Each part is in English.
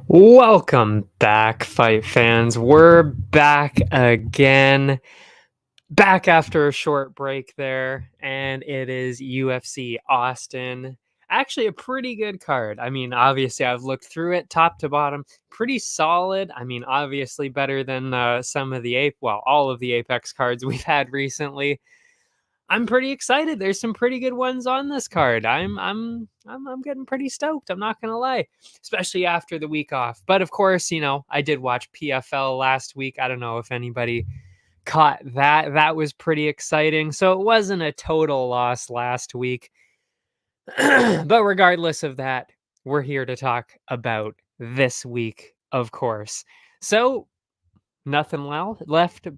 Welcome back, fight fans. We're back again. Back after a short break there, and it is UFC Austin. Actually, a pretty good card. I mean, obviously, I've looked through it top to bottom. Pretty solid. I mean, obviously, better than some of the all of the Apex cards we've had recently. I'm pretty excited. There's some pretty good ones on this card. I'm getting pretty stoked. I'm not gonna lie, especially after the week off. But of course, I did watch PFL last week. I don't know if anybody caught that. That was pretty exciting. So it wasn't a total loss last week. But regardless of that, we're here to talk about this week, of course. So nothing left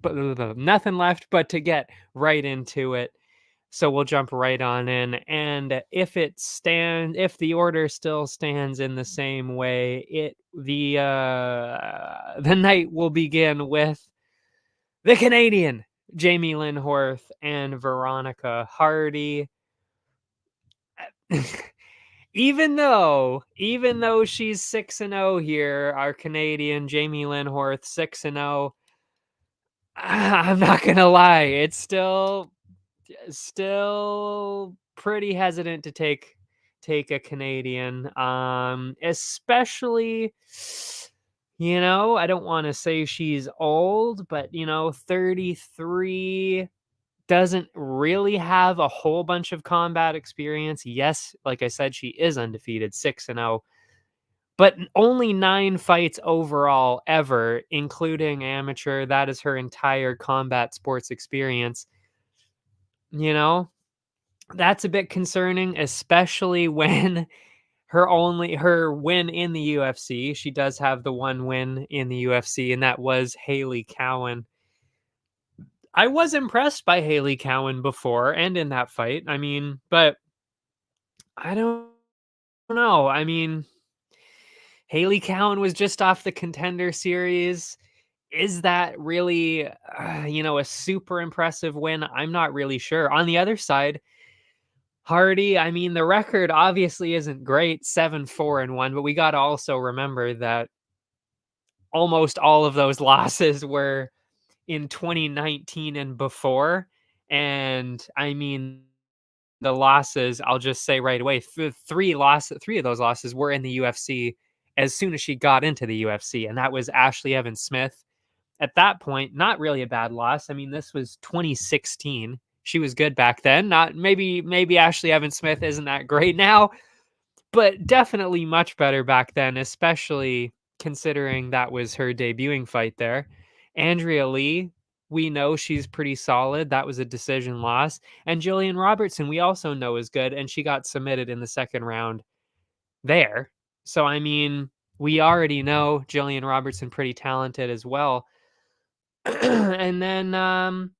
but to get right into it. So we'll jump right on in, and if the order still stands in the same way, the night will begin with the Canadian Jamie Lynn Horth and Veronica Hardy. Even though she's 6-0 here, our Canadian Jamie Lynn Horth 6-0. I'm not gonna lie, it's still pretty hesitant to take a Canadian, especially, I don't want to say she's old, but 33, doesn't really have a whole bunch of combat experience. Yes, like I said, she is undefeated, 6-0, but only 9 fights overall ever, including amateur. That is her entire combat sports experience. You know, That's a bit concerning, especially when her win in the UFC. She does have the one win in the UFC, and that was Haley Cowan. I was impressed by Haley Cowan before and in that fight. I mean, but I don't know. I mean, Haley Cowan was just off the Contender Series. Is that really, a super impressive win? I'm not really sure. On the other side, Hardy, I mean, the record obviously isn't great, 7-4-1, but we got to also remember that almost all of those losses were in 2019 and before. And I mean, the losses, I'll just say right away, three of those losses were in the UFC as soon as she got into the UFC, and that was Ashley Evans Smith. At that point, not really a bad loss. I mean, this was 2016. She was good back then. Not maybe Ashley Evans Smith isn't that great now, but definitely much better back then, especially considering that was her debuting fight there. Andrea Lee, we know she's pretty solid. That was a decision loss. And Jillian Robertson, we also know is good, and she got submitted in the second round there. So, I mean, we already know Jillian Robertson pretty talented as well. And then,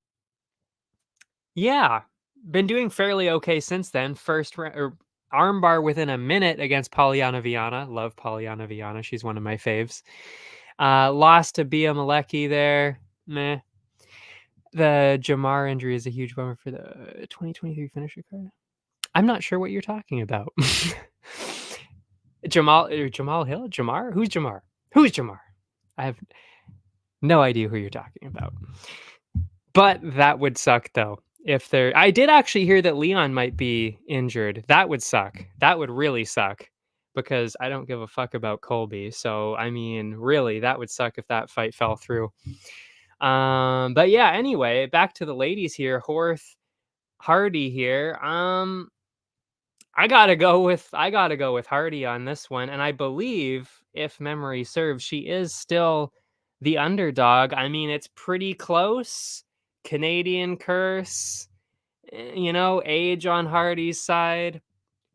yeah, been doing fairly okay since then. First round or armbar within a minute against Polyana Viana. Love Polyana Viana. She's one of my faves. Lost to Bia Malecki there. Meh. The Jamar injury is a huge bummer for the 2023 finisher card. I'm not sure what you're talking about. Jamal Hill? Jamar? Who's Jamar? Who's Jamar? I have no idea who you're talking about. But that would suck though. I did actually hear that Leon might be injured. That would suck. That would really suck because I don't give a fuck about Colby. So, I mean, really, that would suck if that fight fell through. But yeah, anyway, back to the ladies here. Horth, Hardy here. I gotta go with Hardy on this one, and I believe, if memory serves, she is still the underdog. I mean, it's pretty close. Canadian curse, age on Hardy's side,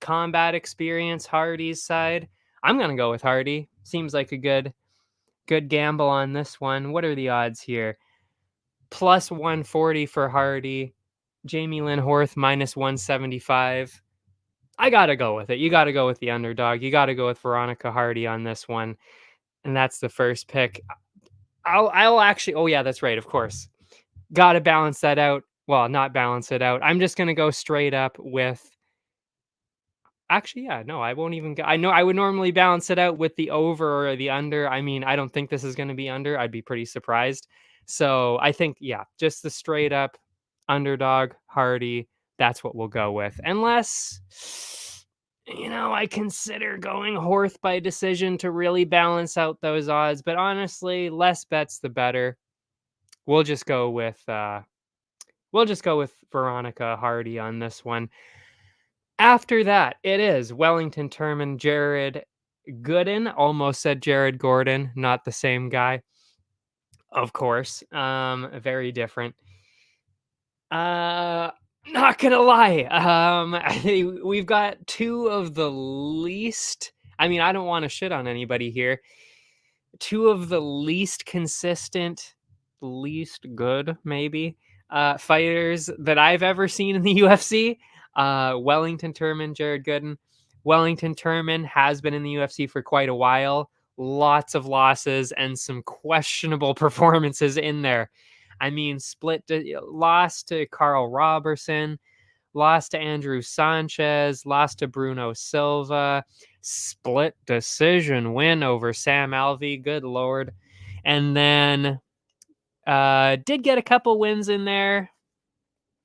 combat experience Hardy's side. I'm gonna go with Hardy. Seems like a good gamble on this one. What are the odds here? Plus 140 for Hardy. Jamie Lynn Horth minus 175. I gotta go with it. You gotta go with the underdog. You gotta go with Veronica Hardy on this one, and that's the first pick. I'll actually. Oh yeah, that's right. Of course, gotta balance that out. Well, not balance it out. I'm just gonna go straight up with Actually, yeah, no, I won't even I know I would normally balance it out with the over or the under. I mean, I don't think this is gonna be under. I'd be pretty surprised. So, I think, yeah, just the straight up underdog, Hardy, that's what we'll go with. Unless, I consider going Horth by decision to really balance out those odds, but honestly, less bets the better. We'll just go with, Veronica Hardy on this one. After that, it is Wellington Turman, Jared Gooden. Almost said Jared Gordon, not the same guy, of course. Very different. Uh, not gonna lie. We've got two of the least. I mean, I don't want to shit on anybody here. Two of the least consistent, least good, maybe, fighters that I've ever seen in the UFC. Wellington Turman, Jared Gooden. Wellington Turman has been in the UFC for quite a while. Lots of losses and some questionable performances in there. I mean, lost to Carl Robertson, lost to Andrew Sanchez, lost to Bruno Silva, split decision win over Sam Alvey. Good Lord. And then did get a couple wins in there.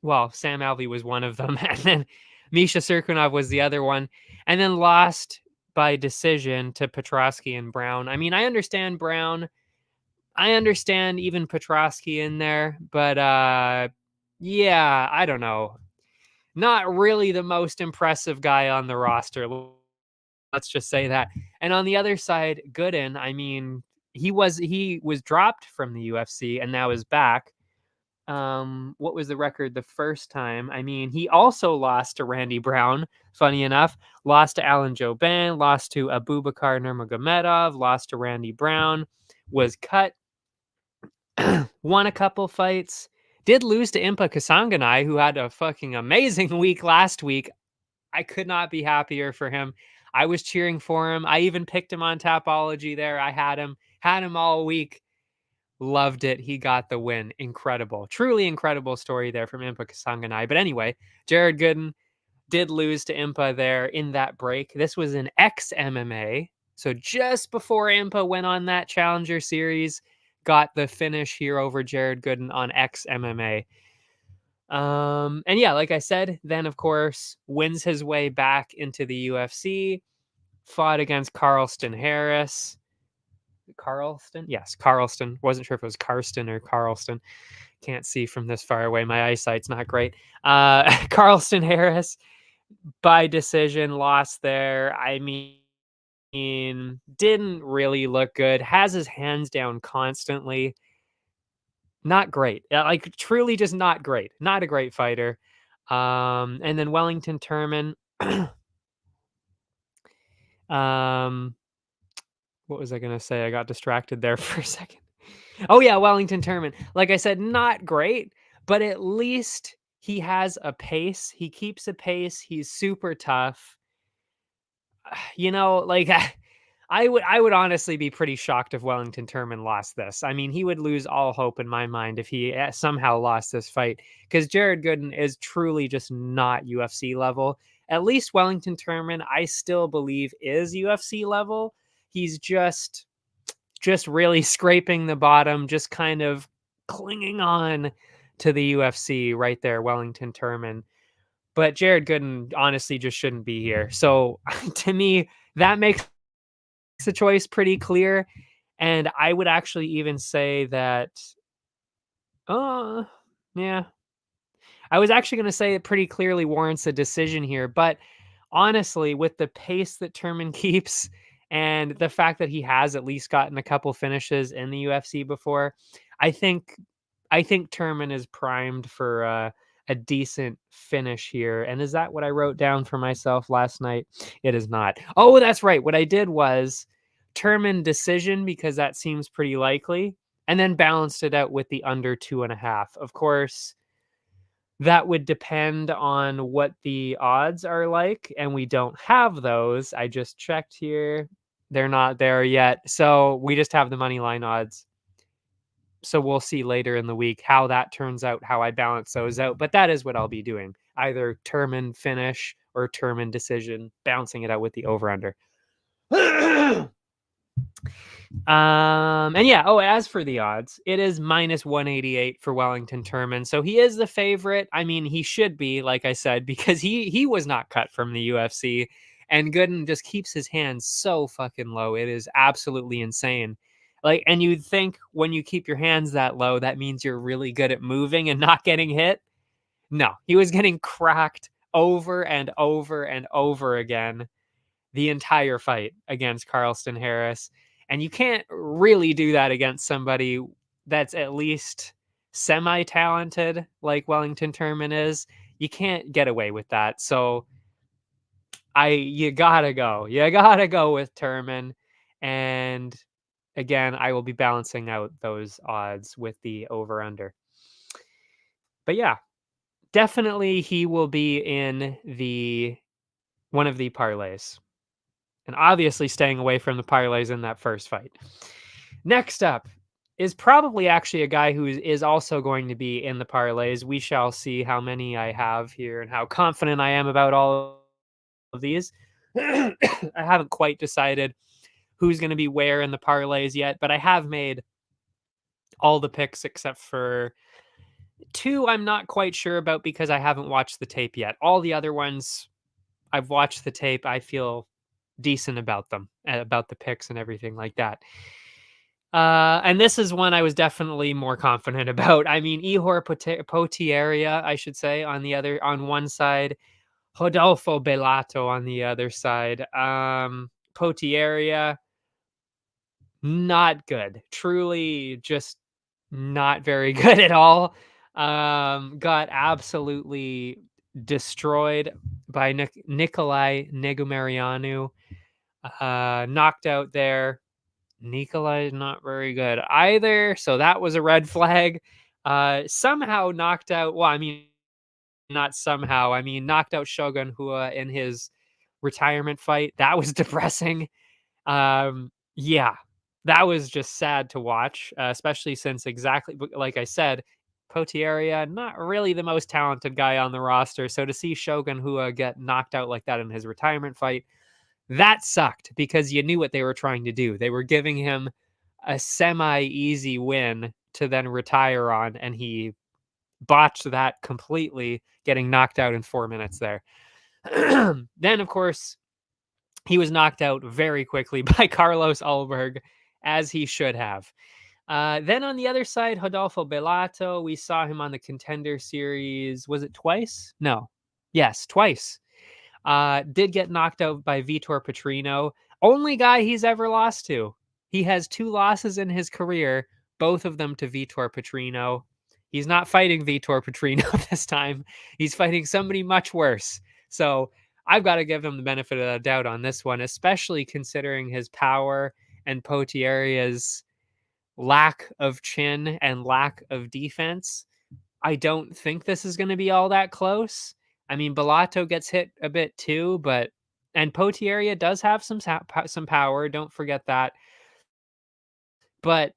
Well, Sam Alvey was one of them. And then Misha Serkunov was the other one. And then lost by decision to Petrosky and Brown. I mean, I understand Brown. I understand even Petrosky in there. But yeah, I don't know. Not really the most impressive guy on the roster. Let's just say that. And on the other side, Gooden, I mean, he was dropped from the UFC and now is back. What was the record the first time? I mean, he also lost to Randy Brown, funny enough, lost to Alan Jobin, lost to Abubakar Nurmagomedov, lost to Randy Brown, was cut, won a couple fights, did lose to Impa Kasanganai, who had a fucking amazing week last week. I could not be happier for him. I was cheering for him. I even picked him on Tapology there. I had him all week. Loved it. He got the win. Incredible. Truly incredible story there from Impa Kasanganai. But anyway, Jared Gooden did lose to Impa there in that break. This was an ex-MMA. So just before Impa went on that Challenger Series, got the finish here over Jared Gooden on ex-MMA. And yeah, like I said, then of course wins his way back into the UFC, fought against Carlston Harris. Carlston? Yes, Carlston. Wasn't sure if it was Karsten or Carlston. Can't see from this far away. My eyesight's not great. Carlston Harris by decision, lost there. I mean, didn't really look good. Has his hands down constantly. Not great. Like truly just not great. Not a great fighter. And then Wellington Turman. What was I going to say? I got distracted there for a second. Oh yeah, Wellington Turman. Like I said, not great, but at least he has a pace. He keeps a pace. He's super tough. Like I would honestly be pretty shocked if Wellington Turman lost this. I mean, he would lose all hope in my mind if he somehow lost this fight, because Jared Gooden is truly just not UFC level. At least Wellington Turman, I still believe, is UFC level. He's just really scraping the bottom, just kind of clinging on to the UFC right there, Wellington Turman. But Jared Gooden honestly just shouldn't be here. So to me, that makes the choice pretty clear. And I would actually even say that, yeah, I was actually going to say it pretty clearly warrants a decision here. But honestly, with the pace that Turman keeps and the fact that he has at least gotten a couple finishes in the UFC before, I think Turman is primed for a decent finish here. And is that what I wrote down for myself last night? It is not. Oh, that's right. What I did was Turman decision, because that seems pretty likely, and then balanced it out with the under 2.5. Of course, that would depend on what the odds are like, and we don't have those. I just checked here. They're not there yet. So we just have the money line odds. So we'll see later in the week how that turns out, how I balance those out. But that is what I'll be doing. Either Turman finish or Turman decision, bouncing it out with the over-under. And yeah, as for the odds, it is minus 188 for Wellington Turman. So he is the favorite. I mean, he should be, like I said, because he was not cut from the UFC, and Gooden just keeps his hands so fucking low. It is absolutely insane. Like, and you'd think when you keep your hands that low, that means you're really good at moving and not getting hit. No, he was getting cracked over and over and over again the entire fight against Carlston Harris. And you can't really do that against somebody that's at least semi-talented like Wellington Turman is. You can't get away with that. So you gotta go. You gotta go with Turman. And again, I will be balancing out those odds with the over-under. But yeah, definitely he will be in one of the parlays. And obviously staying away from the parlays in that first fight. Next up is probably actually a guy who is also going to be in the parlays. We shall see how many I have here and how confident I am about all of these. I haven't quite decided who's going to be where in the parlays yet, but I have made all the picks except for 2 I'm not quite sure about because I haven't watched the tape yet. All the other ones, I've watched the tape. I feel decent about them, about the picks and everything like that. And this is one I was definitely more confident about. I mean, Ihor Potieria, I should say, on one side, Rodolfo Bellato on the other side. Potieria, not good. Truly just not very good at all. Got absolutely destroyed by Nikolai Negumarianu. Knocked out there. Nikolai is not very good either, so that was a red flag. Somehow knocked out, well, I mean, not somehow, I mean, knocked out Shogun Hua in his retirement fight. That was depressing. Yeah, that was just sad to watch, especially since exactly like I said, Potieria, not really the most talented guy on the roster. So to see Shogun Hua get knocked out like that in his retirement fight, that sucked because you knew what they were trying to do. They were giving him a semi-easy win to then retire on, and he botched that completely, getting knocked out in 4 minutes there. Then, of course, he was knocked out very quickly by Carlos Ulberg, as he should have. Then on the other side, Rodolfo Bellato, we saw him on the Contender Series. Was it twice? No. Yes, twice. Did get knocked out by Vitor Petrino. Only guy he's ever lost to. He has 2 losses in his career, both of them to Vitor Petrino. He's not fighting Vitor Petrino this time. He's fighting somebody much worse. So I've got to give him the benefit of the doubt on this one, especially considering his power and Potieria's lack of chin and lack of defense. I don't think this is going to be all that close. I mean, Bellato gets hit a bit too, and Potieria does have some power. Don't forget that. But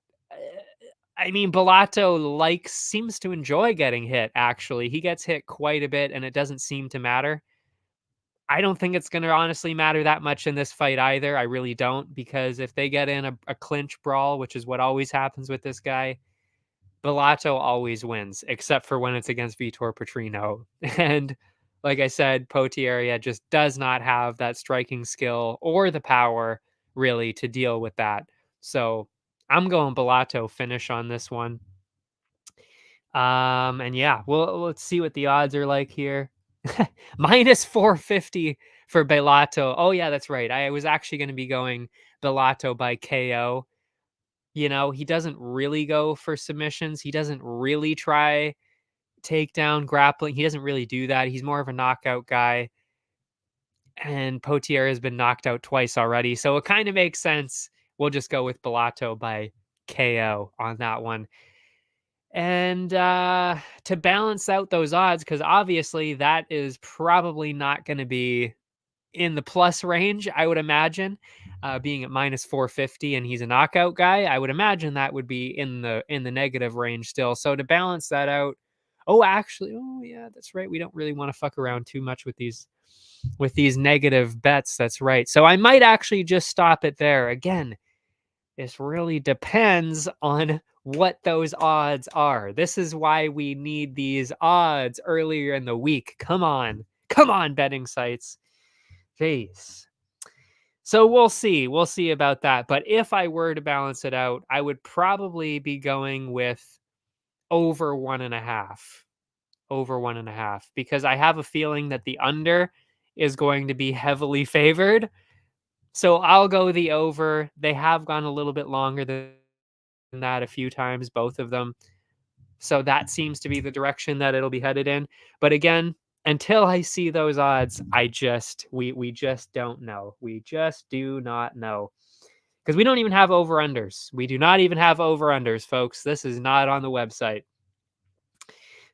I mean, Bellato seems to enjoy getting hit. Actually, he gets hit quite a bit, and it doesn't seem to matter. I don't think it's going to honestly matter that much in this fight either. I really don't, because if they get in a clinch brawl, which is what always happens with this guy, Bellato always wins, except for when it's against Vitor Petrino. And like I said, Potieria just does not have that striking skill or the power really to deal with that. So I'm going Bellato finish on this one. And yeah, well, let's see what the odds are like here. Minus 450 for Bellato. Oh yeah, that's right. I was actually going to be going Bellato by KO. You know, he doesn't really go for submissions. He doesn't really try takedown grappling. He doesn't really do that. He's more of a knockout guy. And Potier has been knocked out twice already. So it kind of makes sense. We'll just go with Bellato by KO on that one. And to balance out those odds, because obviously that is probably not going to be in the plus range, I would imagine, being at minus 450 and he's a knockout guy, I would imagine that would be in the negative range still. So to balance that out, oh yeah, that's right. We don't really want to fuck around too much with these. with these negative bets. That's right. So I might actually just stop it there. Again, this really depends on what those odds are. This is why we need these odds earlier in the week. Come on. Come on, betting sites. Jeez. So we'll see. We'll see about that. But if I were to balance it out, I would probably be going with over 1.5. Over 1.5. Because I have a feeling that the under is going to be heavily favored. So I'll go the over. They have gone a little bit longer than that a few times, both of them. So that seems to be the direction that it'll be headed in. But again, until I see those odds, we just don't know. We just do not know. Because we don't even have over-unders. We do not even have over-unders, folks. This is not on the website.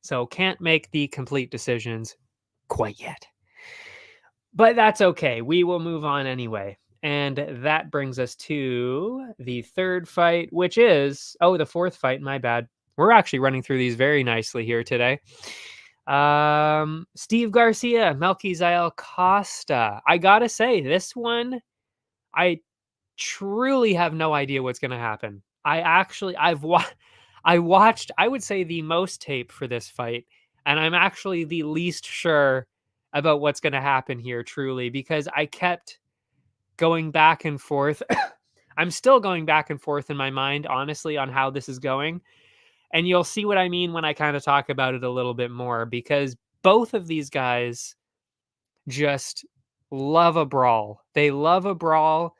So can't make the complete decisions quite yet. But that's okay. We will move on anyway. And that brings us to the third fight, which is, the fourth fight, my bad. We're actually running through these very nicely here today. Steve Garcia, Melquizael Costa. I gotta say, this one, I truly have no idea what's gonna happen. I watched, I would say, the most tape for this fight, and I'm actually the least sure about what's gonna happen here, truly, because I kept going back and forth. I'm still going back and forth in my mind, honestly, on how this is going. And you'll see what I mean when I kind of talk about it a little bit more, because both of these guys just love a brawl. They love a brawl,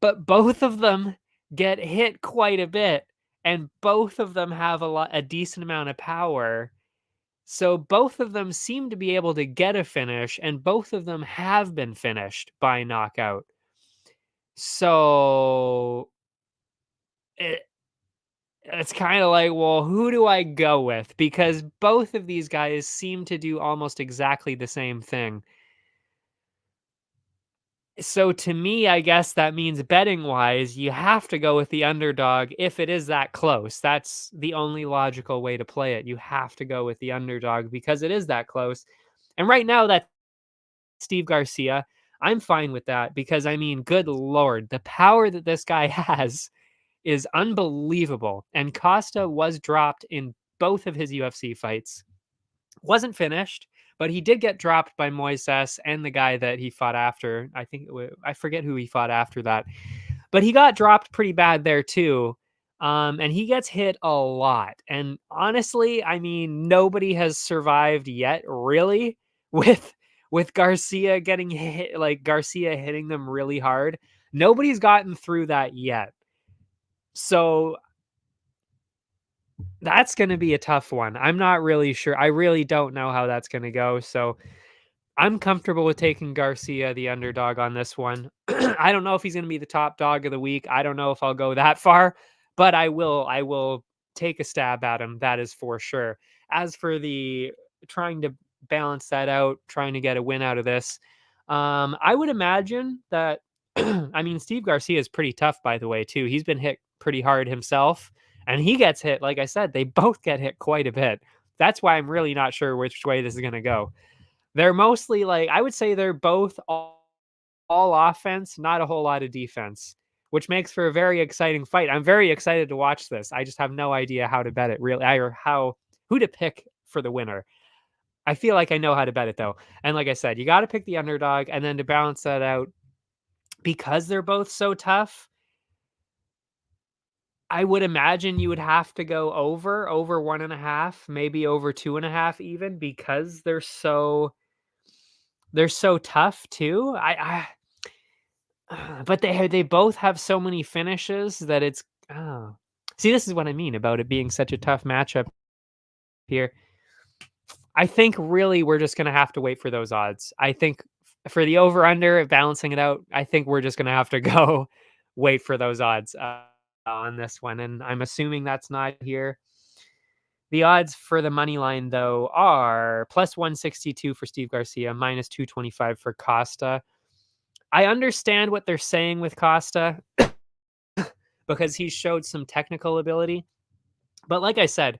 but both of them get hit quite a bit, and both of them have a decent amount of power. So both of them seem to be able to get a finish, and both of them have been finished by knockout. So it's kind of like, well, who do I go with? Because both of these guys seem to do almost exactly the same thing. So to me, I guess that means betting wise, you have to go with the underdog if it is that close. That's the only logical way to play it. You have to go with the underdog because it is that close. And right now, that Steve Garcia, I'm fine with that because, I mean, good Lord, the power that this guy has is unbelievable. And Costa was dropped in both of his UFC fights. Wasn't finished, but he did get dropped by Moises and the guy that he fought after. I forget who he fought after that, but he got dropped pretty bad there too. And he gets hit a lot. And honestly, I mean, nobody has survived yet, really, with Garcia getting hit, like Garcia hitting them really hard. Nobody's gotten through that yet. So that's going to be a tough one. I'm not really sure. I really don't know how that's going to go. So I'm comfortable with taking Garcia, the underdog, on this one. I don't know if he's going to be the top dog of the week. I don't know if I'll go that far, but I will take a stab at him. That is for sure. As for the trying to balance that out, trying to get a win out of this, I would imagine that, I mean, Steve Garcia is pretty tough, by the way, too. He's been hit pretty hard himself, and he gets hit. Like I said, they both get hit quite a bit. That's why I'm really not sure which way this is going to go. They're mostly, like, I would say they're both all offense, not a whole lot of defense, which makes for a very exciting fight. I'm very excited to watch this. I just have no idea how to bet it, really, or who to pick for the winner. I feel like I know how to bet it, though. And like I said, you got to pick the underdog, and then to balance that out, because they're both so tough, I would imagine you would have to go over 1.5, maybe over 2.5 even, because they're so tough too. But they both have so many finishes that it's, see, this is what I mean about it being such a tough matchup here. I think really we're just gonna have to wait for those odds. I think for the over under, balancing it out, I think we're just gonna have to go wait for those odds on this one, and I'm assuming that's not here. The odds for the money line, though, are plus 162 for Steve Garcia, minus 225 for Costa. I understand what they're saying with Costa because he showed some technical ability. But like I said,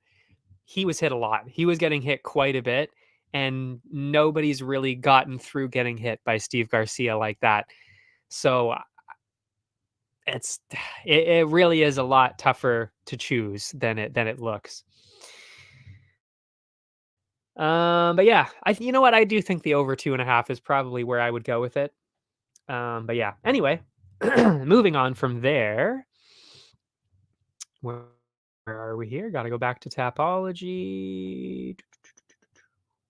he was hit a lot. He was getting hit quite a bit. and nobody's really gotten through getting hit by Steve Garcia like that. So it's it really is a lot tougher to choose than it looks. But yeah, you know what? I do think the over 2.5 is probably where I would go with it. But yeah. Anyway, moving on from there. Where, where are we here? Got to go back to Tapology.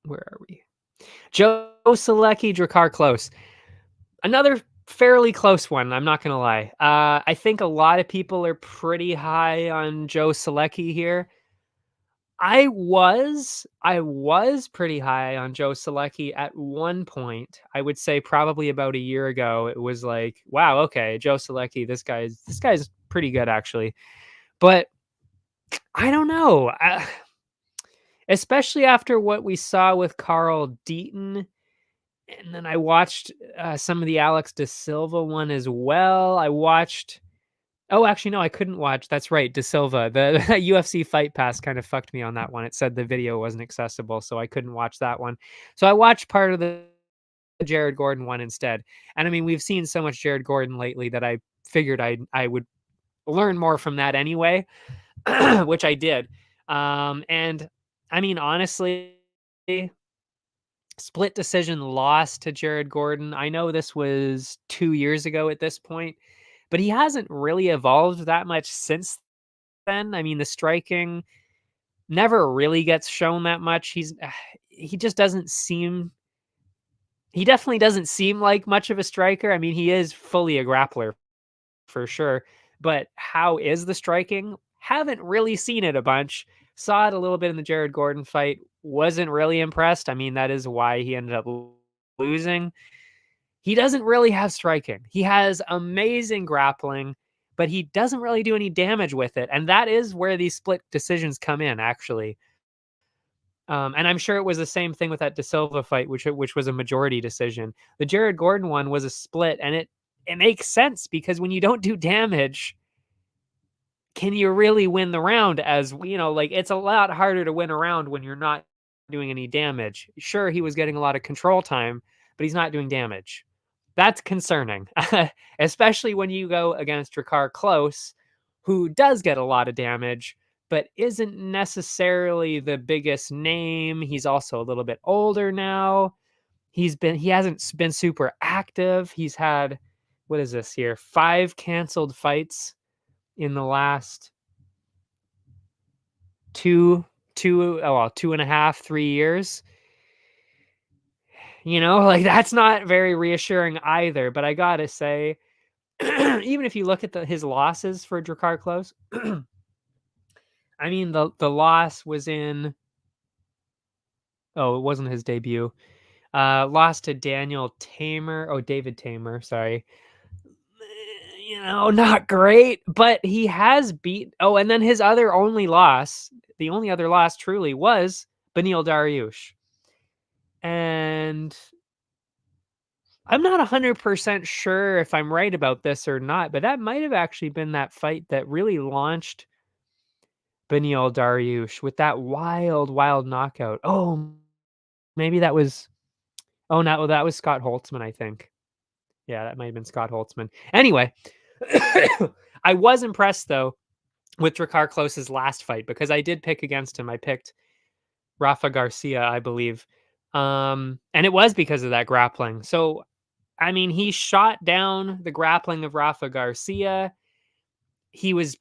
Where are we? Joe Selecki, Drakkar Close. Another fairly close one. I'm not gonna lie. I think a lot of people are pretty high on Joe Selecki here. I was pretty high on Joe Selecki at one point. I would say probably about a year ago. It was like, wow, okay, Joe Selecki, this guy's pretty good actually. But I don't know. Especially after what we saw with Carl Deaton, and then I watched some of the Alex De Silva one as well. I watched. Oh, actually, no, I couldn't watch. That's right, De Silva. The UFC Fight Pass kind of fucked me on that one. It said the video wasn't accessible, so I couldn't watch that one. So I watched part of the Jared Gordon one instead. And I mean, we've seen so much Jared Gordon lately that I figured I would learn more from that anyway, which I did. And I mean, honestly, split decision loss to Jared Gordon. I know this was 2 years ago at this point, but he hasn't really evolved that much since then. I mean, the striking never really gets shown that much. He just doesn't seem he definitely doesn't seem like much of a striker. I mean, he is fully a grappler for sure, but how is the striking? Haven't really seen it a bunch. Saw it a little bit in the Jared Gordon fight. Wasn't really impressed. I mean, that is why he ended up losing. He doesn't really have striking. He has amazing grappling, but he doesn't really do any damage with it. And that is where these split decisions come in, actually. And I'm sure it was the same thing with that De Silva fight, which was a majority decision. The Jared Gordon one was a split, and it makes sense because when you don't do damage, can you really win the round? As you know, like it's a lot harder to win a round when you're not doing any damage. Sure, he was getting a lot of control time, but he's not doing damage. That's concerning, especially when you go against Drakkar Close, who does get a lot of damage, but isn't necessarily the biggest name. He's also a little bit older now. He hasn't been super active. He's had, what is this here? 5 canceled fights in the last 2.5, 3 years. You know, like that's not very reassuring either. But I gotta say, even if you look at his losses for Drakkar Close, I mean the loss was in. Oh, it wasn't his debut. Lost to Daniel Tamer. Oh, David Tamer. Sorry. You know, not great, but he has beat. Oh, and then his only loss, the only other loss truly was Beneil Dariush. And I'm not 100% sure if I'm right about this or not, but that might have actually been that fight that really launched Beneil Dariush with that wild, wild knockout. Oh, maybe that was. Oh, no, that was Scott Holtzman, I think. Yeah, that might have been Scott Holtzman. Anyway, I was impressed though with Drakkar Close's last fight because I did pick against him. I picked Rafa Garcia, I believe. And it was because of that grappling. So, I mean, he shot down the grappling of Rafa Garcia. He was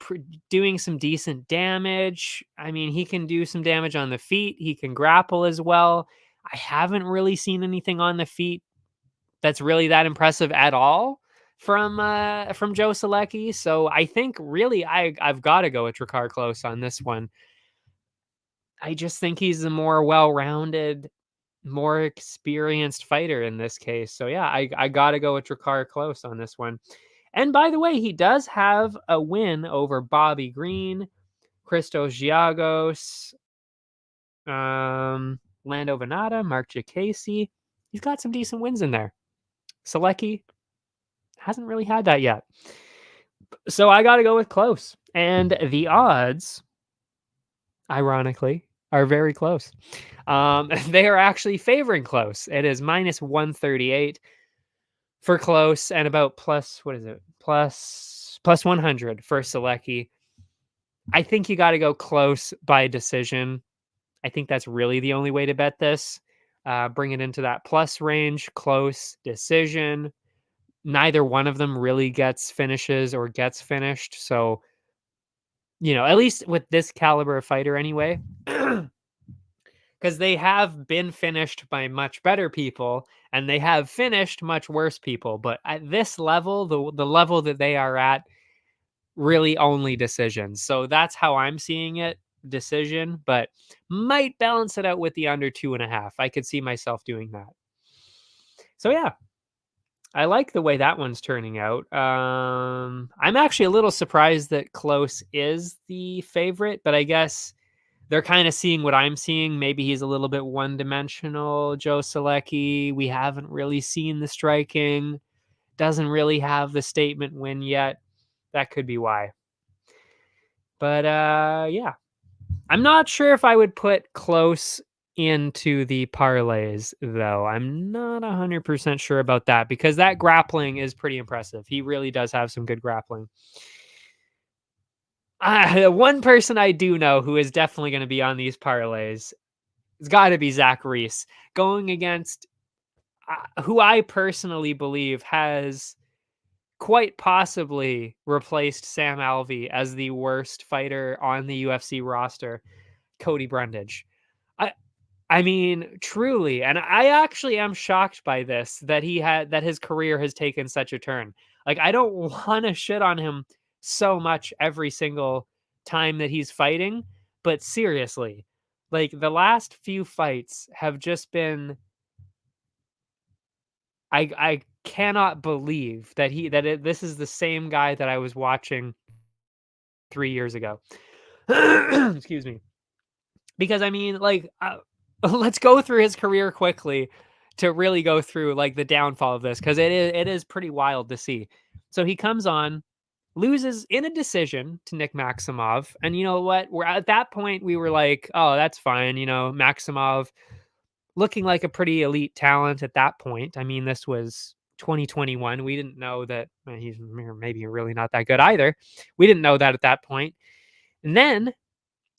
doing some decent damage. I mean, he can do some damage on the feet. He can grapple as well. I haven't really seen anything on the feet that's really that impressive at all from Joe Selecki. So I think really I've got to go with Drakkar Close on this one. I just think he's a more well-rounded, more experienced fighter in this case. So yeah, I got to go with Drakkar Close on this one. And by the way, he does have a win over Bobby Green, Christos Giagos, Lando Venata, Mark Jacasey. He's got some decent wins in there. Selecki hasn't really had that yet. So I got to go with Close. And the odds, ironically, are very close. They are actually favoring close. It is -138 for close and about plus what is it? Plus 100 for Selecki. I think you got to go close by decision. I think that's really the only way to bet this. Bring it into that plus range, close decision. Neither one of them really gets finishes or gets finished. So, at least with this caliber of fighter anyway, because they have been finished by much better people and they have finished much worse people. But at this level, the level that they are at, really only decisions. So that's how I'm seeing it, decision, but might balance it out with the under 2.5. I could see myself doing that. So yeah, I like the way that one's turning out. I'm actually a little surprised that Close is the favorite, but I guess they're kind of seeing what I'm seeing. Maybe he's a little bit one-dimensional, Joe Selecki. We haven't really seen the striking. Doesn't really have the statement win yet. That could be why. But yeah. I'm not sure if I would put Close into the parlays, though. I'm not 100% sure about that because that grappling is pretty impressive. He really does have some good grappling. One person I do know who is definitely going to be on these parlays, it's got to be Zach Reese, going against who I personally believe has quite possibly replaced Sam Alvey as the worst fighter on the UFC roster, Cody Brundage. I mean, truly, and I actually am shocked by this, that his career has taken such a turn. Like, I don't want to shit on him so much every single time that he's fighting, but seriously, like the last few fights have just been, I cannot believe that this is the same guy that I was watching 3 years ago. Excuse me. Because I mean, like, let's go through his career quickly to really go through like the downfall of this, because it is pretty wild to see. So he comes on, loses in a decision to Nick Maximov, and you know what? We're at that point we were like, oh, that's fine. Maximov looking like a pretty elite talent at that point. I mean, this was 2021. We didn't know that he's maybe really not that good either. We didn't know that at that point. And then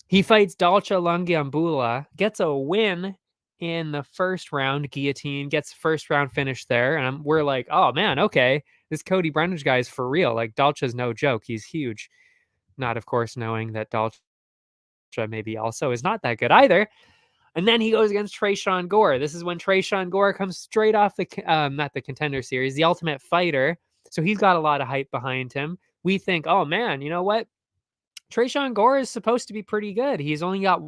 he fights Dalcha Lungiambula, gets a win in the first round, guillotine, gets first round finish there. And we're like, oh man, okay, this Cody Brundage guy is for real. Like, Dalcha's no joke. He's huge. Not, of course, knowing that Dalcha maybe also is not that good either. And then he goes against Trayshawn Gore. This is when Trayshawn Gore comes straight off not the Contender Series, the Ultimate Fighter. So he's got a lot of hype behind him. We think, oh man, you know what? Trayshawn Gore is supposed to be pretty good. He's only got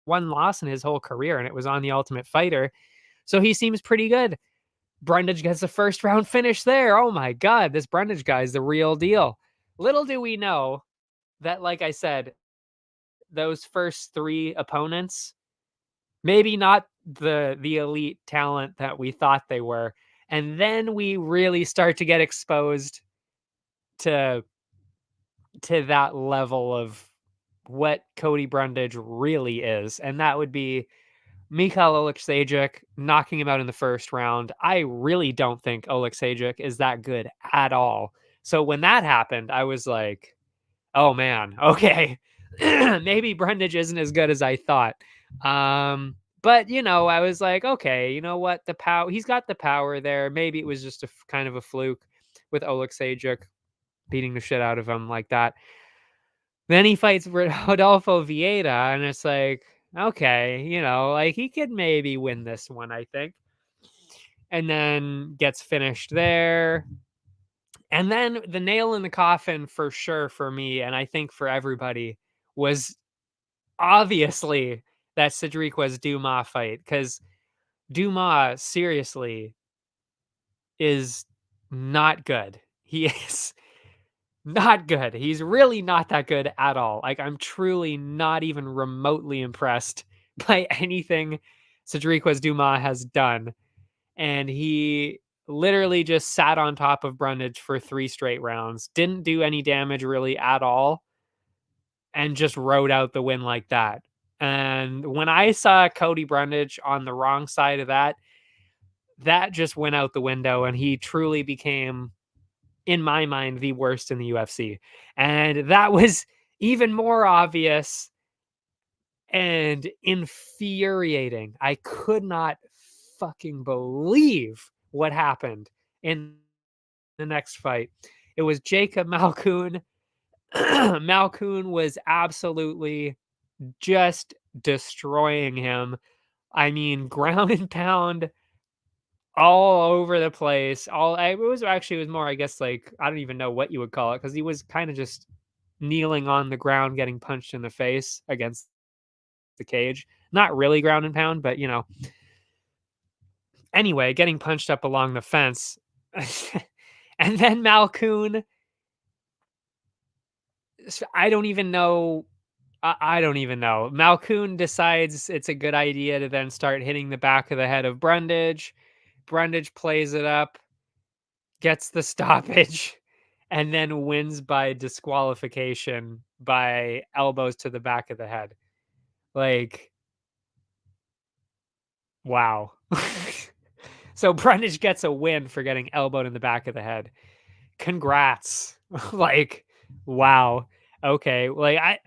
one loss in his whole career, and it was on the Ultimate Fighter. So he seems pretty good. Brundage gets a first round finish there. Oh my God, this Brundage guy is the real deal. Little do we know that, like I said, those first three opponents, maybe not the elite talent that we thought they were. And then we really start to get exposed to that level of what Cody Brundage really is. And that would be Mikhail Oleksiejczuk knocking him out in the first round. I really don't think Oleksiejczuk is that good at all. So when that happened, I was like, oh man, okay. Maybe Brundage isn't as good as I thought. But I was like, okay, you know what? He's got the power there. Maybe it was just a kind of a fluke with Oleksiejczuk beating the shit out of him like that. Then he fights Rodolfo Vieira, and it's like, okay, like he could maybe win this one, I think. And then gets finished there. And then the nail in the coffin for sure for me, and I think for everybody, was obviously that Cedriquez Dumas fight, because Dumas seriously is not good. He is not good. He's really not that good at all. Like, I'm truly not even remotely impressed by anything Cedriquez Dumas has done. And he literally just sat on top of Brundage for 3 straight rounds, didn't do any damage really at all, and just rode out the win like that. And when I saw Cody Brundage on the wrong side of that, that just went out the window, and he truly became, in my mind, the worst in the UFC. And that was even more obvious and infuriating. I could not fucking believe what happened in the next fight. It was Jacob Malkoun. Malkoun was absolutely just destroying him. I mean, ground and pound all over the place. It was more, I guess, like, I don't even know what you would call it, because he was kind of just kneeling on the ground, getting punched in the face against the cage. Not really ground and pound, but anyway, getting punched up along the fence. And then Malkoun, I don't even know. I don't even know. Malkoun decides it's a good idea to then start hitting the back of the head of Brundage. Brundage plays it up, gets the stoppage, and then wins by disqualification by elbows to the back of the head. Like, wow. So Brundage gets a win for getting elbowed in the back of the head. Congrats. Like, wow. Okay. Like, I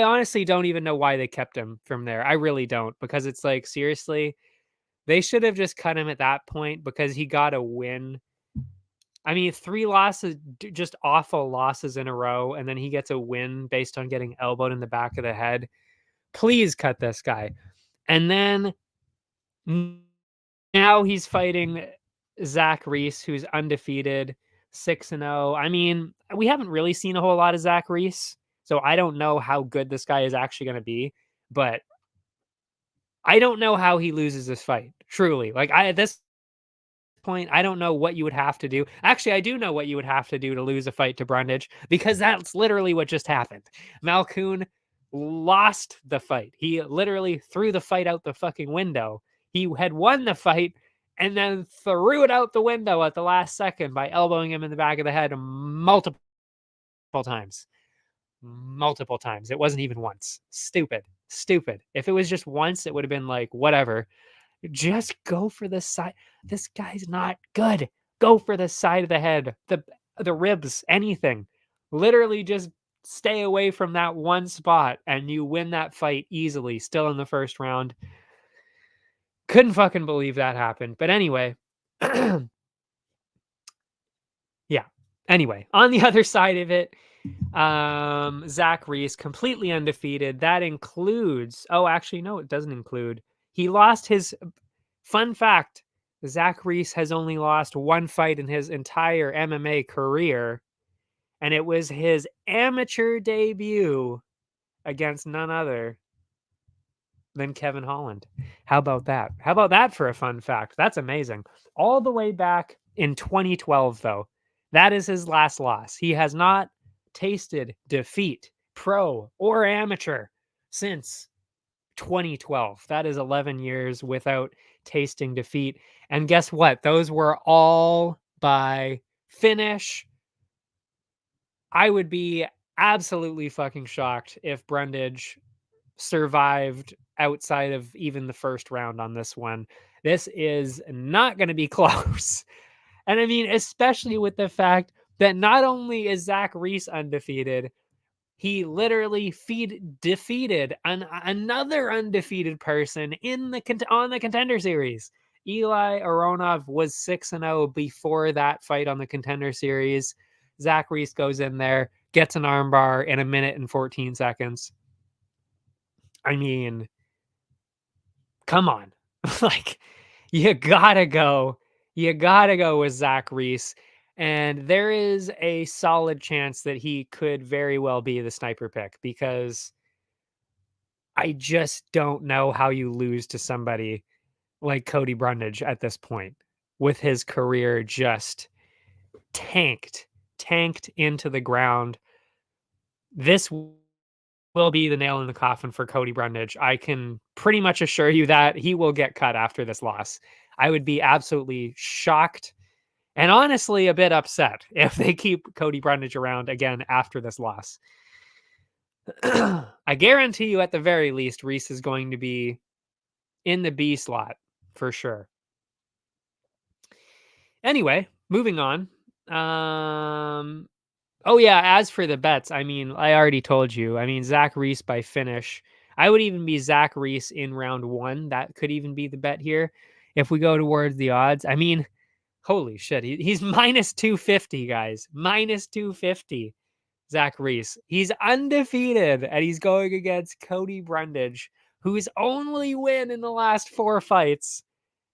honestly don't even know why they kept him from there. I really don't, because it's like, seriously, they should have just cut him at that point, because he got a win. I mean, 3 losses, just awful losses in a row, and then he gets a win based on getting elbowed in the back of the head. Please cut this guy. And then now he's fighting Zach Reese, who's undefeated, 6-0. I mean, we haven't really seen a whole lot of Zach Reese, so I don't know how good this guy is actually going to be, but I don't know how he loses this fight. Truly. Like, at this point, I don't know what you would have to do. Actually, I do know what you would have to do to lose a fight to Brundage, because that's literally what just happened. Malkoun lost the fight. He literally threw the fight out the fucking window. He had won the fight and then threw it out the window at the last second by elbowing him in the back of the head multiple times. Multiple times. It wasn't even once. Stupid. Stupid. If it was just once, it would have been like, whatever. Just go for the side. This guy's not good. Go for the side of the head, the ribs, anything. Literally just stay away from that one spot and you win that fight easily, still in the first round. Couldn't fucking believe that happened. But anyway, yeah. Anyway, on the other side of it, Zach Reese, completely undefeated. That includes, oh, actually, no, it doesn't include. He lost his, fun fact, Zach Reese has only lost one fight in his entire MMA career, and it was his amateur debut against none other than Kevin Holland. How about that? How about that for a fun fact? That's amazing. All the way back in 2012, though, that is his last loss. He has not tasted defeat, pro or amateur, since 2012. That is 11 years without tasting defeat. And guess what? Those were all by finish. I would be absolutely fucking shocked if Brundage survived outside of even the first round on this one. This is not going to be close. And I mean, especially with the fact that not only is Zach Reese undefeated, he literally defeated another undefeated person on the Contender Series. Eli Aronov was 6-0 before that fight on the Contender Series. Zach Reese goes in there, gets an armbar in 1 minute and 14 seconds. I mean, come on. Like, you gotta go. You gotta go with Zach Reese. And there is a solid chance that he could very well be the sniper pick, because I just don't know how you lose to somebody like Cody Brundage at this point, with his career just tanked into the ground. This will be the nail in the coffin for Cody Brundage. I can pretty much assure you that he will get cut after this loss. I would be absolutely shocked and honestly a bit upset if they keep Cody Brundage around again after this loss. I guarantee you at the very least, Reese is going to be in the B slot for sure. Anyway, moving on. Oh yeah, as for the bets, I mean, I already told you. I mean, Zach Reese by finish. I would even be Zach Reese in round 1. That could even be the bet here. If we go towards the odds, I mean, holy shit, he's minus 250, guys. Minus 250. Zach Reese. He's undefeated, and he's going against Cody Brundage, whose only win in the last 4 fights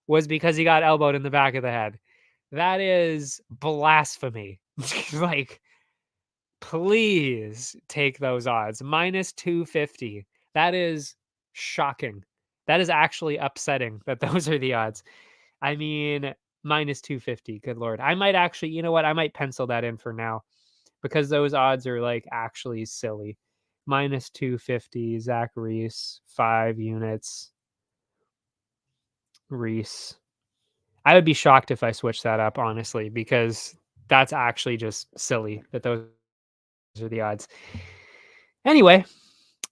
was because he got elbowed in the back of the head. That is blasphemy. Like, please take those odds. Minus 250. That is shocking. That is actually upsetting that those are the odds. I mean, minus 250. Good Lord. I might actually, you know what? I might pencil that in for now because those odds are like actually silly. Minus 250. Zach Reese, 5 units. Reese. I would be shocked if I switched that up, honestly, because that's actually just silly that those are the odds. Anyway,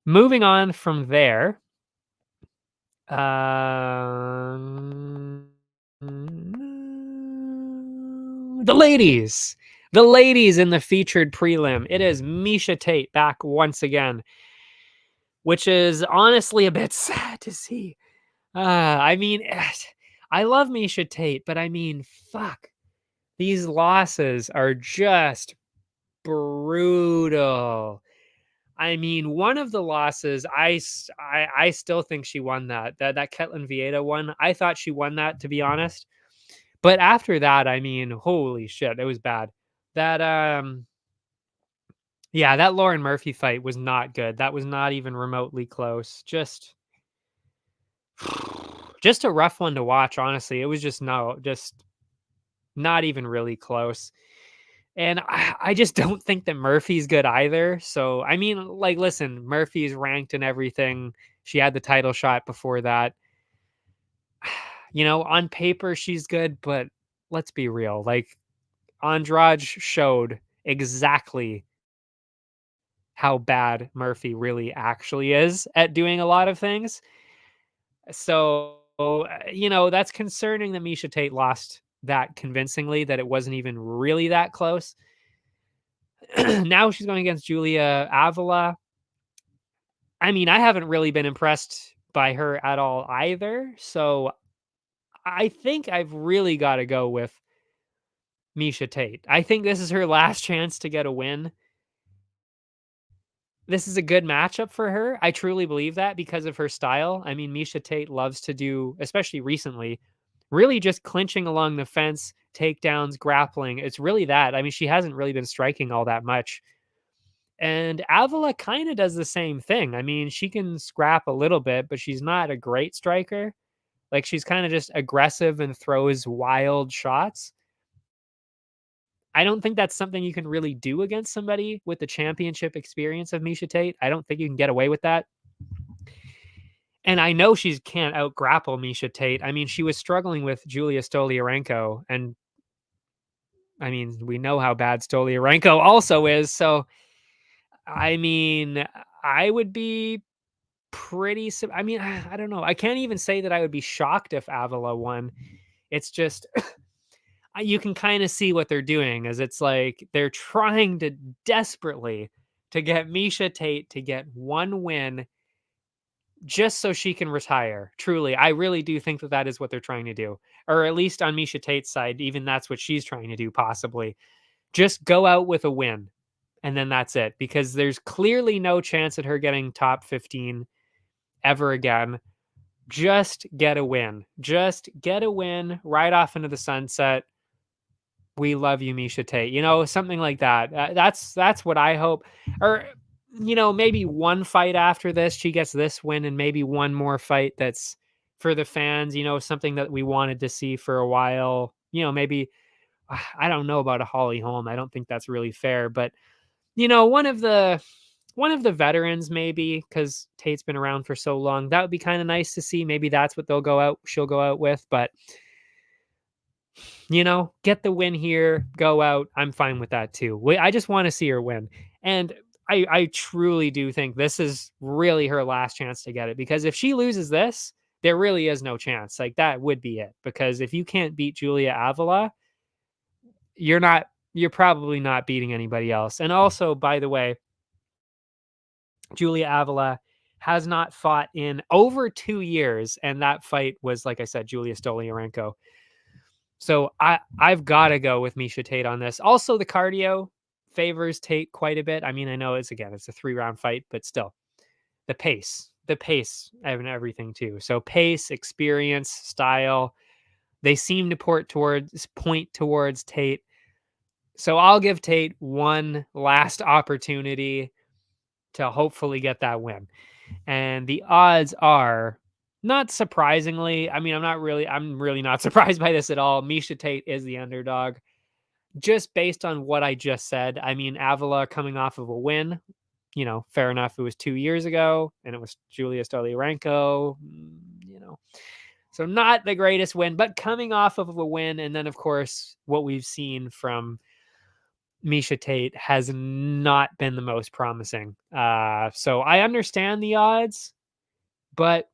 moving on from there. The ladies. The ladies in the featured prelim. It is Miesha Tate back once again, which is honestly a bit sad to see. I mean, I love Miesha Tate, but I mean, fuck. These losses are just brutal. I mean, one of the losses, I still think she won that Ketlin Vieira one. I thought she won that, to be honest. But after that, I mean, holy shit, it was bad. That yeah, that Lauren Murphy fight was not good. That was not even remotely close. Just a rough one to watch, honestly. It was just not even really close. And I just don't think that Murphy's good either. So, I mean, like, listen, Murphy's ranked and everything. She had the title shot before that. You know, on paper, she's good, but let's be real. Like, Andrade showed exactly how bad Murphy really actually is at doing a lot of things. So, you know, that's concerning that Miesha Tate lost that convincingly, that it wasn't even really that close. Now she's going against Julia Avila. I mean, I haven't really been impressed by her at all either. So I think I've really got to go with Miesha Tate. I think this is her last chance to get a win. This is a good matchup for her. I truly believe that because of her style. I mean, Miesha Tate loves to do, especially recently, really just clinching along the fence, takedowns, grappling. It's really that. I mean, she hasn't really been striking all that much. And Avila kind of does the same thing. I mean, she can scrap a little bit, but she's not a great striker. Like, she's kind of just aggressive and throws wild shots. I don't think that's something you can really do against somebody with the championship experience of Miesha Tate. I don't think you can get away with that. And I know she can't out grapple Miesha Tate. I mean, she was struggling with Julia Stoliarenko, and I mean, we know how bad Stoliarenko also is. So, I mean, I would be I mean, I don't know. I can't even say that I would be shocked if Avila won. It's just you can kind of see what they're doing, as it's like they're trying to desperately to get Miesha Tate to get one win just so she can retire. Truly, I really do think that that is what they're trying to do. Or at least on Miesha Tate's side, even that's what she's trying to do, possibly. Just go out with a win. And then that's it. Because there's clearly no chance at her getting top 15 ever again. Just get a win. Just get a win right off into the sunset. We love you, Miesha Tate. You know, something like that. That's what I hope. Or, you know, maybe one fight after this, she gets this win, and maybe one more fight that's for the fans. You know, something that we wanted to see for a while. You know, maybe I don't know about a Holly Holm. I don't think that's really fair, but you know, one of the veterans, maybe, because Tate's been around for so long. That would be kind of nice to see. Maybe that's what she'll go out with. But, you know, get the win here, go out. I'm fine with that too. I just want to see her win. And I truly do think this is really her last chance to get it, because if she loses this, there really is no chance. Like, that would be it, because if you can't beat Julia Avila, you're probably not beating anybody else. And also, by the way, Julia Avila has not fought in over 2 years, and that fight was, like I said, Julia Stoliarenko. So I've got to go with Miesha Tate on this. Also, the cardio favors Tate quite a bit. I mean, I know it's a 3-round fight, but still, the pace, and everything too. So pace, experience, style, they seem to point towards Tate. So I'll give Tate one last opportunity to hopefully get that win. And the odds are, not surprisingly, I mean, I'm really not surprised by this at all. Miesha Tate is the underdog, just based on what I just said. I mean, Avila coming off of a win, fair enough. It was 2 years ago, and it was Julia Stoliarenko, so not the greatest win, but coming off of a win. And then, of course, what we've seen from Miesha Tate has not been the most promising. So I understand the odds, but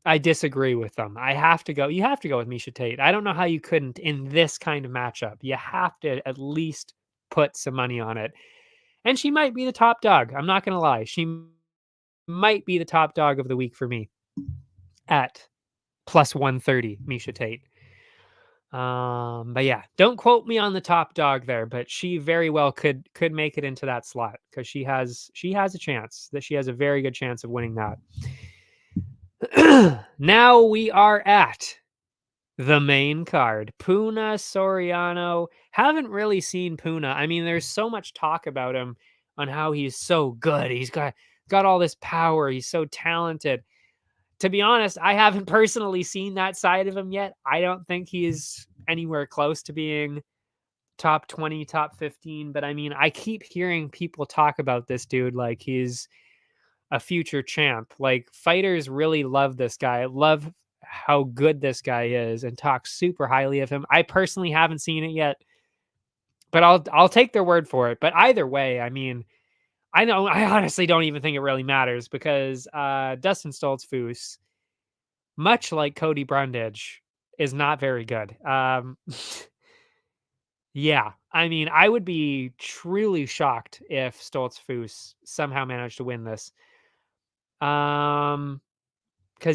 I disagree with them. You have to go with Miesha Tate. I don't know how you couldn't in this kind of matchup. You have to at least put some money on it. And she might be the top dog. I'm not going to lie. She might be the top dog of the week for me at plus 130, Miesha Tate. But yeah, don't quote me on the top dog there, but she very well could make it into that slot, because she has a chance. That she has a very good chance of winning that. Now we are at the main card. Puna Soriano. Haven't really seen Puna. I mean, there's so much talk about him on how he's so good. He's got all this power. He's so talented. To be honest, I haven't personally seen that side of him yet. I don't think he's anywhere close to being top 20, top 15. But I mean, I keep hearing people talk about this dude like he's a future champ. Like, fighters really love this guy, love how good this guy is, and talk super highly of him. I personally haven't seen it yet, but I'll take their word for it. But either way, I mean, I honestly don't even think it really matters, because Dustin Stoltzfus, much like Cody Brundage, is not very good. Yeah, I mean, I would be truly shocked if Stoltzfus somehow managed to win this. Because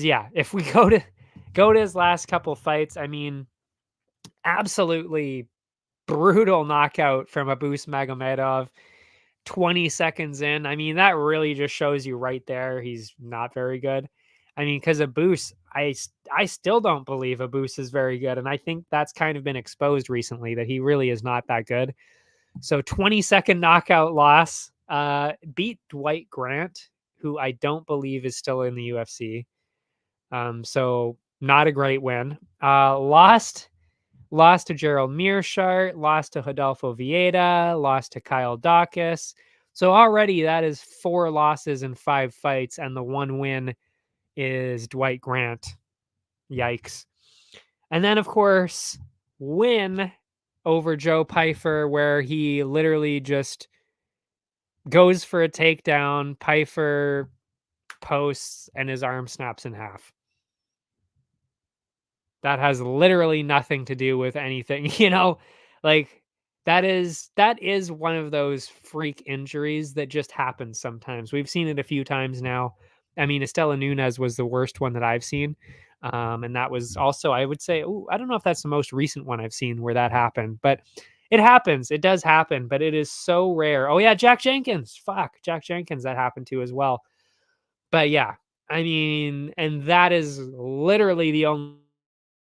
yeah, if we go to his last couple fights, I mean, absolutely brutal knockout from Abus Magomedov 20 seconds in. I mean, that really just shows you right there he's not very good. I mean, because Abus, I still don't believe Abus is very good, and I think that's kind of been exposed recently, that he really is not that good. So 20-second knockout loss. Beat Dwight Grant, who I don't believe is still in the UFC. So not a great win. Lost to Gerald Mearshart, lost to Rodolfo Vieira, lost to Kyle Dawkins. So already that is 4 losses in 5 fights, and the one win is Dwight Grant. Yikes. And then, of course, win over Joe Pyfer, where he literally just goes for a takedown. Pyfer posts, and his arm snaps in half. That has literally nothing to do with anything, like, that is one of those freak injuries that just happens sometimes. We've seen it a few times now. I mean, Estela Nunez was the worst one that I've seen. And that was also, I would say, I don't know if that's the most recent one I've seen where that happened, but it happens. It does happen, but it is so rare. Oh yeah, Jack Jenkins, that happened to as well. But yeah, I mean, and that is literally the only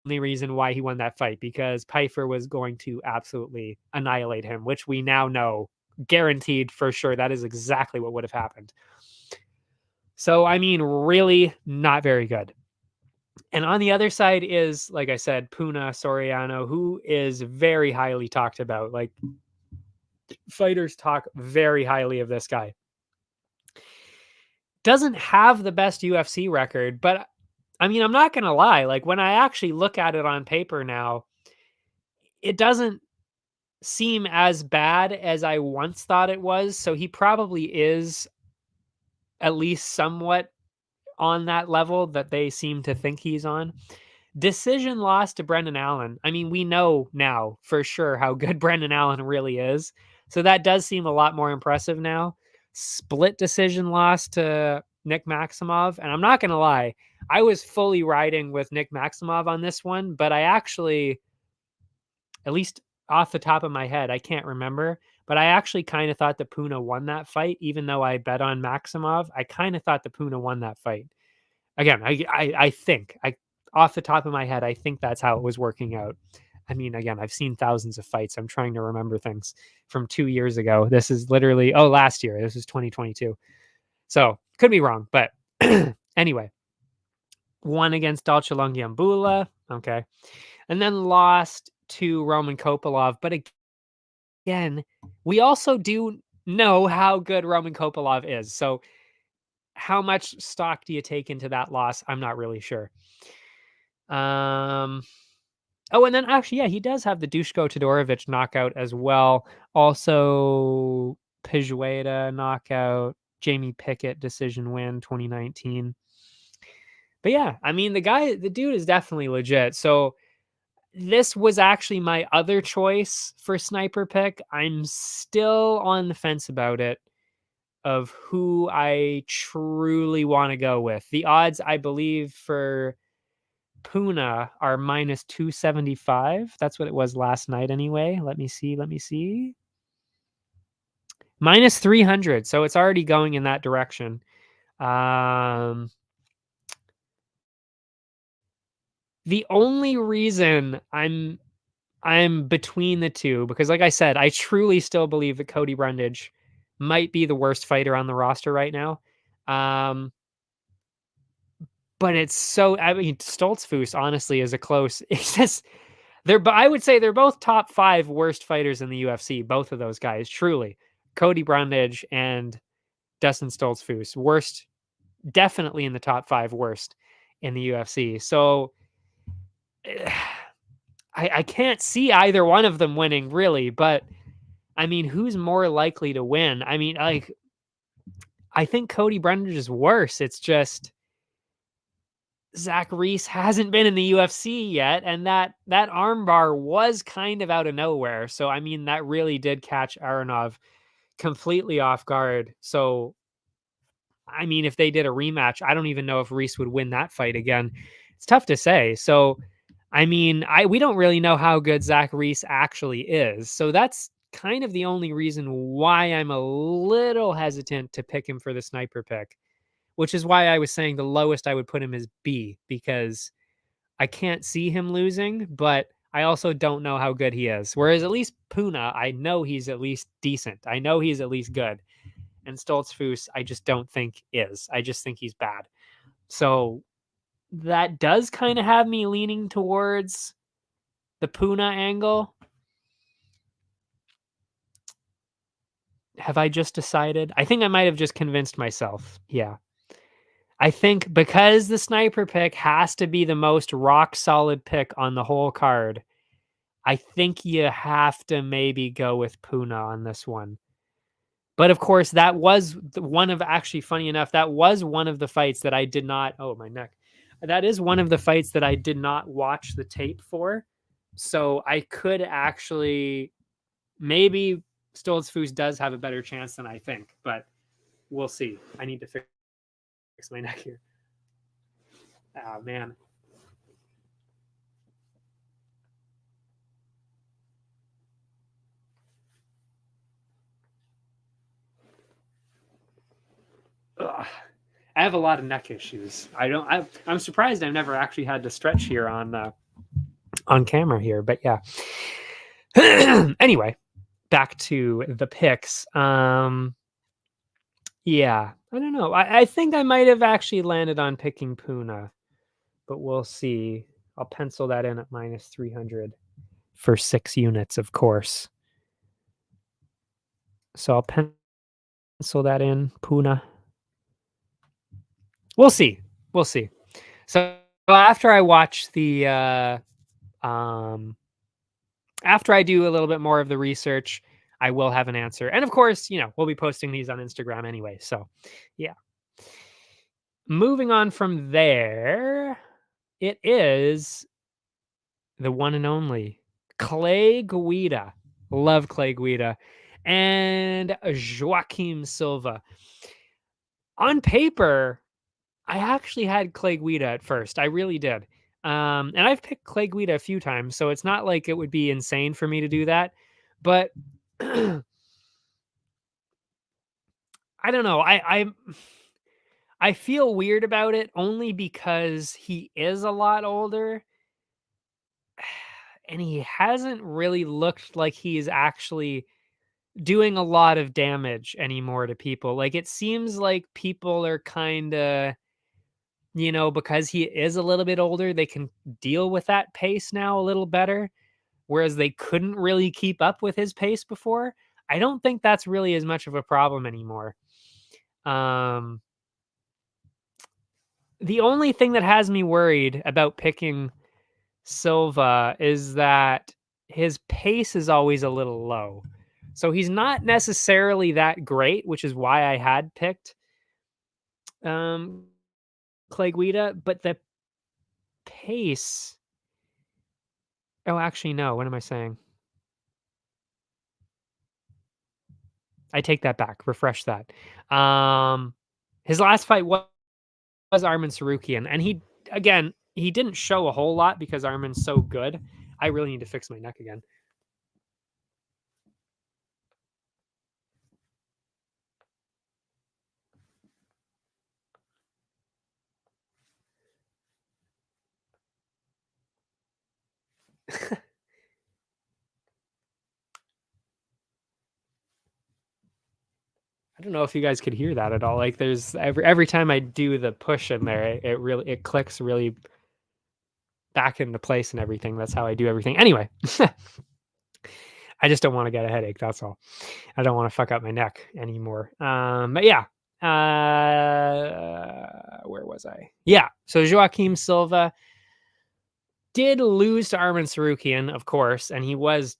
reason why he won that fight, because Pyfer was going to absolutely annihilate him, which we now know, guaranteed for sure, that is exactly what would have happened. So, I mean, really not very good. And on the other side is, like I said, Puna Soriano, who is very highly talked about. Like, fighters talk very highly of this guy. Doesn't have the best UFC record, but I mean, I'm not going to lie. Like, when I actually look at it on paper now, it doesn't seem as bad as I once thought it was. So he probably is at least somewhat on that level that they seem to think he's on. Decision loss to Brendan Allen. I mean, we know now for sure how good Brendan Allen really is. So that does seem a lot more impressive now. Split decision loss to Nick Maximov. And I'm not going to lie, I was fully riding with Nick Maximov on this one, but I actually, at least off the top of my head, I can't remember, but I actually kind of thought that Puna won that fight, even though I bet on Maximov. I kind of thought that Puna won that fight. Again, I think I off the top of my head, I think that's how it was working out. I mean, again, I've seen thousands of fights. I'm trying to remember things from 2 years ago. This is literally last year. This is 2022. So could be wrong, but anyway, won against Dalcha Lungiambula. Okay. And then lost to Roman Kopilov. But again, we also do know how good Roman Kopilov is. So how much stock do you take into that loss? I'm not really sure. Oh, and then actually, yeah, he does have the Dushko Todorovic knockout as well. Also, Pijueta knockout, Jamie Pickett decision win 2019. But yeah, I mean, the dude is definitely legit. So this was actually my other choice for sniper pick. I'm still on the fence about it of who I truly want to go with. The odds, I believe, for Puna are minus 275. That's what it was last night anyway. Let me see. Minus 300. So it's already going in that direction. The only reason I'm between the two, because like I said, I truly still believe that Cody Brundage might be the worst fighter on the roster right now. But it's so, I mean, Stoltzfus honestly is a close. It's just I would say they're both top 5 worst fighters in the UFC. Both of those guys, truly, Cody Brundage and Dustin Stoltzfus, worst, definitely in the top 5 worst in the UFC. So I can't see either one of them winning really, but I mean, who's more likely to win? I mean, like, I think Cody Brundage is worse. It's just Zach Reese hasn't been in the UFC yet, and that armbar was kind of out of nowhere. So I mean, that really did catch Aronov completely off guard. So I mean, if they did a rematch, I don't even know if Reese would win that fight again. It's tough to say. So I mean, we don't really know how good Zach Reese actually is. So that's kind of the only reason why I'm a little hesitant to pick him for the sniper pick, which is why I was saying the lowest I would put him is B, because I can't see him losing, but I also don't know how good he is. Whereas at least Puna, I know he's at least decent. I know he's at least good. And Stoltzfus, I just don't think is. I just think he's bad. So that does kind of have me leaning towards the Puna angle. Have I just decided? I think I might have just convinced myself. Yeah. I think because the sniper pick has to be the most rock solid pick on the whole card, I think you have to maybe go with Puna on this one. But of course, that was one of, actually, funny enough, that was one of the fights that I did not, oh, my neck. That is one of the fights that I did not watch the tape for. So I could actually, maybe Stoltzfus does have a better chance than I think, but we'll see. I need to fix my neck here. Oh, man. Ugh. I have a lot of neck issues. I'm surprised I've never actually had to stretch here on camera here, but yeah. Anyway, back to the picks. Yeah, I don't know. I think I might have actually landed on picking Puna, but we'll see. I'll pencil that in at minus 300 for 6 units, of course. So I'll pencil that in, Puna. We'll see. We'll see. So after I watch the After I do a little bit more of the research, I will have an answer. And of course, we'll be posting these on Instagram anyway. So, yeah. Moving on from there, it is the one and only Clay Guida. Love Clay Guida. And Joaquim Silva. On paper, I actually had Clay Guida at first. I really did. And I've picked Clay Guida a few times, so it's not like it would be insane for me to do that. But I don't know. I feel weird about it only because he is a lot older and he hasn't really looked like he's actually doing a lot of damage anymore to people. Like it seems like people are kind of, because he is a little bit older, they can deal with that pace now a little better, whereas they couldn't really keep up with his pace before. I don't think that's really as much of a problem anymore. Um, the only thing that has me worried about picking Silva is that his pace is always a little low. So he's not necessarily that great, which is why I had picked um, Clay Guida, but the pace. Oh, actually, no. What am I saying? I take that back. Refresh that. His last fight was Arman Sarukian, and he didn't show a whole lot because Arman's so good. I really need to fix my neck again. I don't know if you guys could hear that at all. Like there's every time I do the push in there, it clicks really back into place and everything. That's how I do everything. Anyway, I just don't want to get a headache. That's all. I don't want to fuck up my neck anymore. But yeah. Where was I? Yeah. So Joaquim Silva did lose to Arman Sarukian, of course, and he was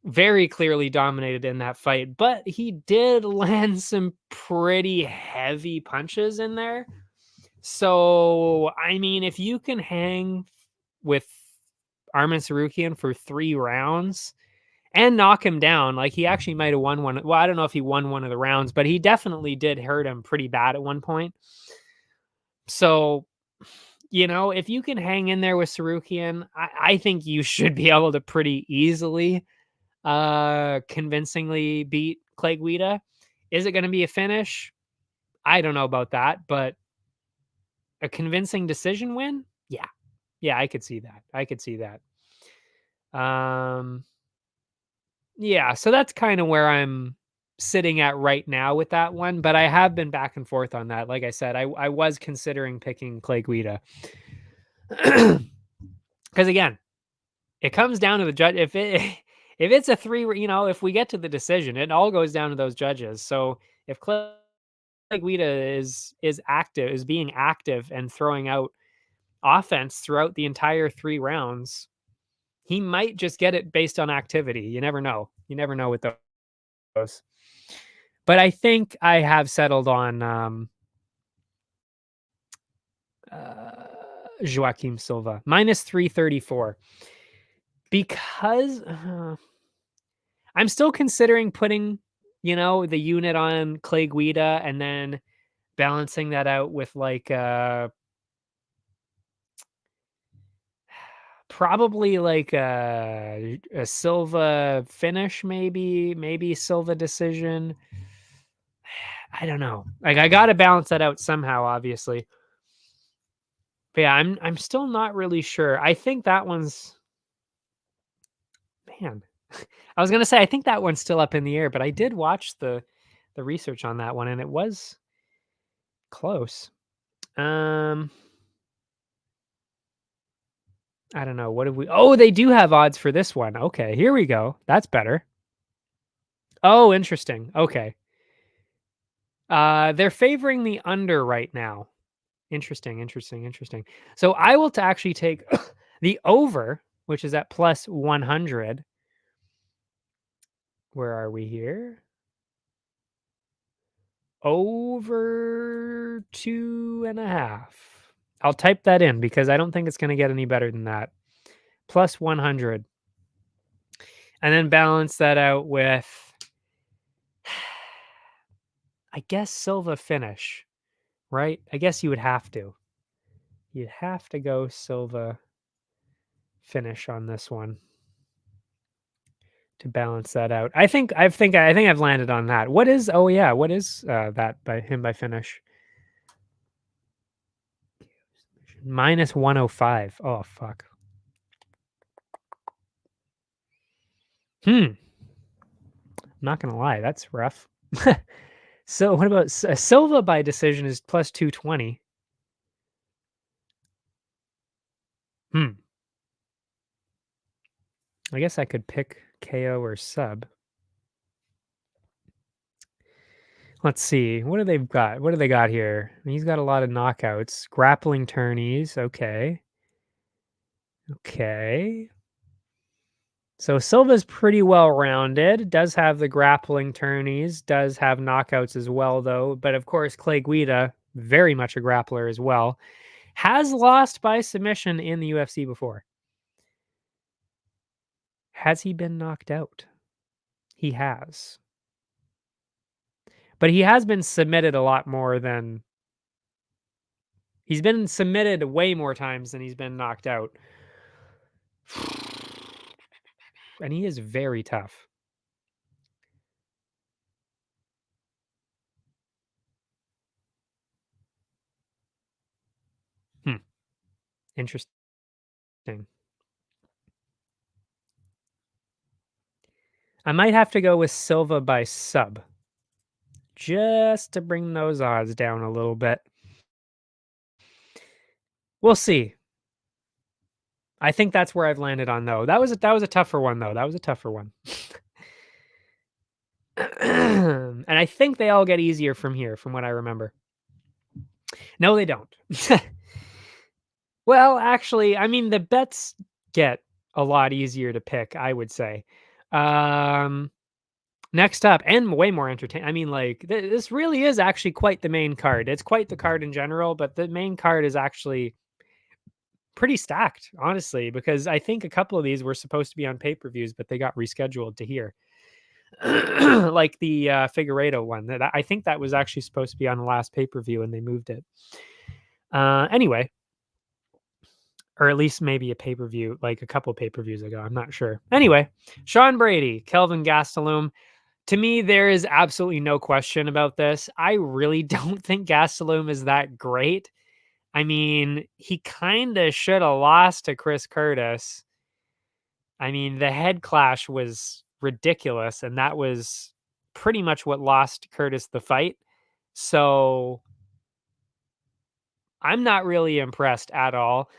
very clearly dominated in that fight, but he did land some pretty heavy punches in there. So, I mean, if you can hang with Arman Sarukian for 3 rounds and knock him down, like he actually might have won one. Well, I don't know if he won one of the rounds, but he definitely did hurt him pretty bad at one point. So, if you can hang in there with Sarukian, I think you should be able to pretty easily convincingly beat Clay Guida. Is it going to be a finish? I don't know about that, but a convincing decision win? Yeah. Yeah, I could see that. I could see that. Yeah, so that's kind of where I'm sitting at right now with that one, but I have been back and forth on that. Like I said, I was considering picking Clay Guida. Cuz again, it comes down to the judge. If it's a 3, if we get to the decision, it all goes down to those judges. So if Clay Guida is being active and throwing out offense throughout the entire 3 rounds, he might just get it based on activity. You never know. You never know with those. But I think I have settled on Joaquim Silva minus 334 because I'm still considering putting, the unit on Clay Guida and then balancing that out with like probably like a Silva finish, maybe Silva decision. I don't know. Like I got to balance that out somehow, obviously. But yeah, I'm still not really sure. I think that one's man. I was gonna say I think that one's still up in the air, but I did watch the research on that one and it was close. Um I don't know. What have we Oh, they do have odds for this one. Okay, here we go. That's better. Oh, interesting. Okay. They're favoring the under right now. Interesting, interesting, interesting. So I will to actually take the over, which is at plus 100. Where are we here? Over 2.5. I'll type that in because I don't think it's going to get any better than that. Plus 100. And then balance that out with, I guess, Silva finish, right? I guess you would have to. You'd have to go Silva finish on this one to balance that out. I think I've landed on that. What is, oh yeah, what is that by him by finish? Minus 105. Oh fuck. I'm not gonna lie, that's rough. So what about Silva by decision is plus 220. Hmm. I guess I could pick KO or sub. Let's see. What do they've got? What do they got here? He's got a lot of knockouts. Grappling tourneys. Okay. Okay. So Silva's pretty well rounded. Does have the grappling tourneys. Does have knockouts as well, though. But of course, Clay Guida, very much a grappler as well, has lost by submission in the UFC before. Has he been knocked out? He has. But he has been submitted a lot more than he's been submitted way more times than he's been knocked out. And he is very tough. Interesting. I might have to go with Silva by sub just to bring those odds down a little bit. We'll see. I think that's where I've landed on though. That was a tougher one though. That was a tougher one. And I think they all get easier from here from what I remember. No, they don't. Well, actually, I mean the bets get a lot easier to pick, I would say. Um Next up, and way more entertaining. I mean, like this really is actually quite the main card. It's quite the card in general, but the main card is actually pretty stacked, honestly, because I think a couple of these were supposed to be on pay-per-views, but they got rescheduled to here. Like the Figueiredo one. I think that was actually supposed to be on the last pay-per-view and they moved it. Anyway, or at least maybe a pay-per-view, like a couple pay-per-views ago. I'm not sure. Anyway, Sean Brady, Kelvin Gastelum. To me, there is absolutely no question about this. I really don't think Gastelum is that great. I mean, he kind of should have lost to Chris Curtis. I mean, the head clash was ridiculous, and that was pretty much what lost Curtis the fight. So I'm not really impressed at all,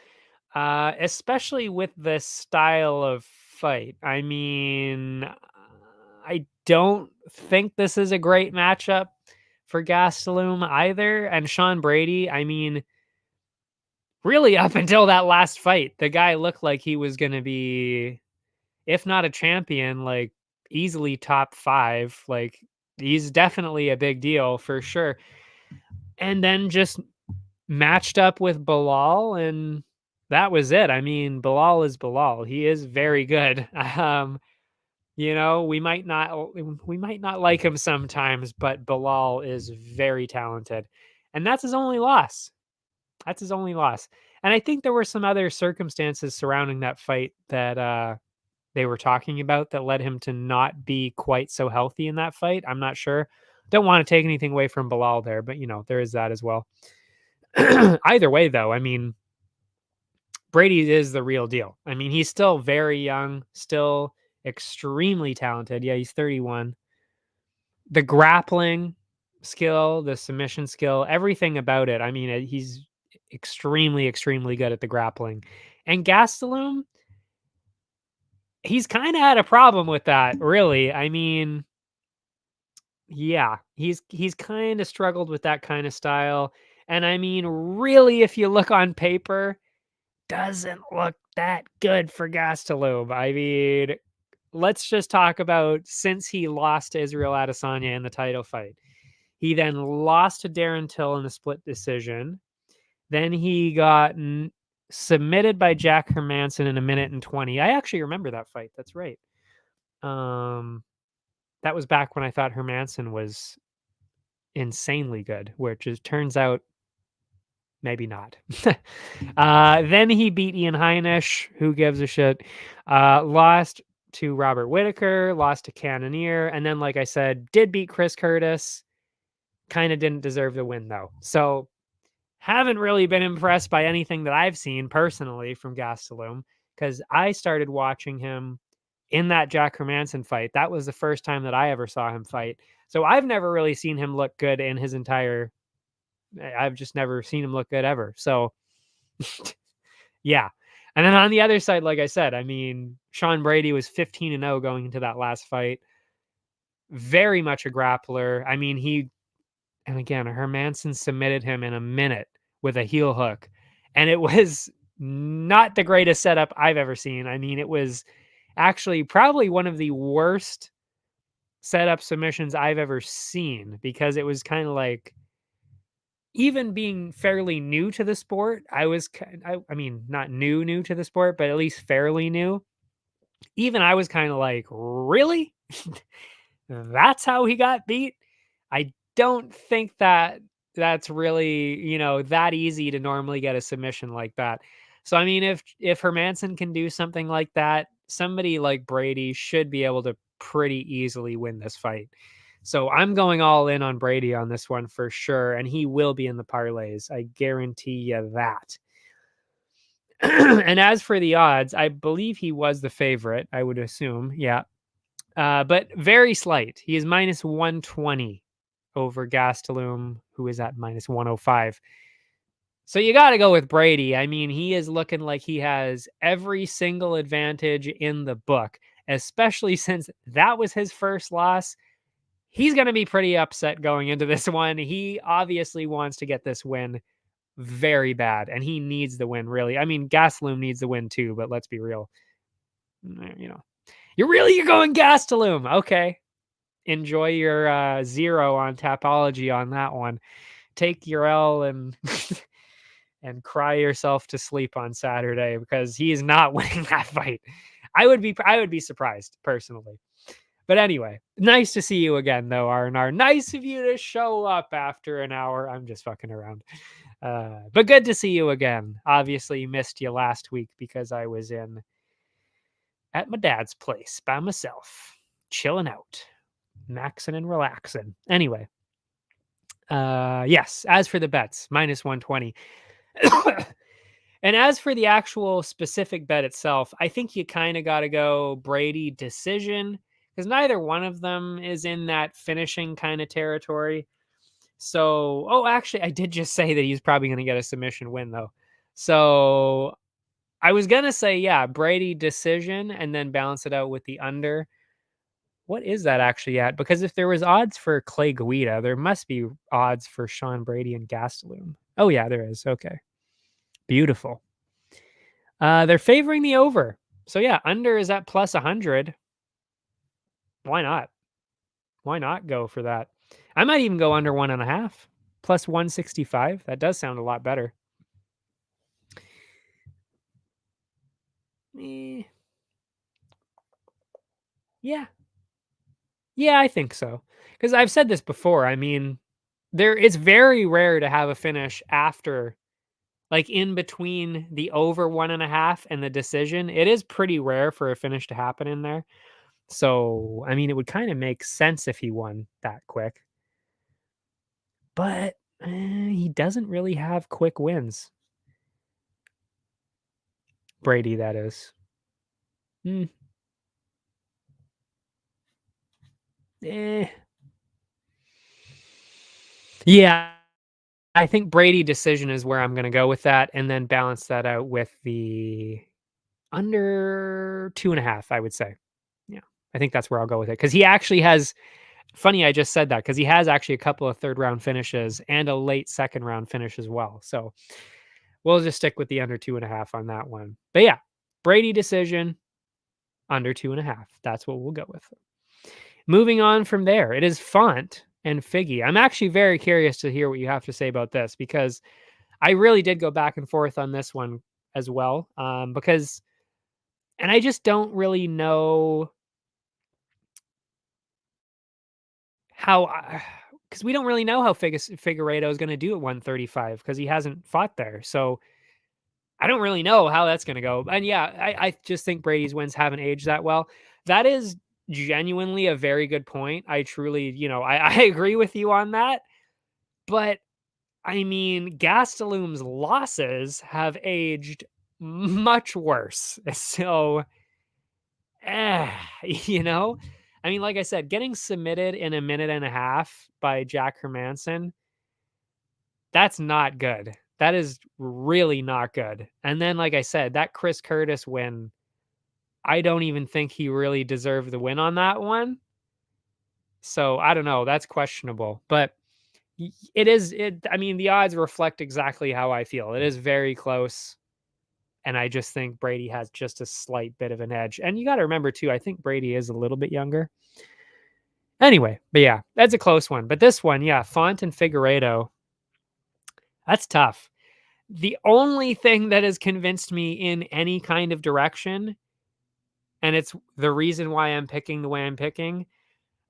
especially with this style of fight. I mean, I don't think this is a great matchup for Gastelum either. And Sean Brady, I mean, really up until that last fight, the guy looked like he was going to be, if not a champion, like easily top 5. Like he's definitely a big deal for sure. And then just matched up with Bilal, and that was it. I mean, Bilal is Bilal. He is very good. You know, we might not like him sometimes, but Bilal is very talented. And that's his only loss. That's his only loss. And I think there were some other circumstances surrounding that fight that they were talking about that led him to not be quite so healthy in that fight. I'm not sure. Don't want to take anything away from Bilal there, but you know, there is that as well. Either way, though, I mean, Brady is the real deal. I mean, he's still very young, still extremely talented. Yeah, he's 31. The grappling skill, the submission skill, everything about it. I mean, he's extremely, extremely good at the grappling. And Gastelum, he's kind of had a problem with that, really. I mean, yeah, he's kind of struggled with that kind of style. And I mean, really, if you look on paper, doesn't look that good for Gastelum. I mean, let's just talk about since he lost to Israel Adesanya in the title fight. He then lost to Darren Till in a split decision. Then he got submitted by Jack Hermanson in 1:20. I actually remember that fight. That's right. That was back when I thought Hermanson was insanely good, which it turns out maybe not. Then he beat Ian Heinisch. Who gives a shit? Lost to Robert Whittaker, lost to Cannonier, and then, like I said, did beat Chris Curtis. Kind of didn't deserve the win, though. So, haven't really been impressed by anything that I've seen personally from Gastelum, because I started watching him in that Jack Hermanson fight. That was the first time that I ever saw him fight. So, I've never really seen him look good in his entire... I've just never seen him look good ever. So, yeah. And then on the other side, like I said, I mean, Sean Brady was 15-0 going into that last fight. Very much a grappler. I mean, and again, Hermanson submitted him in a minute with a heel hook. And it was not the greatest setup I've ever seen. I mean, it was actually probably one of the worst setup submissions I've ever seen, because it was kind of like, even being fairly new to the sport, I mean, not new to the sport, but at least fairly new. Even I was kind of like, really? That's how he got beat? I don't think that that's really, that easy to normally get a submission like that. So, I mean, if Hermanson can do something like that, somebody like Brady should be able to pretty easily win this fight. So I'm going all in on Brady on this one for sure, and he will be in the parlays. I guarantee you that. And as for the odds, I believe he was the favorite, I would assume. Yeah. But very slight. He is minus 120 over Gastelum, who is at minus 105. So you got to go with Brady. I mean, he is looking like he has every single advantage in the book, especially since that was his first loss. He's going to be pretty upset going into this one. He obviously wants to get this win very bad, and he needs the win, really. I mean, Gastelum needs the win too, but let's be real. You're going Gastelum. Okay. Enjoy your 0 on Tapology on that one. Take your L and and cry yourself to sleep on Saturday, because he is not winning that fight. I would be surprised personally. But anyway, nice to see you again, though, R&R. Nice of you to show up after an hour. I'm just fucking around. But good to see you again. Obviously, missed you last week because I was at my dad's place by myself, chilling out, maxing and relaxing. Anyway, yes, as for the bets, minus 120. And as for the actual specific bet itself, I think you kind of got to go Brady decision, because neither one of them is in that finishing kind of territory. So, actually, I did just say that he's probably going to get a submission win, though. So I was going to say, yeah, Brady decision and then balance it out with the under. What is that actually at? Because if there was odds for Clay Guida, there must be odds for Sean Brady and Gastelum. Oh, yeah, there is. Okay. Beautiful. They're favoring the over. So, yeah, under is at plus 100. Why not? Why not go for that? I might even go under 1.5 plus 165. That does sound a lot better. Yeah. Yeah, I think so. Because I've said this before. I mean, it's very rare to have a finish after, like, in between the over 1.5 and the decision. It is pretty rare for a finish to happen in there. So, I mean, it would kind of make sense if he won that quick. But he doesn't really have quick wins. Brady, that is. Yeah, I think Brady decision is where I'm going to go with that, and then balance that out with the under 2.5, I would say. Yeah, I think that's where I'll go with it, because he actually has... Funny, I just said that, because he has actually a couple of third round finishes and a late second round finish as well. So we'll just stick with the under 2.5 on that one. But yeah, Brady decision, under 2.5. That's what we'll go with. Moving on from there, it is Font and Figgy. I'm actually very curious to hear what you have to say about this because I really did go back and forth on this one as well. And I just don't really know how, because we don't really know how Figueiredo is going to do at 135 because he hasn't fought there. So I don't really know how that's going to go. And yeah, I just think Brady's wins haven't aged that well. That is genuinely a very good point. I truly, I agree with you on that. But I mean, Gastelum's losses have aged much worse. So, eh, you know, I mean, like I said, getting submitted in a minute and a half by Jack Hermanson, that's not good. That is really not good. And then, like I said, that Chris Curtis win, I don't even think he really deserved the win on that one. So I don't know. That's questionable. But I mean, the odds reflect exactly how I feel. It is very close. And I just think Brady has just a slight bit of an edge. And you got to remember, too, I think Brady is a little bit younger. Anyway, but yeah, that's a close one. But this one, yeah, Font and Figueiredo, that's tough. The only thing that has convinced me in any kind of direction, and it's the reason why I'm picking the way I'm picking,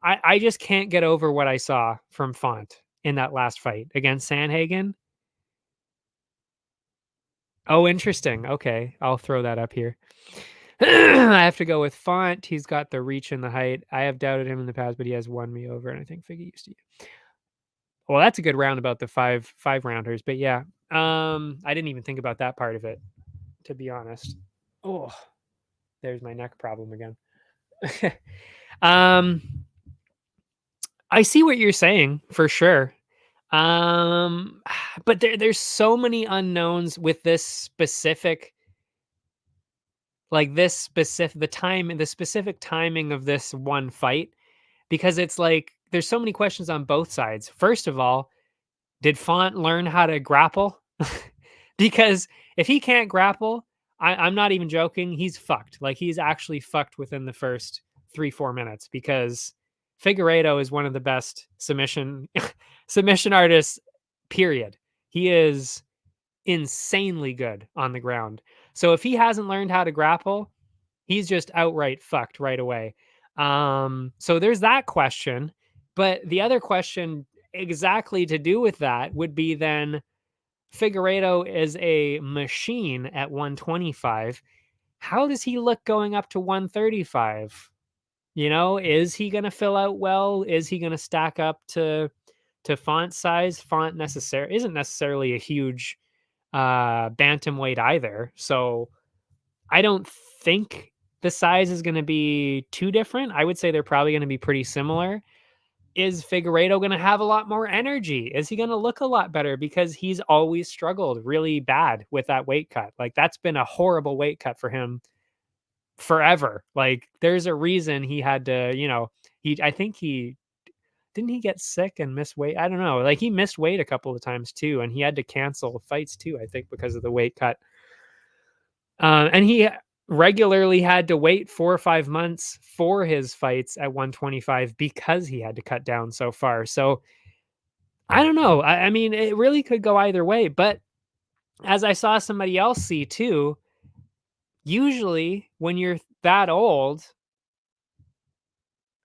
I just can't get over what I saw from Font in that last fight against Sandhagen. Oh, interesting. Okay, I'll throw that up here. I have to go with Font. He's got the reach and the height. I have doubted him in the past, but he has won me over, and I think Figgy used to. Well, that's a good round about the five rounders, but yeah, I didn't even think about that part of it, to be honest. Oh, there's my neck problem again. um, I see what you're saying for sure. But there's so many unknowns with this specific, the specific timing of this one fight, because it's like there's so many questions on both sides. First of all, did Font learn how to grapple? Because if he can't grapple, I'm not even joking. He's fucked. Like, he's actually fucked within the first 3-4 minutes, because Figueiredo is one of the best submission artists, period. He is insanely good on the ground. So if he hasn't learned how to grapple, he's just outright fucked right away. So there's that question. But the other question exactly to do with that would be then, Figueiredo is a machine at 125. How does he look going up to 135? Is he going to fill out well? Is he going to stack up to Font size? Font isn't necessarily a huge bantamweight either. So I don't think the size is going to be too different. I would say they're probably going to be pretty similar. Is Figueiredo going to have a lot more energy? Is he going to look a lot better? Because he's always struggled really bad with that weight cut. Like, that's been a horrible weight cut for him forever. Like, there's a reason he had to, I think he didn't he get sick and miss weight? I don't know. Like, he missed weight a couple of times too, and he had to cancel fights too, I think, because of the weight cut. And he regularly had to wait 4 or 5 months for his fights at 125 because he had to cut down so far. So I don't know. I mean, it really could go either way. But as I saw somebody else see too, usually when you're that old,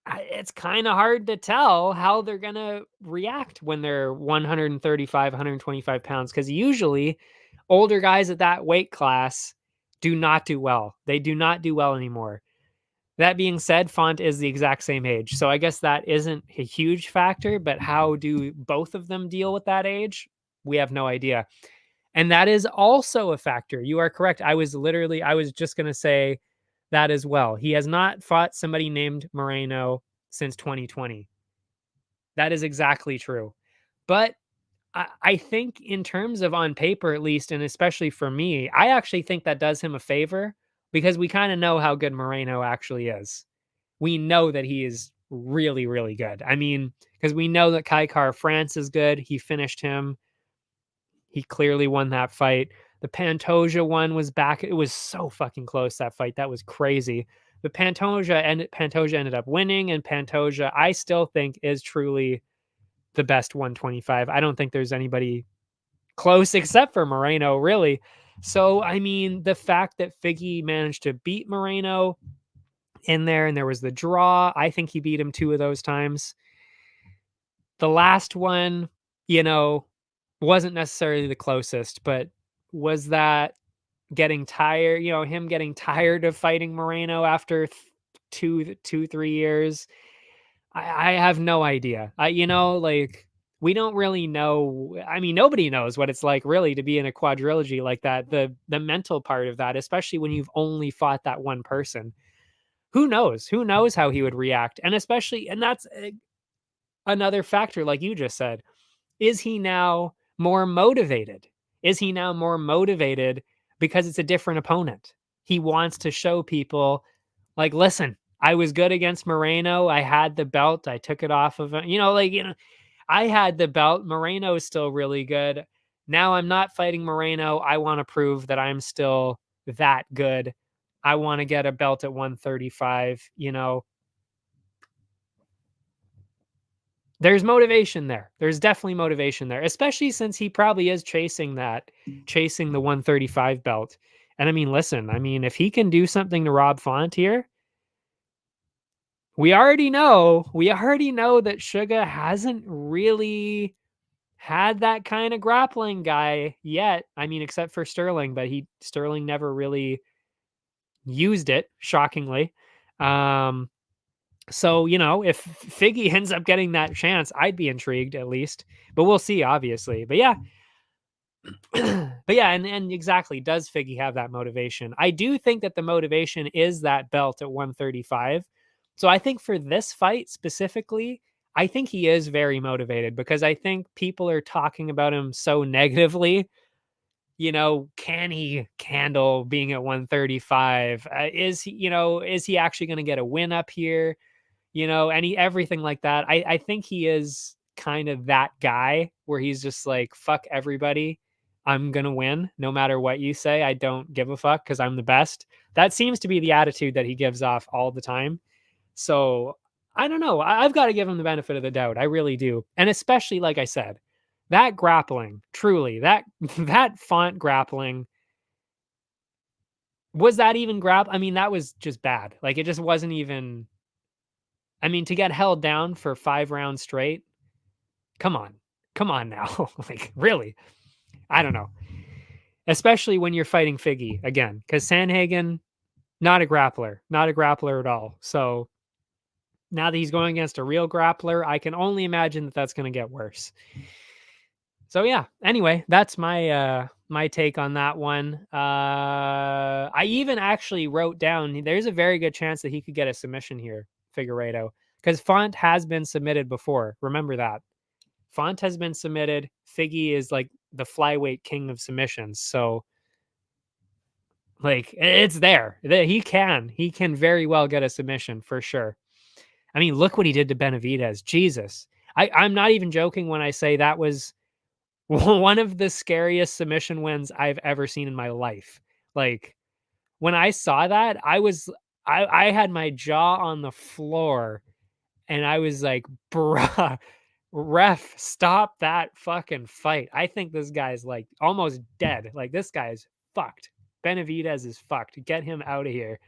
it's kind of hard to tell how they're going to react when they're 135, 125 pounds. Because usually older guys at that weight class do not do well. They do not do well anymore. That being said, Font is the exact same age. So I guess that isn't a huge factor, but how do both of them deal with that age? We have no idea. And that is also a factor. You are correct. I was just going to say that as well. He has not fought somebody named Moreno since 2020. That is exactly true. But I think in terms of on paper, at least, and especially for me, I actually think that does him a favor, because we kind of know how good Moreno actually is. We know that he is really, really good. I mean, because we know that Kai France is good. He finished him. He clearly won that fight. The Pantoja one was back. It was so fucking close, that fight. That was crazy. But Pantoja ended up winning, and Pantoja, I still think, is truly the best 125. I don't think there's anybody close except for Moreno, really. So, I mean, the fact that Figgy managed to beat Moreno in there and there was the draw, I think he beat him 2 of those times. The last one, you know, wasn't necessarily the closest, but was that getting tired, him getting tired of fighting Moreno after 3 years? I have no idea. Like, we don't really know. I mean, nobody knows what it's like really to be in a quadrilogy like that. The mental part of that, especially when you've only fought that one person. Who knows? Who knows how he would react? And that's another factor, like you just said. Is he now more motivated? Is he now more motivated because it's a different opponent? He wants to show people, like, listen, I was good against Moreno. I had the belt. I took it off of him. I had the belt. Moreno is still really good. Now I'm not fighting Moreno. I want to prove that I'm still that good. I want to get a belt at 135. There's motivation there. There's definitely motivation there, especially since he probably is chasing the 135 belt. And I mean, listen, if he can do something to Rob Font here, we already know that Suga hasn't really had that kind of grappling guy yet. I mean, except for Sterling, but Sterling never really used it, shockingly. So, if Figgy ends up getting that chance, I'd be intrigued at least. But we'll see, obviously. But yeah. But yeah, and exactly, does Figgy have that motivation? I do think that the motivation is that belt at 135. So I think for this fight specifically, I think he is very motivated because I think people are talking about him so negatively. Can he handle being at 135? Is he actually going to get a win up here? Everything like that. I think he is kind of that guy where he's just like, fuck everybody. I'm going to win no matter what you say. I don't give a fuck because I'm the best. That seems to be the attitude that he gives off all the time. So I don't know. I've got to give him the benefit of the doubt. I really do. And especially, like I said, that grappling, truly, that that Font grappling, was that even that was just bad. Like, it just wasn't even. To get held down for 5 rounds straight, come on. Come on now. Like, really? I don't know. Especially when you're fighting Figgy again, because Sandhagen, not a grappler at all. So now that he's going against a real grappler, I can only imagine that that's going to get worse. So yeah, anyway, that's my take on that one. I even actually wrote down, there's a very good chance that he could get a submission here, Figueiredo, because Font has been submitted before. Remember that. Font has been submitted. Figgy is like the flyweight king of submissions. So, like, it's there. He can very well get a submission for sure. Look what he did to Benavidez. Jesus. I'm not even joking when I say that was one of the scariest submission wins I've ever seen in my life. Like, when I saw that, I had my jaw on the floor and I was like, bruh, ref, stop that fucking fight. I think this guy's like almost dead. Like, this guy is fucked. Benavidez is fucked. Get him out of here.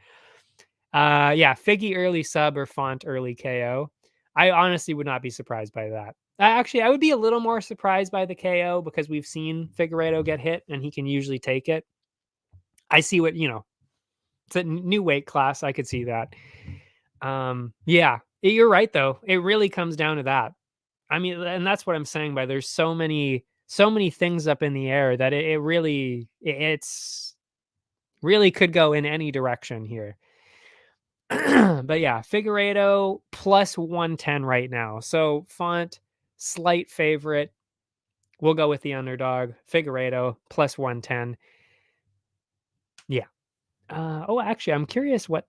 Yeah, Figgy early sub or Font early KO. I honestly would not be surprised by that. Actually, I would be a little more surprised by the KO because we've seen Figueiredo get hit and he can usually take it. I see what, it's a new weight class. I could see that. Yeah, you're right though. It really comes down to that. And that's what I'm saying by there's so many things up in the air that it's really could go in any direction here. But yeah, Figueiredo plus 110 right now. So Font, slight favorite. We'll go with the underdog. Figueiredo plus 110. Yeah. Actually, I'm curious what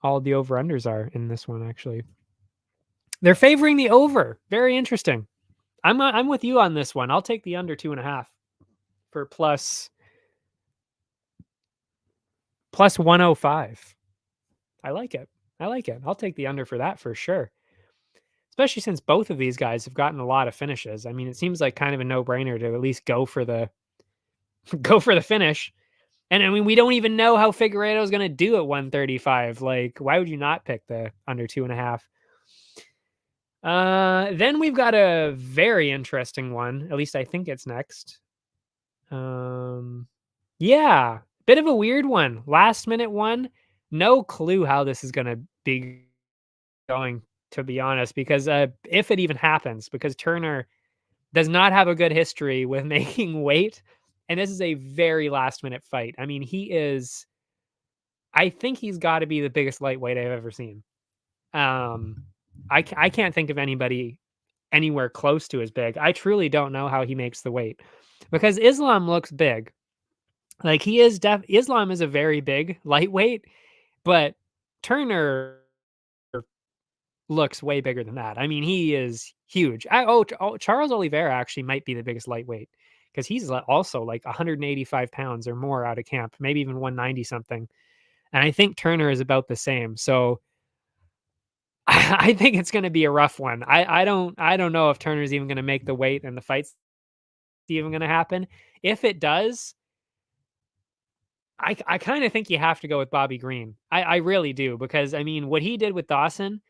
all the over-unders are in this one, actually. They're favoring the over. Very interesting. I'm with you on this one. I'll take the under 2.5 for plus 105. I like it. I like it. I'll take the under for that for sure. Especially since both of these guys have gotten a lot of finishes. I mean, it seems like kind of a no-brainer to at least go for the go for the finish. And I mean, we don't even know how Figueiredo is going to do at 135. Like, why would you not pick the under 2.5? Then we've got a very interesting one. At least I think it's next. Yeah, bit of a weird one. Last minute one. No clue how this is going to be going, to be honest, because if it even happens, because Turner does not have a good history with making weight, and this is a very last minute fight. I mean, I think he's got to be the biggest lightweight I've ever seen. I can't think of anybody anywhere close to as big. I truly don't know how he makes the weight, because Islam looks big. Like, Islam is a very big lightweight, but Turner looks way bigger than that. I mean, he is huge. Charles Oliveira actually might be the biggest lightweight, because he's also like 185 pounds or more out of camp, maybe even 190 something. And I think Turner is about the same. So I think it's going to be a rough one. I don't know if Turner's even going to make the weight and the fight's even going to happen. If it does, I kind of think you have to go with Bobby Green. I really do, because I mean, what he did with Dawson,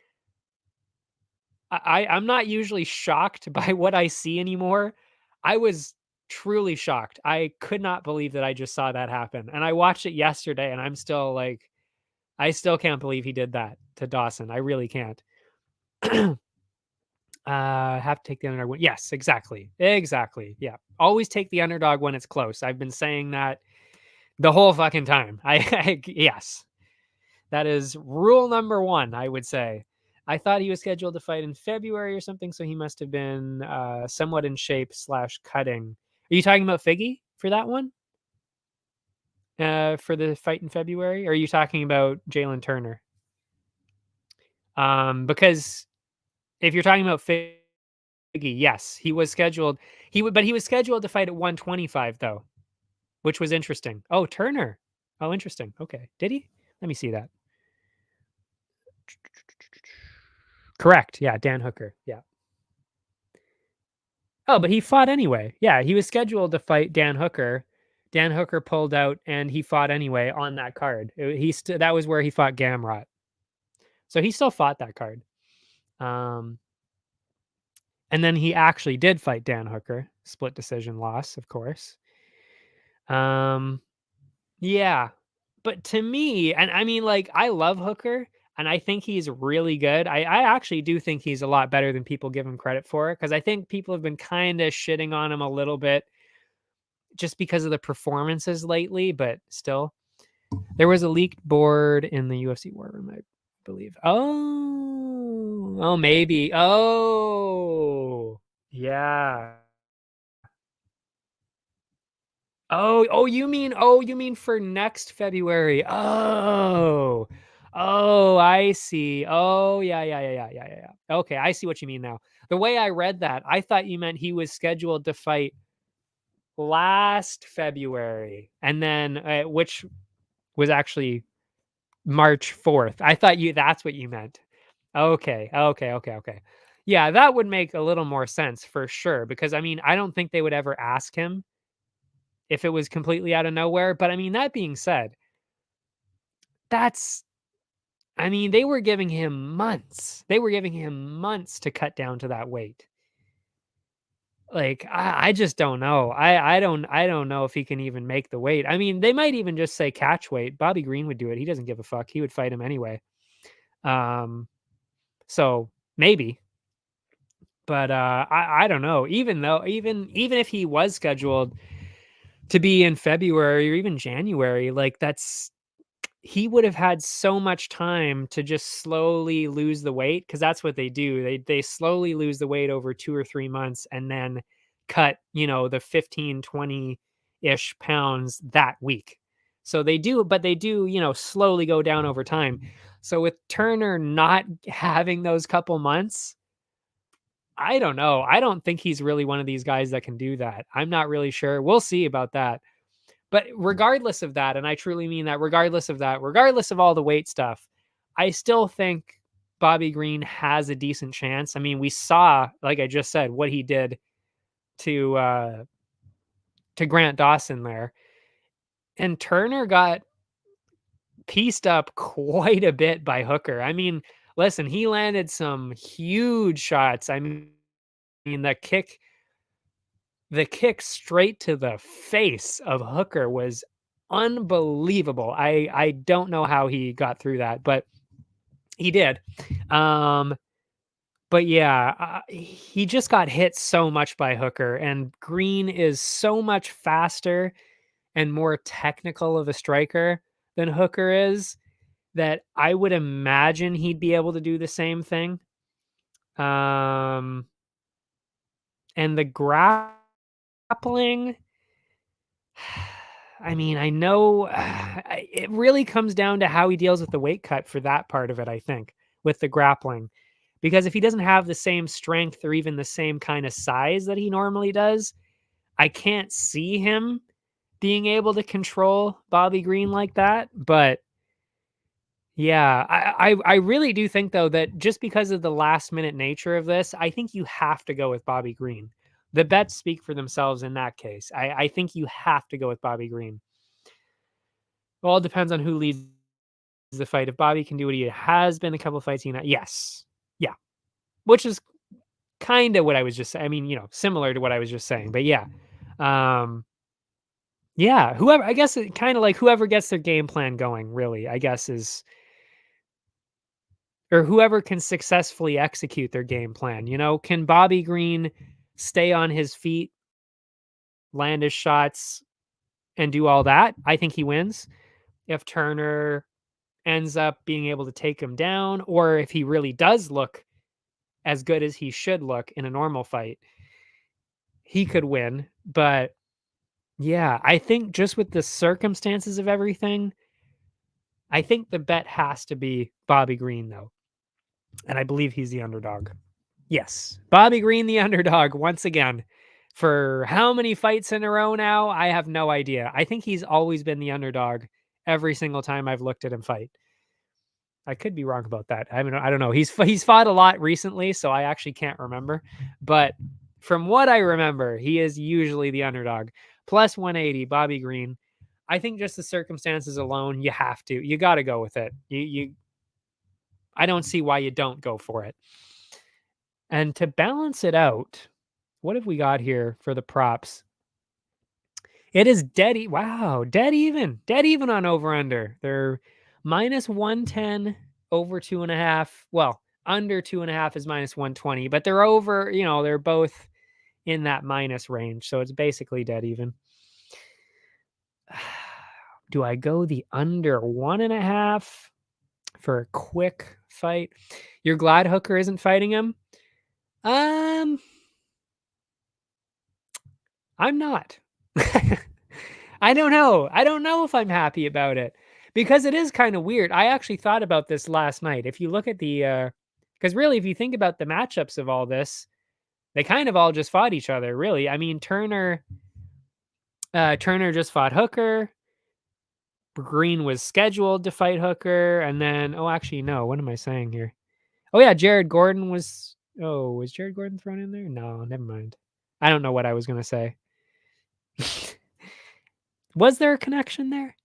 I'm not usually shocked by what I see anymore. I was truly shocked. I could not believe that I just saw that happen. And I watched it yesterday, and I'm still like, I still can't believe he did that to Dawson. I really can't. Have to take the underdog. Yes, exactly. Exactly. Yeah. Always take the underdog when it's close. I've been saying that the whole fucking time. Yes. That is rule number one, I would say. I thought he was scheduled to fight in February or something, so he must have been somewhat in shape / cutting. Are you talking about Figgy for that one? For the fight in February? Or are you talking about Jalen Turner? Because if you're talking about Figgy, yes, he was scheduled. But he was scheduled to fight at 125 though, which was interesting. Oh, Turner. Oh, interesting. Okay, did he? Let me see that. Correct. Yeah, Dan Hooker. Yeah. Oh, but he fought anyway. Yeah, he was scheduled to fight Dan Hooker. Dan Hooker pulled out, and he fought anyway on that card. That was where he fought Gamrot. So he still fought that card. And then he actually did fight Dan Hooker. Split decision loss, of course. Yeah. But to me, and I mean, like, I love Hooker, and I think he's really good. I actually do think he's a lot better than people give him credit for, because I think people have been kind of shitting on him a little bit just because of the performances lately, but still. There was a leaked board in the UFC War Room, I believe. Oh, maybe. Oh, yeah. You mean for next February. Oh, I see. Oh, yeah. Okay, I see what you mean now. The way I read that, I thought you meant he was scheduled to fight last February, and then which was actually March 4th. I thought that's what you meant. Okay. Yeah, that would make a little more sense for sure, because I mean, I don't think they would ever ask him if it was completely out of nowhere. But I mean, that being said, that's I mean, they were giving him months. They were giving him months to cut down to that weight. Like, I just don't know. I don't know if he can even make the weight. I mean, they might even just say catch weight. Bobby Green would do it. He doesn't give a fuck. He would fight him anyway. So maybe. But I don't know. Even if he was scheduled to be in February or even January, like, he would have had so much time to just slowly lose the weight, because that's what they do. They slowly lose the weight over 2 or 3 months, and then cut, the 15, 20-ish pounds that week. So they do, but they do, slowly go down over time. So with Turner not having those couple months, I don't know. I don't think he's really one of these guys that can do that. I'm not really sure. We'll see about that. But regardless of that, and I truly mean that, regardless of all the weight stuff, I still think Bobby Green has a decent chance. I mean, we saw, like I just said, what he did to Grant Dawson there. And Turner got pieced up quite a bit by Hooker. I mean, listen, he landed some huge shots. I mean, the kick straight to the face of Hooker was unbelievable. I don't know how he got through that, but he did. But yeah, he just got hit so much by Hooker, and Green is so much faster and more technical of a striker than Hooker is that I would imagine he'd be able to do the same thing. And the grappling, I mean, I know it really comes down to how he deals with the weight cut for that part of it, I think, with the grappling. Because if he doesn't have the same strength or even the same kind of size that he normally does, I can't see him being able to control Bobby Green like that. But yeah, I really do think though that just because of the last minute nature of this, I think you have to go with Bobby Green. The bets speak for themselves in that case. I think you have to go with Bobby Green. It all depends on who leads the fight. If Bobby can do what he has been a couple of fights, yes. Yeah. Which is kind of what I was just saying. I mean, similar to what I was just saying. But yeah. Yeah, whoever, I guess it kind of like whoever gets their game plan going, really, I guess is, or whoever can successfully execute their game plan. Can Bobby Green stay on his feet, land his shots, and do all that? I think he wins. If Turner ends up being able to take him down, or if he really does look as good as he should look in a normal fight, he could win. But yeah, I think just with the circumstances of everything, I think the bet has to be Bobby Green, though. And I believe he's the underdog. Yes, Bobby Green, the underdog, once again. For how many fights in a row now? I have no idea. I think he's always been the underdog every single time I've looked at him fight. I could be wrong about that. I mean, I don't know. He's fought a lot recently, so I actually can't remember. But from what I remember, he is usually the underdog. Plus 180, Bobby Green. I think just the circumstances alone, you got to go with it. I don't see why you don't go for it. And to balance it out, what have we got here for the props? It is dead. Wow, dead even. Dead even on over under. They're minus 110 over 2.5. Well, under 2.5 is minus 120, but they're over, they're both in that minus range. So it's basically dead even. Do I go the under 1.5 for a quick fight? You're glad Hooker isn't fighting him? I'm not. I don't know. I don't know if I'm happy about it because it is kind of weird. I actually thought about this last night. If you look at because really, if you think about the matchups of all this, they kind of all just fought each other, really. I mean, Turner just fought Hooker. Green was scheduled to fight Hooker, and then, actually, no. What am I saying here? Oh yeah, Jared Gordon was. Oh, was Jared Gordon thrown in there? No, never mind. I don't know what I was gonna say. Was there a connection there?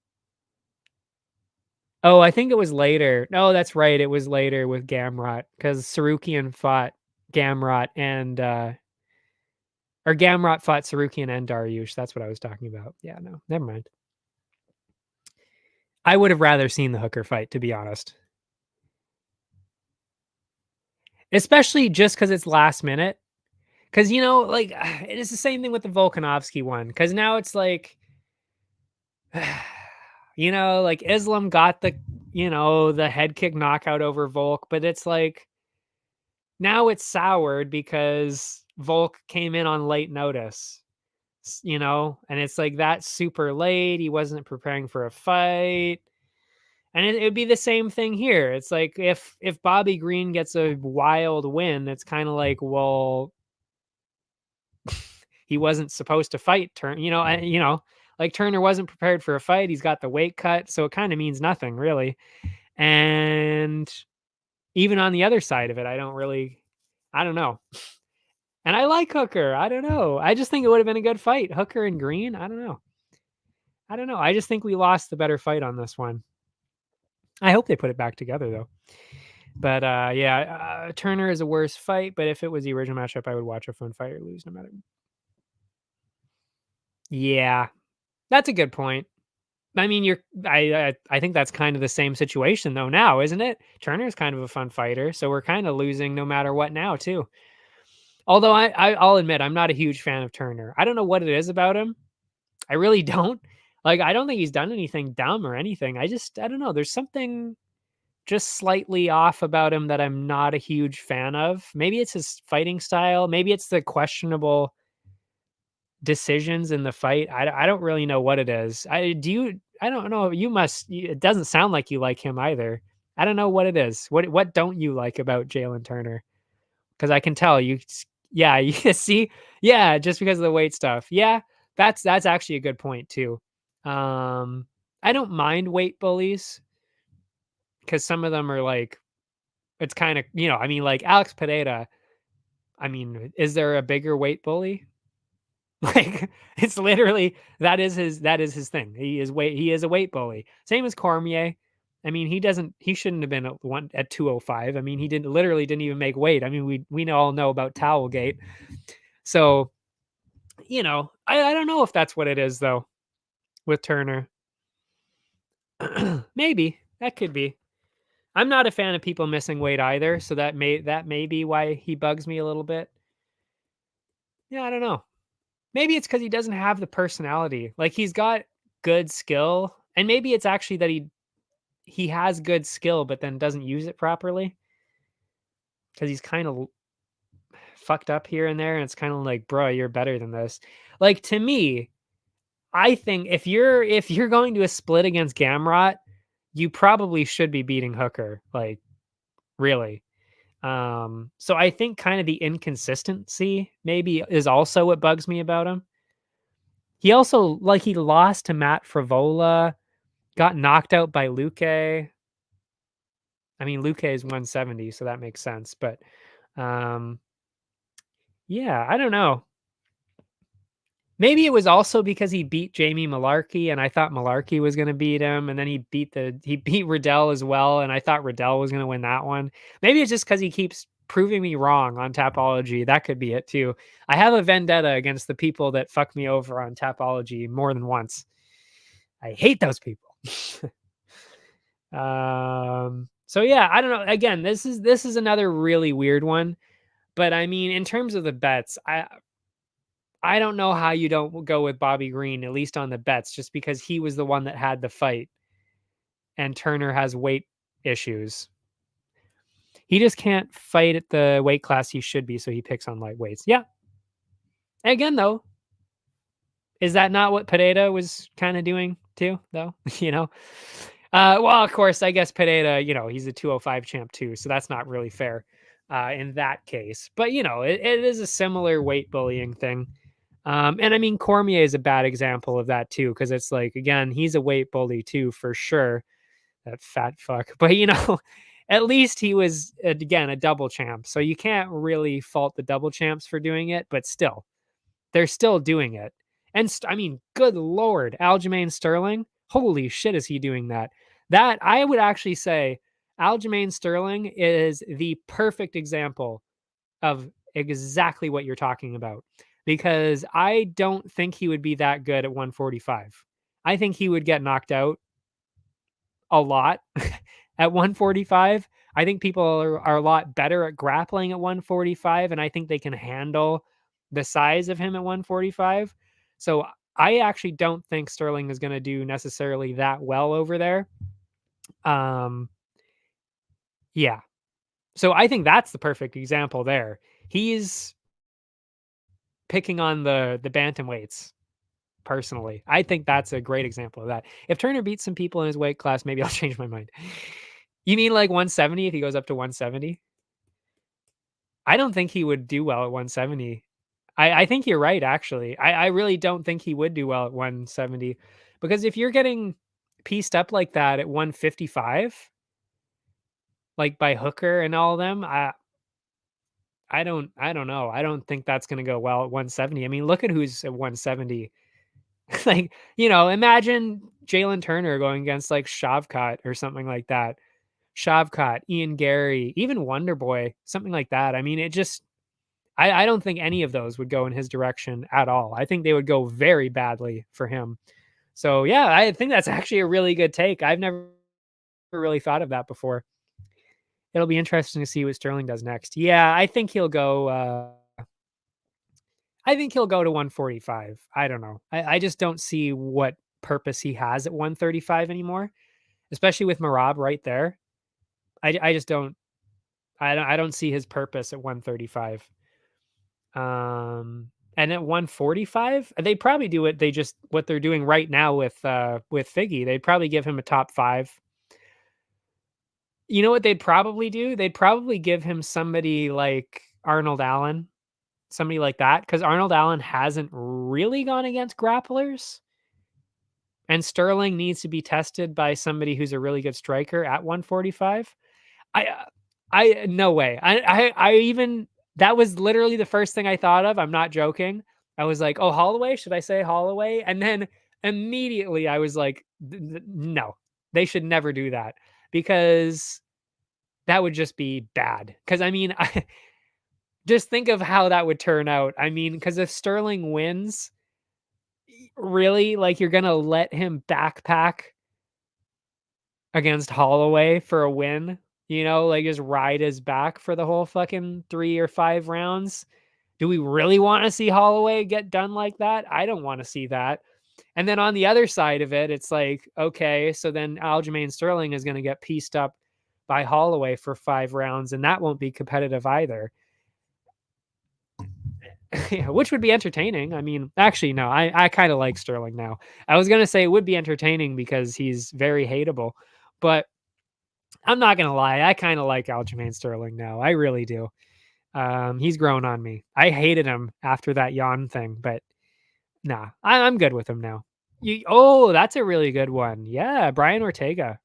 Oh, I think it was later. No, that's right. It was later with Gamrot because Sarukian fought Gamrot or Gamrot fought Sarukian and Dariush. That's what I was talking about. Yeah, no, never mind. I would have rather seen the Hooker fight, to be honest. Especially just because it's last minute. Because, it is the same thing with the Volkanovski one. Because now it's like, like Islam got the head kick knockout over Volk, but it's like, now it's soured because Volk came in on late notice, and it's like that's super late. He wasn't preparing for a fight. And it would be the same thing here. It's like if Bobby Green gets a wild win, it's kind of like, well, he wasn't supposed to fight like Turner wasn't prepared for a fight. He's got the weight cut, so it kind of means nothing really. And even on the other side of it, I don't know. And I like Hooker. I don't know. I just think it would have been a good fight. Hooker and Green. I don't know. I don't know. I just think we lost the better fight on this one. I hope they put it back together though. But yeah, Turner is a worse fight. But if it was the original matchup, I would watch a fun fighter lose no matter. Yeah, that's a good point. I mean, I think that's kind of the same situation though now, isn't it? Turner's kind of a fun fighter, so we're kind of losing no matter what now too. Although I'll admit I'm not a huge fan of Turner. I don't know what it is about him. I really don't. Like, I don't think he's done anything dumb or anything. I don't know. There's something just slightly off about him that I'm not a huge fan of. Maybe it's his fighting style. Maybe it's the questionable decisions in the fight. I don't really know what it is. I don't know. It doesn't sound like you like him either. I don't know what it is. What don't you like about Jalen Turner? Because I can tell yeah, you see, yeah, just because of the weight stuff. Yeah, that's actually a good point too. I don't mind weight bullies because some of them are like, it's kind of, I mean, like Alex Pereira. I mean, is there a bigger weight bully? Like, it's literally that is his thing. He is a weight bully. Same as Cormier. I mean, he shouldn't have been at 205. I mean, he didn't even make weight. I mean, we all know about Towelgate. So, I don't know if that's what it is though with Turner. Maybe that could be. I'm not a fan of people missing weight either, so that may be why he bugs me a little bit. Yeah, I don't know. Maybe it's because he doesn't have the personality. Like, he's got good skill, and maybe it's actually that he has good skill, but then doesn't use it properly because he's kind of fucked up here and there, and it's kind of like, bro, you're better than this. Like, to me, I think if you're going to a split against Gamrot, you probably should be beating Hooker. Like, really. So I think kind of the inconsistency maybe is also what bugs me about him. He also, like, he lost to Matt Frivola, got knocked out by Luque. I mean, Luque is 170, so that makes sense. But um, yeah, I don't know. Maybe it was also because he beat Jamie Malarkey, and I thought Malarkey was going to beat him, and then he beat Riddell as well, and I thought Riddell was going to win that one. Maybe it's just because he keeps proving me wrong on Tapology. That could be it too. I have a vendetta against the people that fuck me over on Tapology more than once. I hate those people. So yeah, I don't know. Again, this is another really weird one, but I mean, in terms of the bets, I don't know how you don't go with Bobby Green, at least on the bets, just because he was the one that had the fight and Turner has weight issues. He just can't fight at the weight class he should be, so he picks on lightweights. Yeah. Again, though, is that not what Pereira was kind of doing too, though? Well, of course, I guess Pereira, he's a 205 champ too, so that's not really fair in that case. But, it is a similar weight bullying thing. And I mean, Cormier is a bad example of that too, because it's like, again, he's a weight bully too, for sure. That fat fuck. But, at least he was, again, a double champ. So you can't really fault the double champs for doing it, but still, they're still doing it. And I mean, good Lord, Aljamain Sterling, holy shit, is he doing that? That, I would actually say, Aljamain Sterling is the perfect example of exactly what you're talking about, because I don't think he would be that good at 145. I think he would get knocked out a lot at 145. I think people are a lot better at grappling at 145, and I think they can handle the size of him at 145. So I actually don't think Sterling is going to do necessarily that well over there. Yeah. So I think that's the perfect example there. He's picking on the bantamweights. Personally, I think that's a great example of that. If Turner beats some people in his weight class, maybe I'll change my mind. You mean like 170 if he goes up to 170? I don't think he would do well at 170. I think you're right, actually. I really don't think he would do well at 170, because if you're getting pieced up like that at 155, like by Hooker and all of them, I don't know. I don't think that's gonna go well at 170. I mean, look at who's at 170. Like, imagine Jalen Turner going against like Shavkat or something like that. Shavkat, Ian Gary, even Wonder Boy, something like that. I mean, it just I don't think any of those would go in his direction at all. I think they would go very badly for him. So yeah, I think that's actually a really good take. I've never really thought of that before. It'll be interesting to see what Sterling does next. Yeah, I think he'll go to 145. I don't know. I just don't see what purpose he has at 135 anymore, especially with Marab right there. I just don't see his purpose at 135. And at 145, they probably do it. They just what they're doing right now with Figgy. They'd probably give him a top 5. You know what they'd probably do? They'd probably give him somebody like Arnold Allen, somebody like that, because Arnold Allen hasn't really gone against grapplers, and Sterling needs to be tested by somebody who's a really good striker at 145. I I no way. I even that was literally the first thing I thought of. I'm not joking. I was like, "Oh, Holloway? Should I say Holloway?" And then immediately I was like, No, they should never do that because that would just be bad." Because I mean, just think of how that would turn out. I mean, because if Sterling wins, really, like you're gonna let him backpack against Holloway for a win, like just ride his back for the whole fucking 3 or 5 rounds. Do we really want to see Holloway get done like that? I don't want to see that. And then on the other side of it, it's like, okay, so then Aljamain Sterling is going to get pieced up by Holloway for 5 rounds, and that won't be competitive either. Yeah, which would be entertaining. I mean, actually, no, I kind of like Sterling now. I was going to say it would be entertaining because he's very hateable, but I'm not gonna lie, I kind of like Aljamain Sterling now. I really do. He's grown on me. I hated him after that yawn thing, but nah, I'm good with him now. That's a really good one. Yeah, Brian Ortega.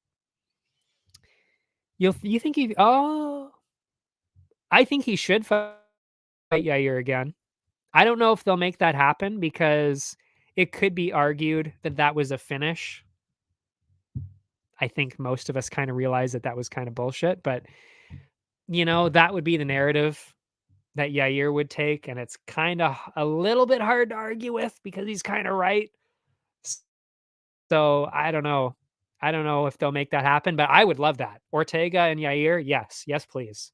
You think he? Oh, I think he should fight Yair again. I don't know if they'll make that happen because it could be argued that that was a finish. I think most of us kind of realize that that was kind of bullshit, but that would be the narrative that Yair would take, and it's kind of a little bit hard to argue with because he's kind of right. So I don't know. I don't know if they'll make that happen, but I would love that. Ortega and Yair, yes, yes, please.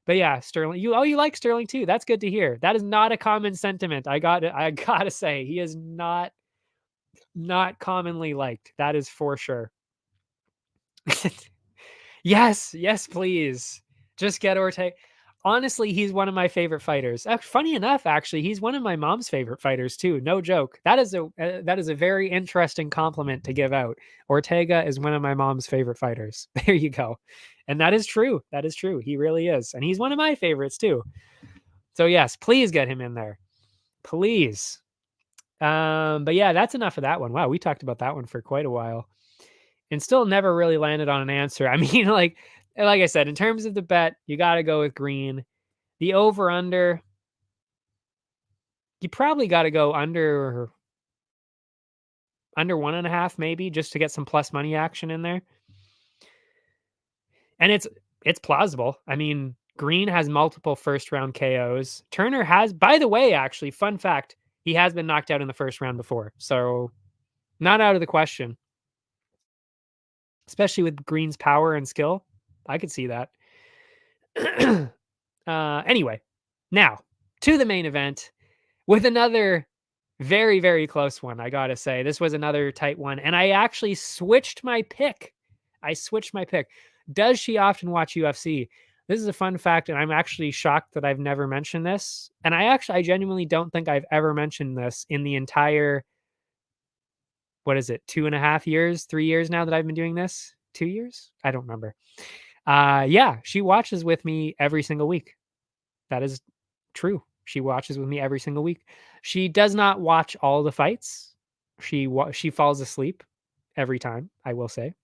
But yeah, Sterling. You like Sterling too. That's good to hear. That is not a common sentiment. I gotta say, he is not commonly liked. That is for sure. Yes, yes, please. Just get Ortega. Honestly, he's one of my favorite fighters. Funny enough, actually, he's one of my mom's favorite fighters too. No joke. That is a very interesting compliment to give out. Ortega is one of my mom's favorite fighters. There you go. And that is true. That is true. He really is. And he's one of my favorites too. So yes, please get him in there. Please. But yeah, that's enough of that one. Wow, we talked about that one for quite a while and still never really landed on an answer. I mean, like I said, in terms of the bet, you got to go with green. The over under, you probably got to go under 1.5 maybe just to get some plus money action in there. And it's plausible. I mean, Green has multiple first round KOs. Turner has, by the way, actually, fun fact, he has been knocked out in the first round before. So not out of the question, especially with Green's power and skill. I could see that. Anyway, now to the main event with another very, very close one. I gotta say, this was another tight one, and I actually switched my pick. Does she often watch UFC? This is a fun fact, and I'm actually shocked that I've never mentioned this. And I genuinely don't think I've ever mentioned this in the entire, what is it, 2.5 years, 3 years now that I've been doing this? 2 years? I don't remember. Yeah, she watches with me every single week. That is true. She watches with me every single week. She does not watch all the fights. She falls asleep every time, I will say.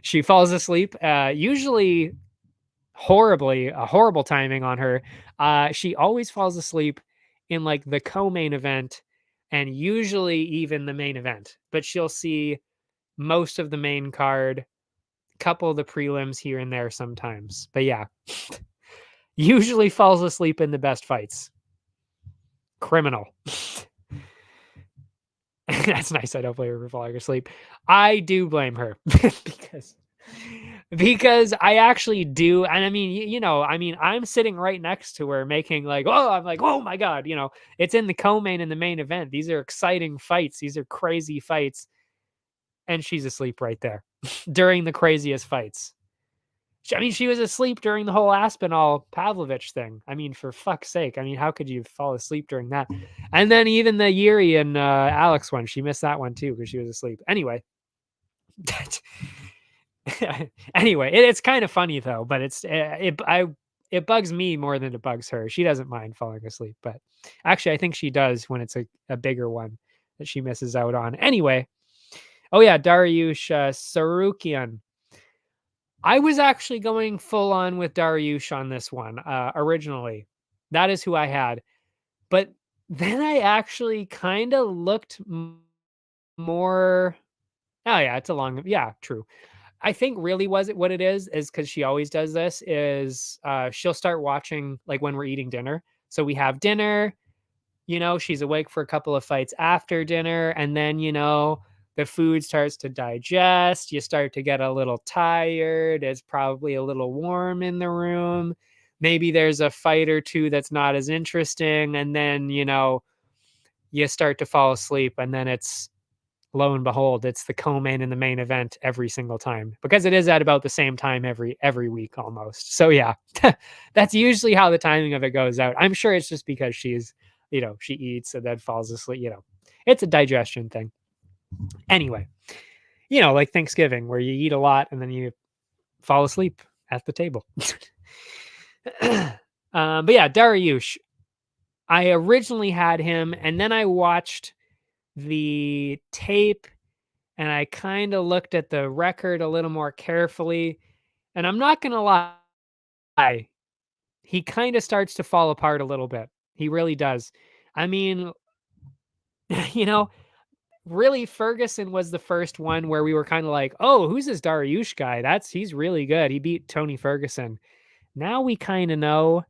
She falls asleep, usually horrible timing on her. She always falls asleep in like the co-main event and usually even the main event, but she'll see most of the main card, couple of the prelims here and there sometimes. But yeah, usually falls asleep in the best fights. Criminal. That's nice. I don't blame her for falling asleep. I do blame her because I actually do. And I mean, I mean, I'm sitting right next to her making like, oh, I'm like, oh my God, it's in the co-main and the main event. These are exciting fights. These are crazy fights. And she's asleep right there during the craziest fights. I mean, she was asleep during the whole Aspinall Pavlovich thing. I mean, for fuck's sake. I mean, how could you fall asleep during that? And then even the Yuri and Alex one, she missed that one too because she was asleep. Anyway, it's kind of funny though. But it bugs me more than it bugs her. She doesn't mind falling asleep, but actually, I think she does when it's a bigger one that she misses out on. Anyway, oh yeah, Dariush Sarukian. I was actually going full on with Dariush on this one originally. That is who I had. But then I actually kind of looked more. Oh, yeah, it's a long. Yeah, true. I think really what it is because she always does this is she'll start watching like when we're eating dinner. So we have dinner, she's awake for a couple of fights after dinner. And then, the food starts to digest. You start to get a little tired. It's probably a little warm in the room. Maybe there's a fight or two that's not as interesting. And then, you start to fall asleep. And then it's lo and behold, it's the co-main and the main event every single time because it is at about the same time every week almost. So yeah, that's usually how the timing of it goes out. I'm sure it's just because she's, she eats and then falls asleep, it's a digestion thing. Anyway, like Thanksgiving where you eat a lot and then you fall asleep at the table. But yeah, Dariush, I originally had him and then I watched the tape and I kind of looked at the record a little more carefully. And I'm not going to lie, he kind of starts to fall apart a little bit. He really does. I mean, really Ferguson was the first one where we were kind of like, oh, who's this Dariush guy? He's really good. He beat Tony Ferguson. Now we kind of know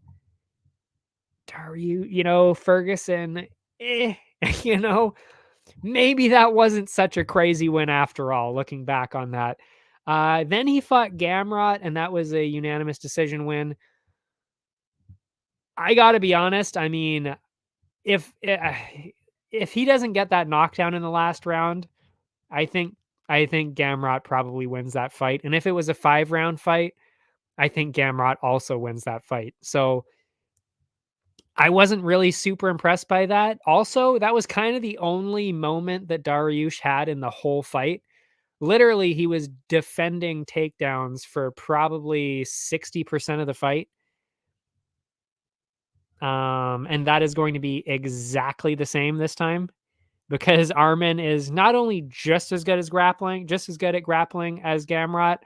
Dariush, Ferguson, maybe that wasn't such a crazy win after all, looking back on that. Then he fought Gamrot, and that was a unanimous decision win. I got to be honest. I mean, if he doesn't get that knockdown in the last round, I think Gamrot probably wins that fight. And if it was a 5-round fight, I think Gamrot also wins that fight. So I wasn't really super impressed by that. Also, that was kind of the only moment that Dariush had in the whole fight. Literally, he was defending takedowns for probably 60% of the fight. And that is going to be exactly the same this time because Arman is not only just as good at grappling as Gamrot.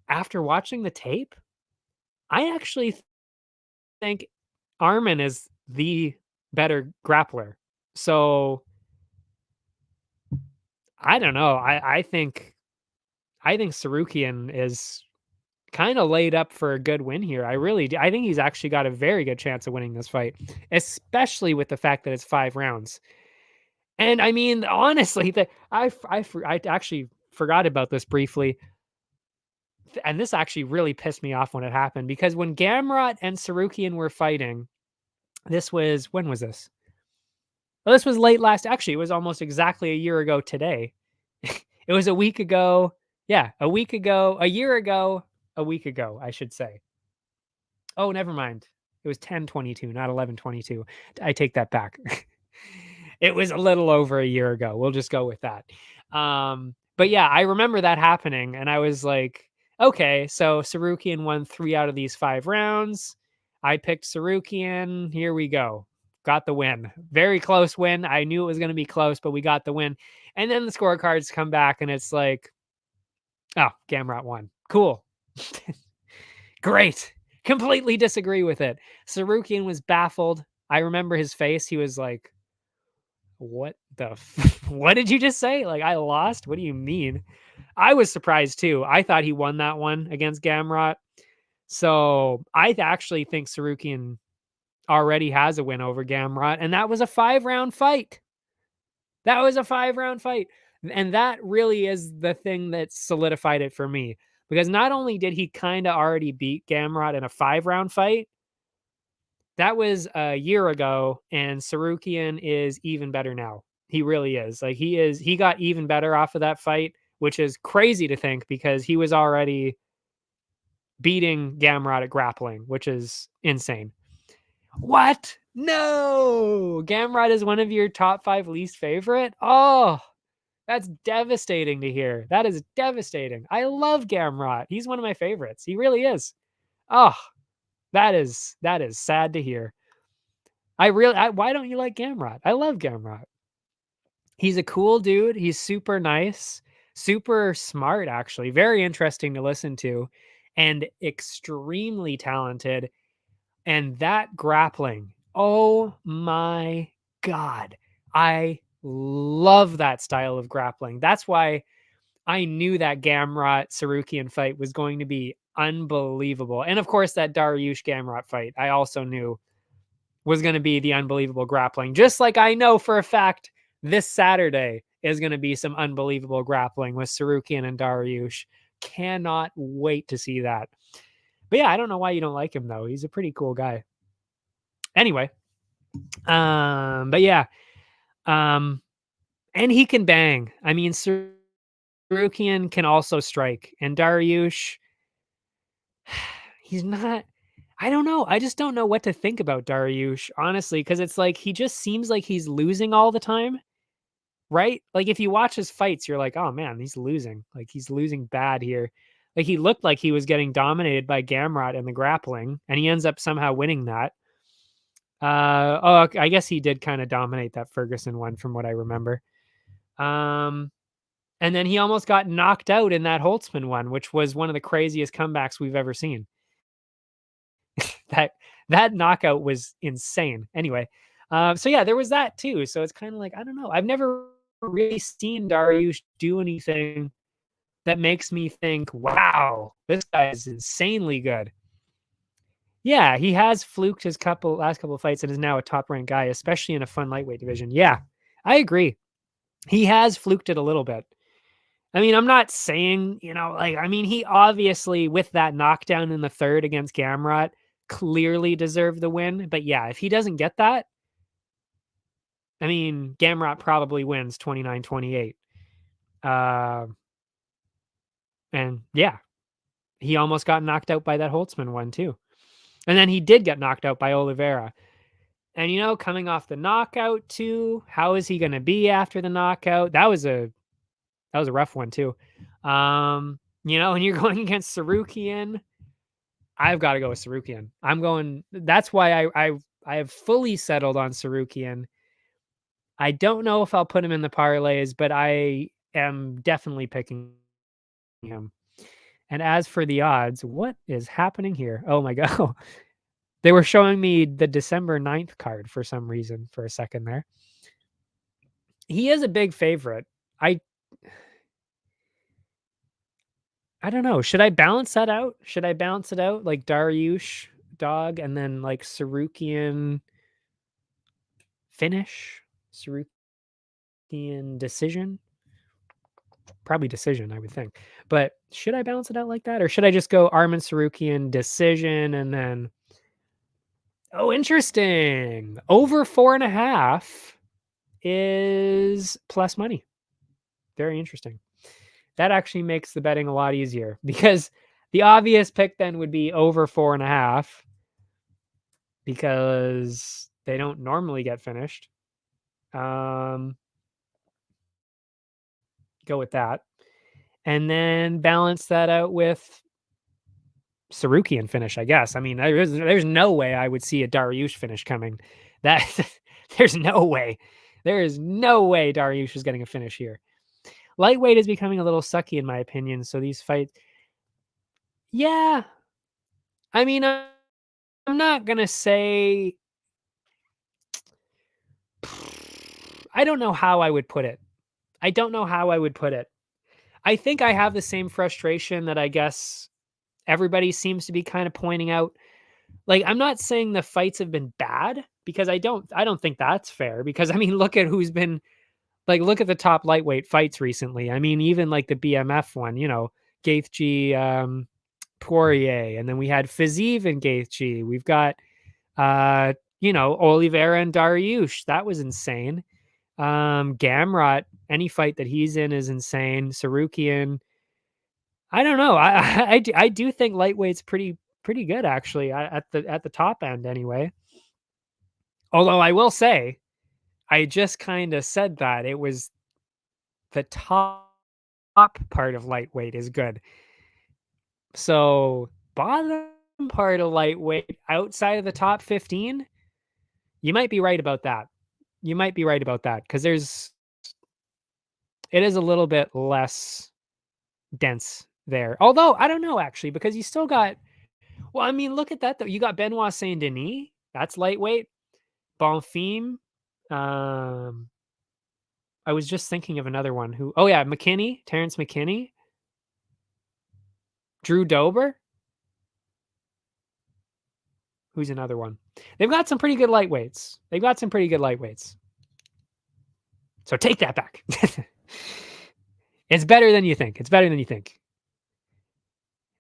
After watching the tape, I actually think Arman is the better grappler. So I don't know. I think Sarukian is kind of laid up for a good win here. I really do. I think he's actually got a very good chance of winning this fight, especially with the fact that it's 5 rounds. And I mean, honestly, I actually forgot about this briefly. And this actually really pissed me off when it happened because when Gamrot and Sarukian were fighting, when was this? Well, this was late actually, it was almost exactly a year ago today. It was a week ago. Yeah, a week ago, a year ago, a week ago, I should say. Oh, never mind. It was 10/22, not 11/22. I take that back. It was a little over a year ago. We'll just go with that. But yeah, I remember that happening and I was like, okay, so Sarukian won 3 out of these 5 rounds. I picked Sarukian. Here we go. Got the win. Very close win. I knew it was going to be close, but we got the win. And then the scorecards come back and it's like, Oh, Gamrot won. Cool. Great. Completely disagree with it. Sarukian was baffled. I remember his face. He was like, what the what did you just say? Like, I lost? What do you mean? I was surprised too. I thought he won that one against Gamrot. So I actually think Sarukian already has a win over Gamrot, and that was a 5-round fight. That was a 5-round fight. And that really is the thing that solidified it for me. Because not only did he kind of already beat Gamrot in a 5-round fight, that was a year ago, and Sarukian is even better now. He really is. Like, he got even better off of that fight, which is crazy to think because he was already beating Gamrot at grappling, which is insane. What? No! Gamrot is one of your top 5 least favorite? Oh, that's devastating to hear. That is devastating. I love Gamrot. He's one of my favorites. He really is. Oh, that is sad to hear. Why don't you like Gamrot? I love Gamrot. He's a cool dude. He's super nice, super smart, actually. Very interesting to listen to, and extremely talented. And that grappling, oh my God. I love that style of grappling. That's why I knew that Gamrot Sarukian fight was going to be unbelievable. And of course, that Dariush Gamrot fight, I also knew was going to be the unbelievable grappling. Just like I know for a fact this Saturday is going to be some unbelievable grappling with Sarukian and Dariush. Cannot wait to see that. But yeah, I don't know why you don't like him though. He's a pretty cool guy. Anyway, but yeah, and he can bang. I mean, Sarukian can also strike, and Dariush, he's not. I don't know. I just don't know what to think about Dariush, honestly, because it's like he just seems like he's losing all the time, right? Like if you watch his fights, you're like, oh man, he's losing. Like he's losing bad here. Like he looked like he was getting dominated by Gamrot in the grappling, and he ends up somehow winning that. I guess he did kind of dominate that Ferguson one from what I remember. And then he almost got knocked out in that Holtzman one, which was one of the craziest comebacks we've ever seen. that knockout was insane. Anyway, so yeah, there was that too. So it's kind of like, I don't know. I've never really seen Dariush do anything that makes me think, wow, this guy is insanely good. Yeah, he has fluked his last couple of fights and is now a top ranked guy, especially in a fun lightweight division. Yeah, I agree. He has fluked it a little bit. I mean, I'm not saying, I mean, he obviously, with that knockdown in the third against Gamrot, clearly deserved the win. But yeah, if he doesn't get that, I mean, Gamrot probably wins 29-28. And yeah, he almost got knocked out by that Holtzman one too. And then he did get knocked out by Oliveira. And coming off the knockout too, how is he going to be after the knockout? That was a rough one too. And you're going against Sarukian. I've got to go with Sarukian. That's why I have fully settled on Sarukian. I don't know if I'll put him in the parlays, but I am definitely picking him. And as for the odds, what is happening here? Oh my God. They were showing me the December 9th card for some reason for a second there. He is a big favorite. I don't know. Should I balance that out? Should I balance it out like Dariush dog and then like Sarukian finish? Sarukian decision? Probably decision, I would think. But should I balance it out like that? Or should I just go Arman Sarukian decision and then... Oh, interesting. Over 4.5 is plus money. Very interesting. That actually makes the betting a lot easier because the obvious pick then would be over 4.5 because they don't normally get finished. Go with that. And then balance that out with Sarukian finish, I guess. I mean, there's no way I would see a Dariush finish coming. There's no way. There is no way Dariush is getting a finish here. lightweight is becoming a little sucky in my opinion. So these fights, yeah. I mean, I'm not gonna say. I don't know how I would put it. I don't know how I would put it. I think I have the same frustration that I guess everybody seems to be kind of pointing out. Like, I'm not saying the fights have been bad because I don't think that's fair because I mean, look at who's been like look at the top lightweight fights recently. I mean, even like the BMF one, Gaethje, Poirier, and then we had Fiziev and Gaethje. We've got Oliveira and Dariush. That was insane. Gamrot, any fight that he's in is insane. Sarukian, I don't know. I do think lightweight's pretty good actually at the top end anyway. Although I will say, I just kind of said that it was the top part of lightweight is good. So bottom part of lightweight outside of the top 15, you might be right about that. You might be right about that because it is a little bit less dense there. Although I don't know actually because you still got. Well, I mean, look at that though. You got Benoit Saint Denis. That's lightweight. Bonfim. Um, I was just thinking of another one who. Oh yeah, McKinney, Terrence McKinney, Drew Dober. Who's another one? They've got some pretty good lightweights. So take that back. It's better than you think.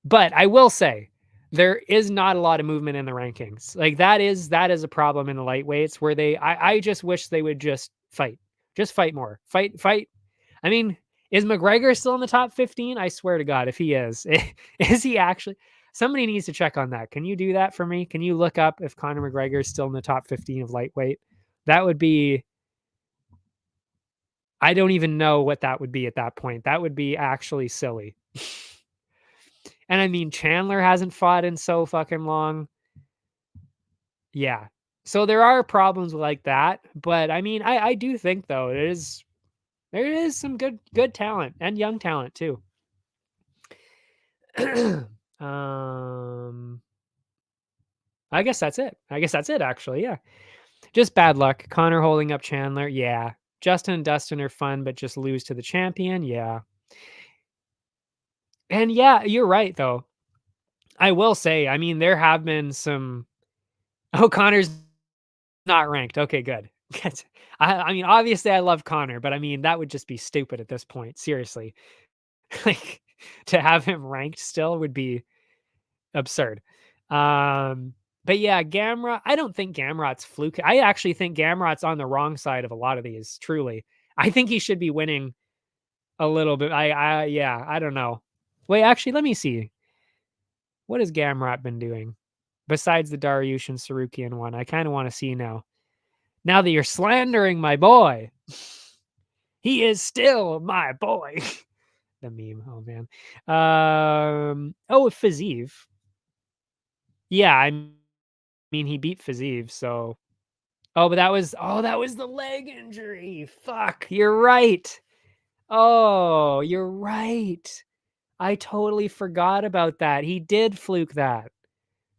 But I will say, there is not a lot of movement in the rankings. Like that is a problem in the lightweights where I just wish they would just fight. Just fight more. Fight. I mean, is McGregor still in the top 15? I swear to God, if he is he actually? Somebody needs to check on that. Can you do that for me? Can you look up if Conor McGregor is still in the top 15 of lightweight? That would be, I don't even know what that would be at that point. That would be actually silly. And I mean, Chandler hasn't fought in so fucking long. Yeah. So there are problems like that, but I mean, I do think though there is some good talent and young talent too. I guess that's it. Actually. Yeah. Just bad luck. Connor holding up Chandler. Yeah. Justin and Dustin are fun, but just lose to the champion. Yeah. And yeah, you're right though. I will say, I mean, there have been some. Oh, Connor's not ranked. Okay, good. I mean, obviously, I love Connor, but I mean, that would just be stupid at this point. Seriously, like to have him ranked still would be absurd. But yeah, Gamrot. I don't think Gamrot's fluke. I actually think Gamrot's on the wrong side of a lot of these. Truly, I think he should be winning a little bit. Yeah, I don't know. Wait, actually, let me see. What has Gamrot been doing besides the Dariush and Sarukian one? I kind of want to see now. Now that you're slandering my boy, he is still my boy. The meme. Oh man. Fiziev. Yeah, I mean he beat Fiziev, so. But that was the leg injury. Fuck, you're right. Oh, you're right. I totally forgot about that. He did fluke that.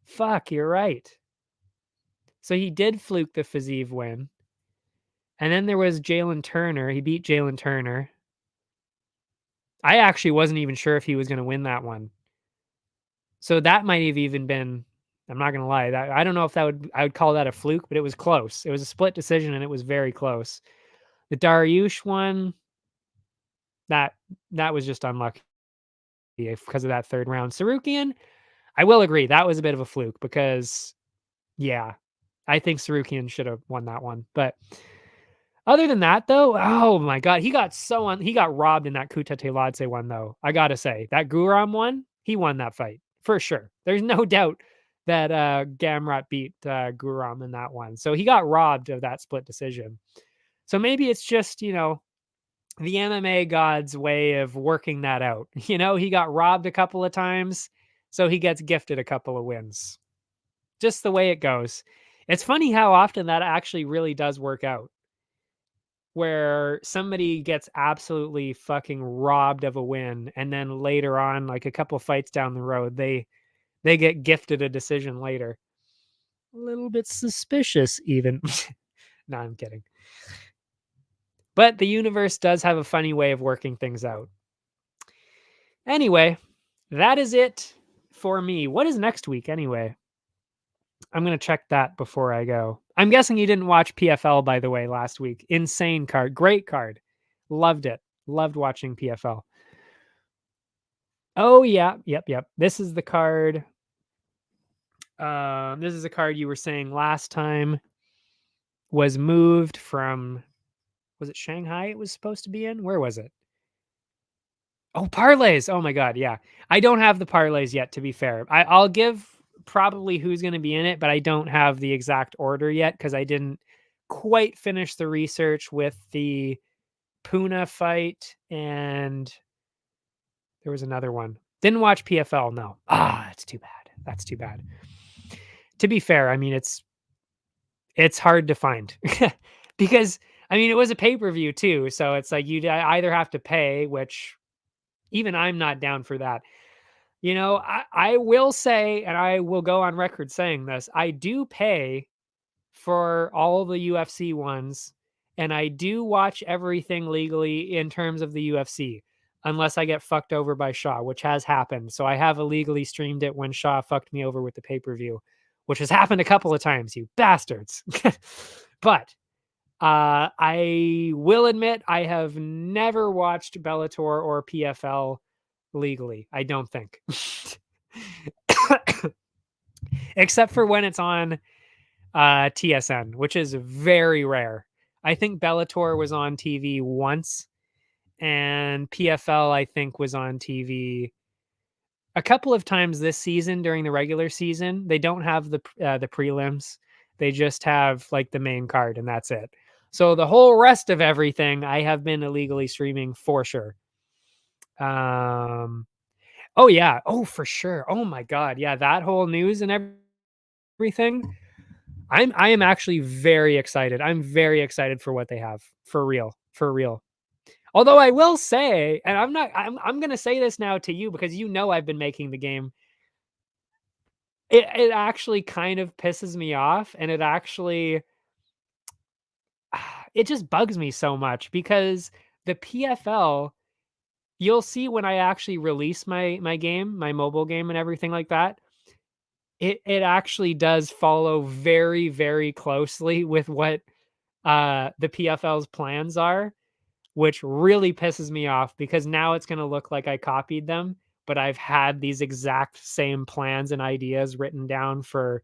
Fuck, you're right. So he did fluke the Fiziev win. And then there was Jalen Turner. He beat Jalen Turner. I actually wasn't even sure if he was going to win that one. So that might have even been, I'm not going to lie, that I don't know if I would call that a fluke, but it was close. It was a split decision and it was very close. The Dariush one, that was just unlucky because of that third round. Sarukian, I will agree, that was a bit of a fluke because, yeah, I think Sarukian should have won that one. But other than that, though, oh my God, he got robbed in that Kuta Teladze one, though. I gotta say, that Guram one, he won that fight for sure. There's no doubt that Gamrot beat Guram in that one. So he got robbed of that split decision. So maybe it's just, the MMA god's way of working that out. He got robbed a couple of times, so he gets gifted a couple of wins. Just the way it goes. It's funny how often that actually really does work out. where somebody gets absolutely fucking robbed of a win, and then later on, like a couple fights down the road, they get gifted a decision later. A little bit suspicious, even. No, I'm kidding. But the universe does have a funny way of working things out. Anyway, that is it for me. What is next week anyway? I'm going to check that before I go. I'm guessing you didn't watch PFL, by the way, last week. Insane card. Great card. Loved it. Loved watching PFL. Oh, yeah. Yep. This is the card. This is a card you were saying last time was moved from, was it Shanghai it was supposed to be in? Where was it? Oh, parlays. Oh my God. Yeah. I don't have the parlays yet, to be fair. I'll give probably who's going to be in it, but I don't have the exact order yet because I didn't quite finish the research with the Puna fight, and there was another one. Didn't watch PFL. No. That's too bad. That's too bad. To be fair, I mean, it's hard to find because I mean, it was a pay-per-view too. So it's like you either have to pay, which even I'm not down for that. You know, I will say, and I will go on record saying this, I do pay for all the UFC ones, and I do watch everything legally in terms of the UFC, unless I get fucked over by Shaw, which has happened. So I have illegally streamed it when Shaw fucked me over with the pay-per-view, which has happened a couple of times, you bastards. But I will admit I have never watched Bellator or PFL legally. I don't think. Except for when it's on TSN, which is very rare. I think Bellator was on TV once, and PFL I think was on TV a couple of times this season during the regular season. They don't have the prelims. They just have like the main card, and that's it. So the whole rest of everything I have been illegally streaming for sure. Oh yeah. Oh, for sure. Oh my God. Yeah, that whole news and everything. I am actually very excited. I'm very excited for what they have. For real. For real. Although I will say, and I'm gonna say this now to you because you know I've been making the game. It actually kind of pisses me off, and it actually it just bugs me so much because the PFL, you'll see when I actually release my game, my mobile game and everything like that, it actually does follow very, very closely with what the PFL's plans are, which really pisses me off because now it's going to look like I copied them, but I've had these exact same plans and ideas written down for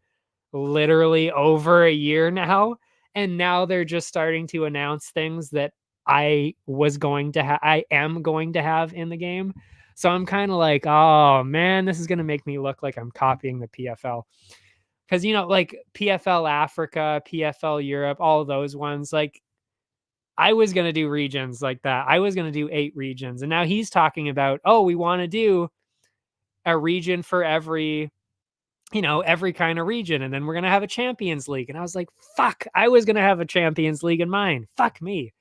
literally over a year now. And now they're just starting to announce things that I am going to have in the game. So I'm kind of like, oh man, this is going to make me look like I'm copying the PFL. Because, you know, like PFL Africa, PFL Europe, all those ones, like I was going to do regions like that. I was going to do 8 regions. And now he's talking about, oh, we want to do a region for every, you know, every kind of region. And then we're going to have a Champions League. And I was like, fuck, I was going to have a Champions League in mine. Fuck me.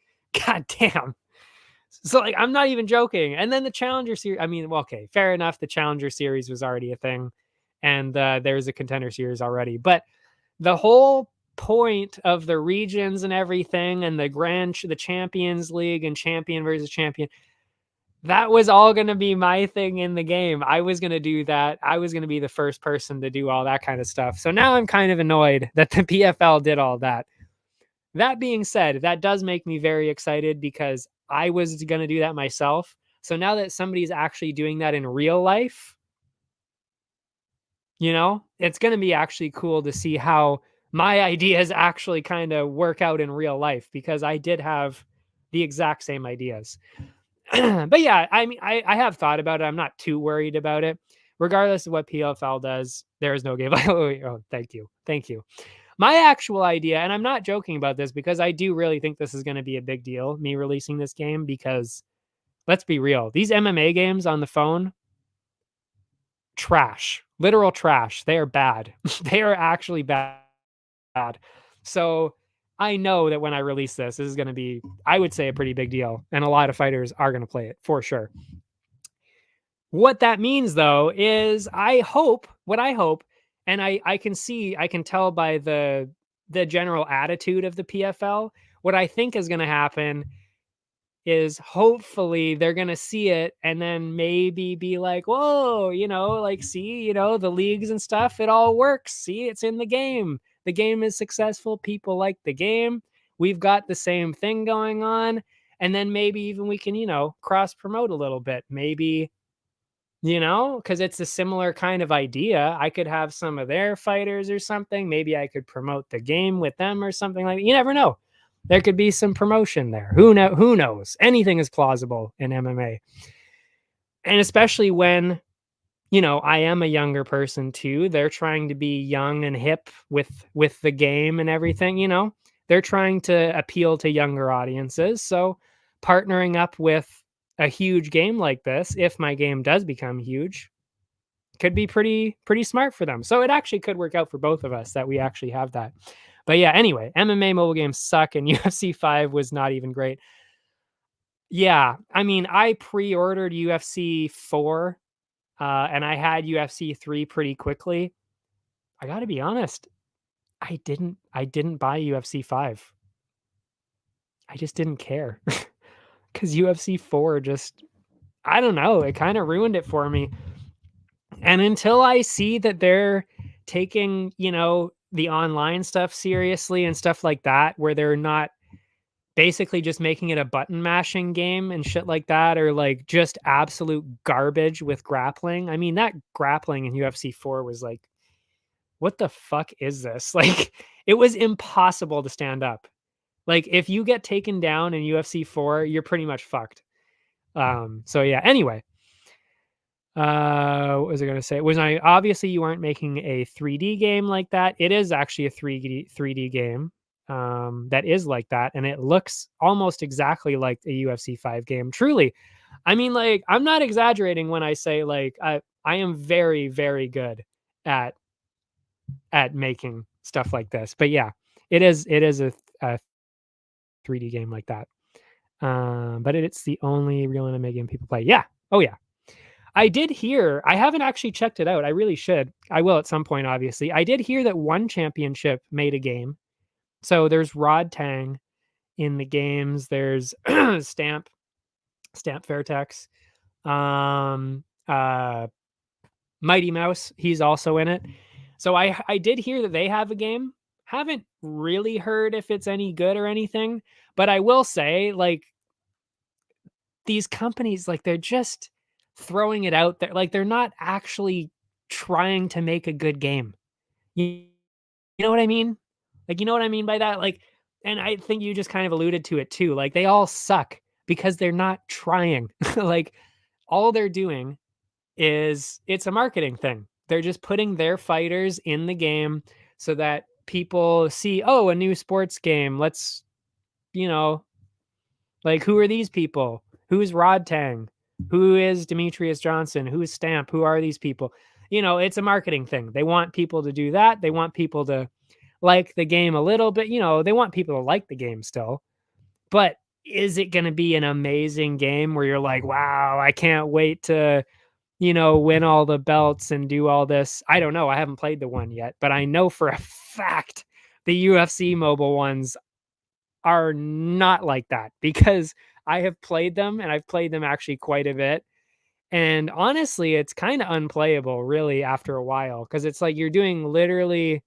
God damn. So, like, I'm not even joking. And then the Challenger Series, I mean, well, okay, fair enough. The Challenger Series was already a thing. And there's a Contender Series already. But the whole point of the regions and everything and the Champions League and champion versus champion, that was all going to be my thing in the game. I was going to do that. I was going to be the first person to do all that kind of stuff. So now I'm kind of annoyed that the PFL did all that. That being said, that does make me very excited because I was going to do that myself. So now that somebody's actually doing that in real life, you know, it's going to be actually cool to see how my ideas actually kind of work out in real life because I did have the exact same ideas. But yeah, I mean, I have thought about it. I'm not too worried about it. Regardless of what PFL does, there is no game. Oh, thank you. Thank you. My actual idea, and I'm not joking about this because I do really think this is going to be a big deal, me releasing this game, because let's be real. These MMA games on the phone, trash, literal trash. They are bad. They are actually bad. So I know that when I release this is going to be, I would say, a pretty big deal. And a lot of fighters are going to play it for sure. What that means, though, is what I hope, and I can see, I can tell by the general attitude of the PFL, what I think is going to happen is hopefully they're going to see it and then maybe be like, whoa, like, see, the leagues and stuff, it all works. See, it's in the game. The game is successful. People like the game. We've got the same thing going on. And then maybe even we can, cross promote a little bit. Maybe, because it's a similar kind of idea. I could have some of their fighters or something. Maybe I could promote the game with them or something like that. You never know. There could be some promotion there. Who knows? Anything is plausible in MMA. And especially when, I am a younger person too. They're trying to be young and hip with the game and everything, They're trying to appeal to younger audiences. So partnering up with a huge game like this, if my game does become huge, could be pretty smart for them. So it actually could work out for both of us that we actually have that. But yeah, anyway, MMA mobile games suck and UFC 5 was not even great. Yeah, I mean, I pre-ordered UFC 4 and I had UFC 3 pretty quickly. I got to be honest, I didn't buy UFC 5. I just didn't care. Cuz UFC 4 just, I don't know, it kind of ruined it for me. And until I see that they're taking, the online stuff seriously and stuff like that, where they're not basically just making it a button mashing game and shit like that, or like just absolute garbage with grappling. I mean, that grappling in UFC 4 was like, what the fuck is this? Like, it was impossible to stand up. Like, if you get taken down in UFC 4, you're pretty much fucked. So yeah, anyway. What was I going to say? Obviously you aren't making a 3D game like that. It is actually a 3D game that is like that, and it looks almost exactly like a UFC 5 game. Truly, I mean, like, I'm not exaggerating when I say, like, I am very, very good at making stuff like this. But yeah, it is a 3D game like that. But it's the only real anime game people play. Yeah. Oh yeah. I did hear, I haven't actually checked it out. I really should. I will at some point, obviously. I did hear that One Championship made a game. So there's Rod Tang in the games. There's Stamp Fairtex. Uh, Mighty Mouse, he's also in it. So I did hear that they have a game. Haven't really heard if it's any good or anything. But I will say, like, these companies, like, they're just throwing it out there. Like, they're not actually trying to make a good game. You know what I mean? Like, you know what I mean by that? Like, and I think you just kind of alluded to it too. Like, they all suck because they're not trying. Like, all they're doing is, it's a marketing thing. They're just putting their fighters in the game so that people see, oh, a new sports game. Let's, you know, like, who are these people? Who's Rod Tang? Who is Demetrius Johnson? Who's Stamp? Who are these people? It's a marketing thing. They want people to do that. They want people to like the game a little bit. They want people to like the game still. But is it going to be an amazing game where you're like, wow, I can't wait to, win all the belts and do all this? I don't know. I haven't played the one yet, but I know for a fact the UFC mobile ones are not like that, because I have played them, and I've played them actually quite a bit. And honestly, it's kind of unplayable really after a while, because it's like you're doing literally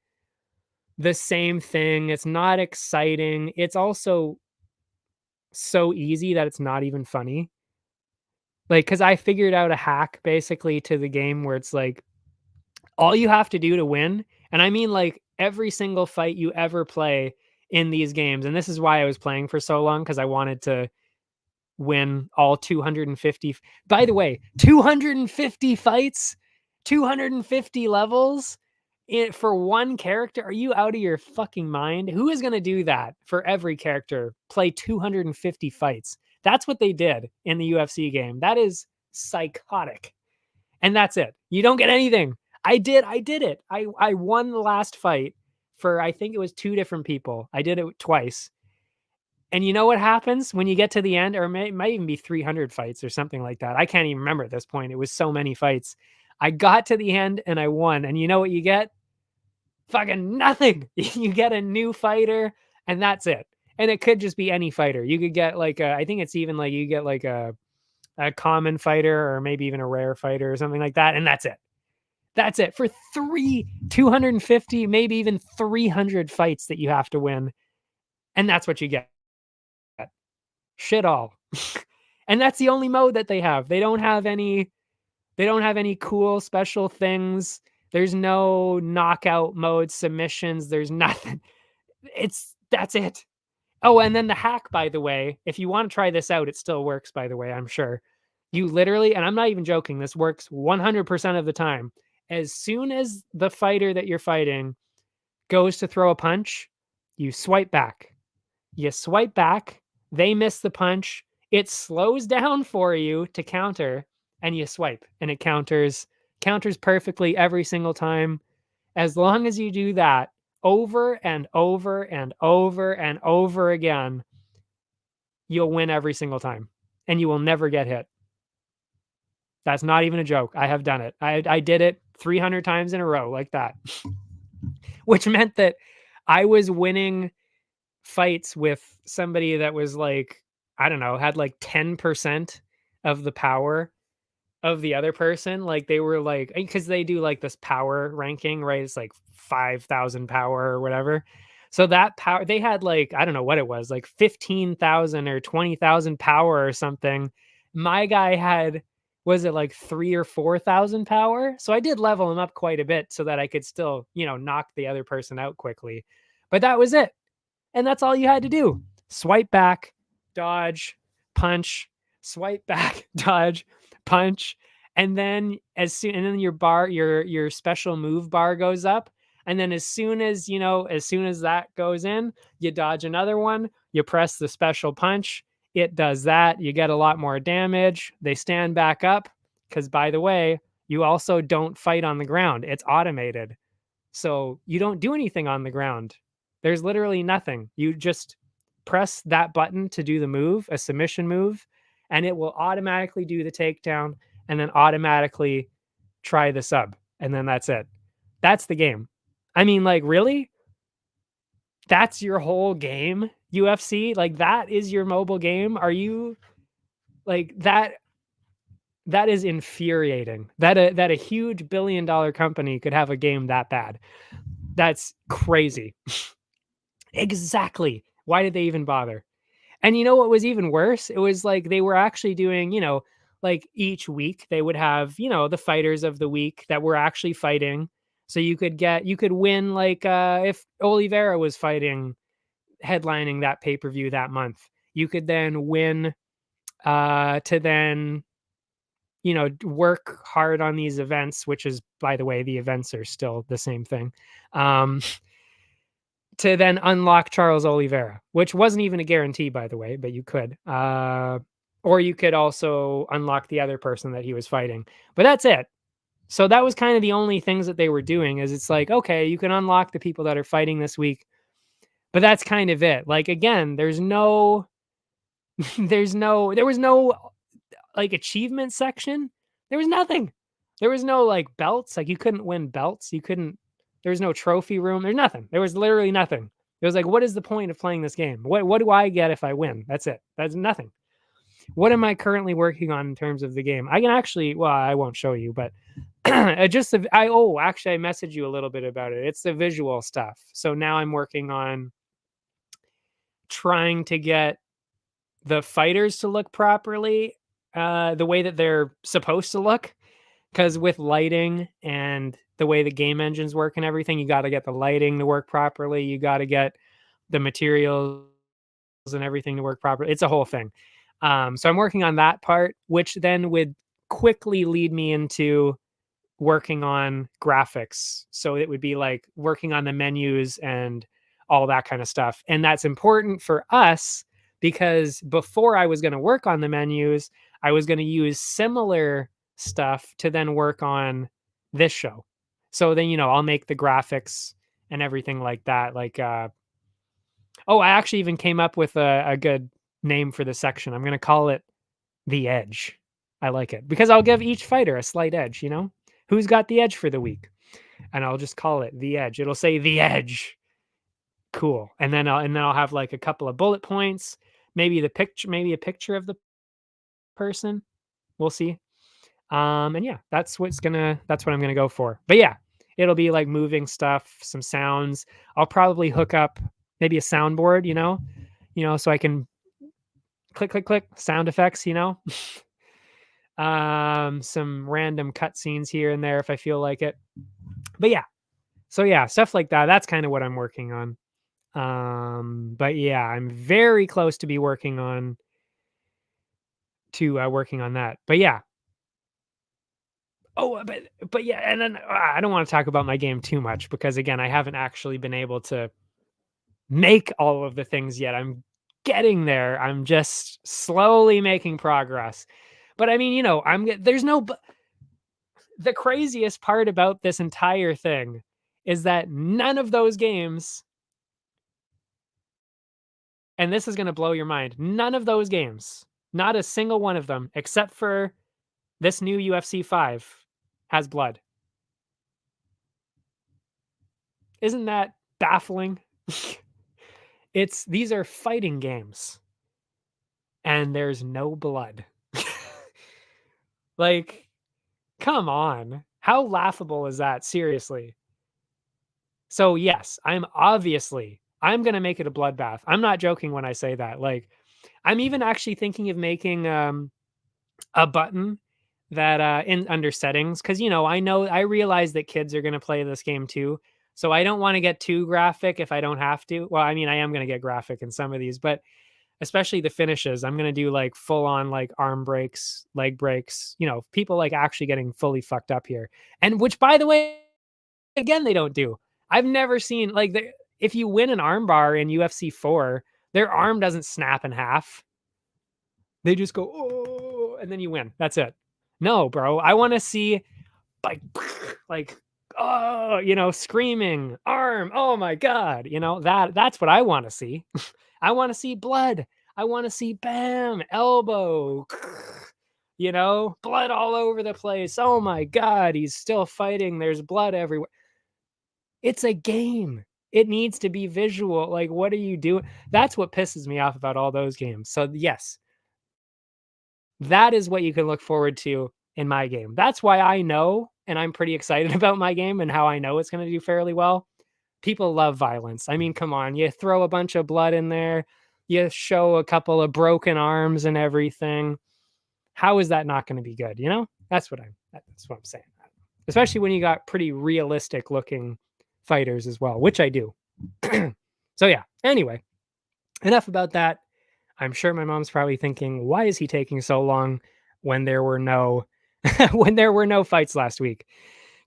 the same thing. It's not exciting. It's also so easy that it's not even funny. Like, because I figured out a hack basically to the game where it's like, all you have to do to win, and I mean, like, every single fight you ever play in these games, and this is why I was playing for so long, because I wanted to win all 250. By the way, 250 fights, 250 levels for one character. Are you out of your fucking mind? Who is going to do that for every character? Play 250 fights. That's what they did in the UFC game. That is psychotic. And that's it. You don't get anything. I did it. I won the last fight for, I think it was 2 different people. I did it twice. And you know what happens when you get to the end, or it might even be 300 fights or something like that. I can't even remember at this point. It was so many fights. I got to the end and I won. And you know what you get? Fucking nothing. You get a new fighter and that's it. And it could just be any fighter. You could get like I think it's even like you get like a common fighter or maybe even a rare fighter or something like that. And that's it. That's it for 250, maybe even 300 fights that you have to win. And that's what you get. Shit all. And that's the only mode that they have. They don't have any cool special things. There's no knockout mode submissions. There's nothing. That's it. Oh, and then the hack, by the way, if you want to try this out, it still works, by the way, I'm sure. You literally, and I'm not even joking, this works 100% of the time. As soon as the fighter that you're fighting goes to throw a punch, you swipe back. You swipe back, they miss the punch, it slows down for you to counter, and you swipe, and it counters perfectly every single time. As long as you do that over and over and over and over again, you'll win every single time, and you will never get hit. That's not even a joke. I have done it. I did it 300 times in a row like that, which meant that I was winning fights with somebody that was like, I don't know, had like 10% of the power of the other person. Like they were like, because they do like this power ranking, right? It's like 5,000 power or whatever. So that power, they had like, I don't know what it was, like 15,000 or 20,000 power or something. My guy had, was it like 3 or 4,000 power? So I did level him up quite a bit so that I could still, knock the other person out quickly. But that was it. And that's all you had to do. Swipe back, dodge, punch, swipe back, dodge, punch. And then your special move bar goes up. And then as soon as that goes in, you dodge another one, you press the special punch, it does that. You get a lot more damage. They stand back up because, by the way, you also don't fight on the ground. It's automated. So you don't do anything on the ground. There's literally nothing. You just press that button to do the move, a submission move, and it will automatically do the takedown and then automatically try the sub. And then that's it. That's the game. I mean, like, really? That's your whole game, UFC? Like, that is your mobile game? Are you like that? That is infuriating. That a huge billion-dollar company could have a game that bad. That's crazy. Exactly. Why did they even bother? And you know what was even worse? It was like they were actually doing, like each week they would have, the fighters of the week that were actually fighting. So you could win like if Oliveira was fighting, headlining that pay-per-view that month, you could then win to then work hard on these events, which is, by the way, the events are still the same thing. To then unlock Charles Oliveira, which wasn't even a guarantee, by the way, but you could. Or you could also unlock the other person that he was fighting. But that's it. So that was kind of the only things that they were doing, is it's like, okay, you can unlock the people that are fighting this week. But that's kind of it. Like, again, there was no like achievement section. There was nothing. There was no like belts. Like you couldn't win belts. There was no trophy room. There's nothing. There was literally nothing. It was like, what is the point of playing this game? What do I get if I win? That's it. That's nothing. What am I currently working on in terms of the game? I can actually, well, I won't show you, but actually I messaged you a little bit about it. It's the visual stuff. So now I'm working on trying to get the fighters to look properly, the way that they're supposed to look. Because with lighting and the way the game engines work and everything, you got to get the lighting to work properly. You got to get the materials and everything to work properly. It's a whole thing. So I'm working on that part, which then would quickly lead me into working on graphics. So it would be like working on the menus and all that kind of stuff. And that's important for us because before I was going to work on the menus, I was going to use similar stuff to then work on this show. So then, I'll make the graphics and everything like that. Oh, I actually even came up with a good name for the section. I'm gonna call it The Edge. I like it because I'll give each fighter a slight edge, you know? Who's got the edge for the week? And I'll just call it The Edge. It'll say The Edge. Cool. And then I'll have like a couple of bullet points, maybe a picture of the person. We'll see. And yeah, that's what I'm gonna go for. But yeah, it'll be like moving stuff, some sounds. I'll probably hook up maybe a soundboard, so I can click, click, click sound effects, some random cutscenes here and there if I feel like it. But yeah, so yeah, stuff like that. That's kind of what I'm working on. But yeah, I'm very close to be working on that. But yeah, oh, but yeah, and then I don't want to talk about my game too much because again, I haven't actually been able to make all of the things yet. I'm getting there. I'm just slowly making progress. But I mean, there's no the craziest part about this entire thing is that none of those games, and this is going to blow your mind, none of those games, not a single one of them, except for this new UFC 5, has blood. Isn't that baffling? These are fighting games and there's no blood. Like, come on. How laughable is that? Seriously. So yes, I'm going to make it a bloodbath. I'm not joking when I say that. Like, I'm even actually thinking of making a button that in under settings cuz I realize that kids are going to play this game too. So I don't want to get too graphic if I don't have to. Well, I mean, I am going to get graphic in some of these, but especially the finishes, I'm going to do like full on like arm breaks, leg breaks, people like actually getting fully fucked up here. And which by the way, again, they don't do. I've never seen like if you win an arm bar in UFC 4, their arm doesn't snap in half. They just go, oh, and then you win. That's it. No, bro. I want to see like, like, oh, screaming arm. Oh my God. That's what I want to see. I want to see blood. I want to see bam, elbow, blood all over the place. Oh my God. He's still fighting. There's blood everywhere. It's a game. It needs to be visual. Like, what are you doing? That's what pisses me off about all those games. So yes, that is what you can look forward to in my game. That's why I know, and I'm pretty excited about my game and how I know it's going to do fairly well. People love violence. I mean, come on, you throw a bunch of blood in there, you show a couple of broken arms and everything. How is that not going to be good? That's what I'm saying. Especially when you got pretty realistic looking fighters as well, which I do. So yeah, anyway, enough about that. I'm sure my mom's probably thinking, why is he taking so long when there were no when there were no fights last week?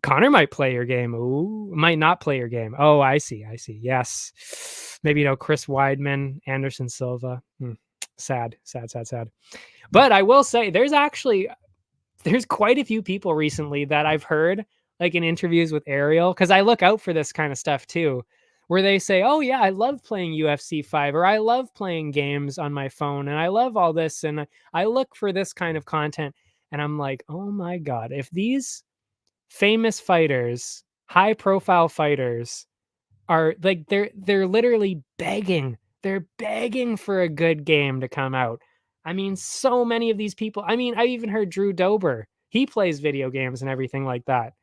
Connor might play your game. Ooh, might not play your game. Oh, I see. Yes. Maybe Chris Weidman, Anderson Silva. Sad. But I will say there's quite a few people recently that I've heard like in interviews with Ariel, because I look out for this kind of stuff too, where they say, oh yeah, I love playing UFC 5, or I love playing games on my phone, and I love all this, and I look for this kind of content. And I'm like, oh my God, if these famous fighters, high profile fighters are like, they're literally begging. They're begging for a good game to come out. I mean, so many of these people, I mean, I even heard Drew Dober. He plays video games and everything like that.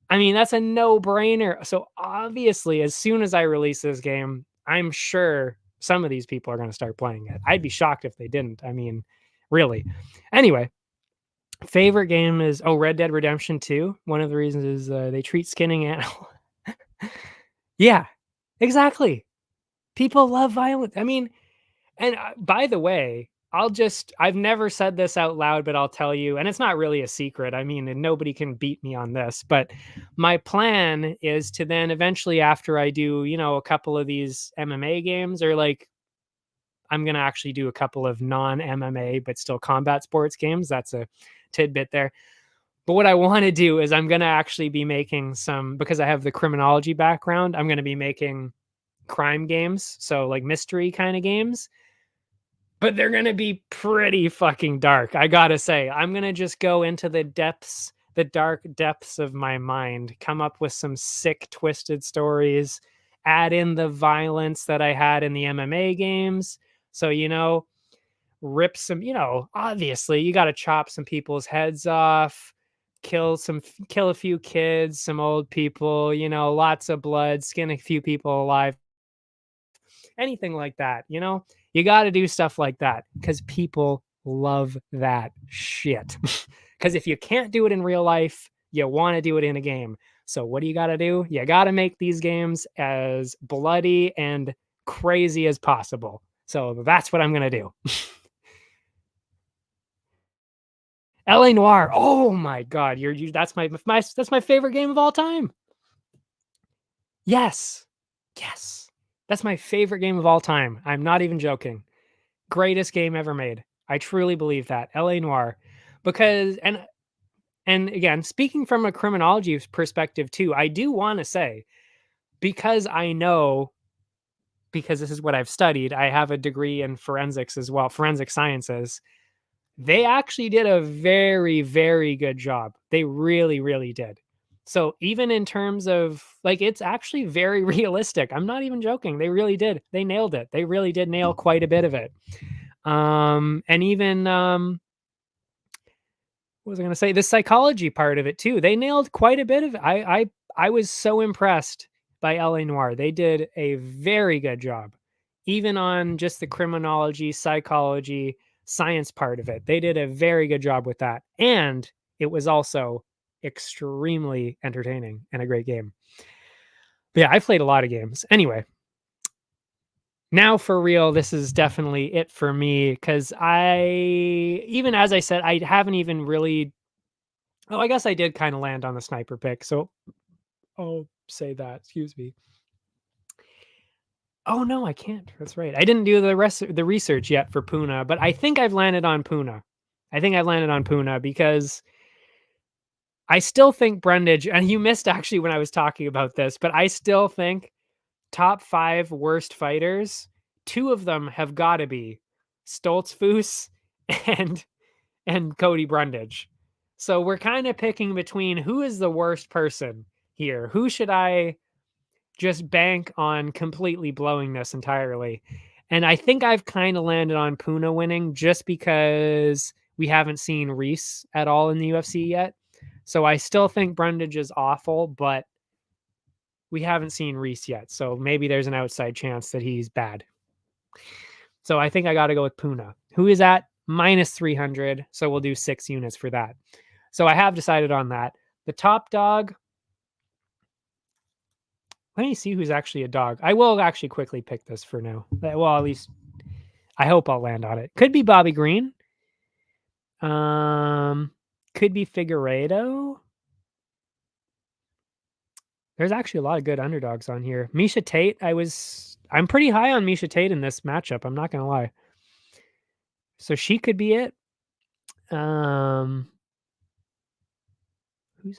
I mean, that's a no-brainer. So obviously, as soon as I release this game, I'm sure some of these people are going to start playing it. I'd be shocked if they didn't. I mean, really. Anyway, favorite game is Red Dead Redemption 2. One of the reasons is they treat skinning animal. Yeah, exactly. People love violence. I mean, and by the way, I've never said this out loud, but I'll tell you, and it's not really a secret. I mean, and nobody can beat me on this, but my plan is to then eventually, after I do, a couple of these MMA games, or like, I'm going to actually do a couple of non-MMA, but still combat sports games. That's a tidbit there. But what I want to do is I'm going to actually be making because I have the criminology background, I'm going to be making crime games. So like mystery kind of games, but they're going to be pretty fucking dark. I got to say, I'm going to just go into the dark depths of my mind, come up with some sick, twisted stories, add in the violence that I had in the MMA games. So, rip some, obviously you got to chop some people's heads off, kill a few kids, some old people, lots of blood, skin a few people alive, anything like that. You got to do stuff like that because people love that shit. Because if you can't do it in real life, you want to do it in a game. So what do? You got to make these games as bloody and crazy as possible. So that's what I'm going to do. LA Noire. Oh my God. That's my favorite game of all time. Yes. Yes. That's my favorite game of all time. I'm not even joking. Greatest game ever made. I truly believe that. LA Noire. Because and again, speaking from a criminology perspective too, I do want to say, because this is what I've studied, I have a degree in forensics as well, forensic sciences. They actually did a very, very good job. They really, really did. So even in terms of it's actually very realistic. I'm not even joking. They really did. They nailed it. They really did nail quite a bit of it. And even what was I going to say? The psychology part of it too. They nailed quite a bit of it. I was so impressed by LA Noire. They did a very good job, even on just the criminology, psychology, science part of it. They did a very good job with that, and it was also extremely entertaining and a great game. But yeah, I played a lot of games. Anyway, now for real, this is definitely it for me because even as I said, I haven't even really. Oh, I guess I did kind of land on the sniper pick, so I'll say that. Excuse me. Oh no, I can't. That's right. I didn't do the research yet for Puna, but I think I've landed on Puna. I think I've landed on Puna because I still think Brundage, and you missed actually when I was talking about this, but I still think top 5 worst fighters, 2 of them have got to be Stoltzfus and Cody Brundage. So we're kind of picking between who is the worst person here. Who should I just bank on completely blowing this entirely? And I think I've kind of landed on Puna winning just because we haven't seen Reese at all in the UFC yet. So I still think Brundage is awful, but we haven't seen Reese yet. So maybe there's an outside chance that he's bad. So I think I got to go with Puna, who is at minus 300. So we'll do 6 units for that. So I have decided on that. The top dog. Let me see who's actually a dog. I will actually quickly pick this for now. Well, at least I hope I'll land on it. Could be Bobby Green. Could be Figueiredo. There's actually a lot of good underdogs on here. Miesha Tate. I'm pretty high on Miesha Tate in this matchup. I'm not gonna lie. So she could be it. Who's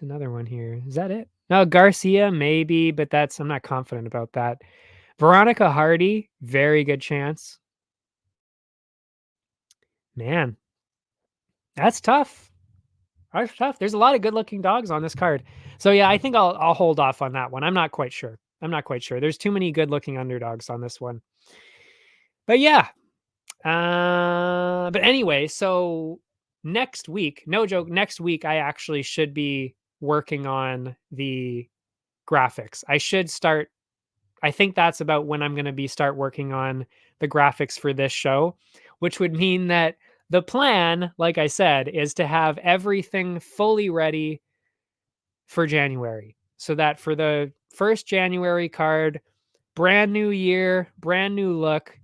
another one here? Is that it? No, Garcia, maybe, but I'm not confident about that. Veronica Hardy, very good chance. Man, that's tough. That's tough. There's a lot of good-looking dogs on this card. So yeah, I think I'll hold off on that one. I'm not quite sure. There's too many good-looking underdogs on this one. But yeah. But anyway, so next week, no joke, next week I actually should be working on the graphics. I think that's about when I'm going to start working on the graphics for this show, which would mean that the plan, like I said, is to have everything fully ready for January. So that for the first January card, brand new year, brand new look,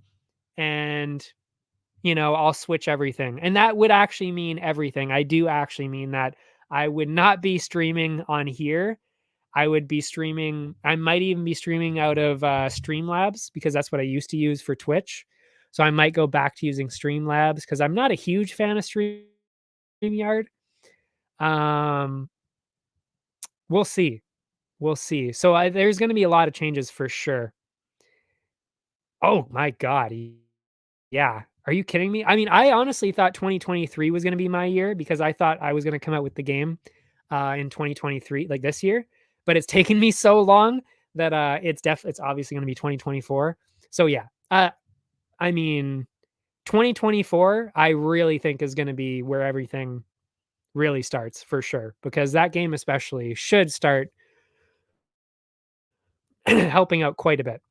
and I'll switch everything. And that would actually mean everything. I do actually mean that. I would not be streaming on here. I would be streaming. I might even be streaming out of Streamlabs because that's what I used to use for Twitch. So I might go back to using Streamlabs because I'm not a huge fan of StreamYard. Um, we'll see. We'll see. So there's going to be a lot of changes for sure. Oh my god. Yeah. Are you kidding me? I mean, I honestly thought 2023 was going to be my year because I thought I was going to come out with the game in 2023, like this year. But it's taken me so long that it's obviously going to be 2024. So yeah. I mean, 2024, I really think is going to be where everything really starts for sure because that game especially should start helping out quite a bit.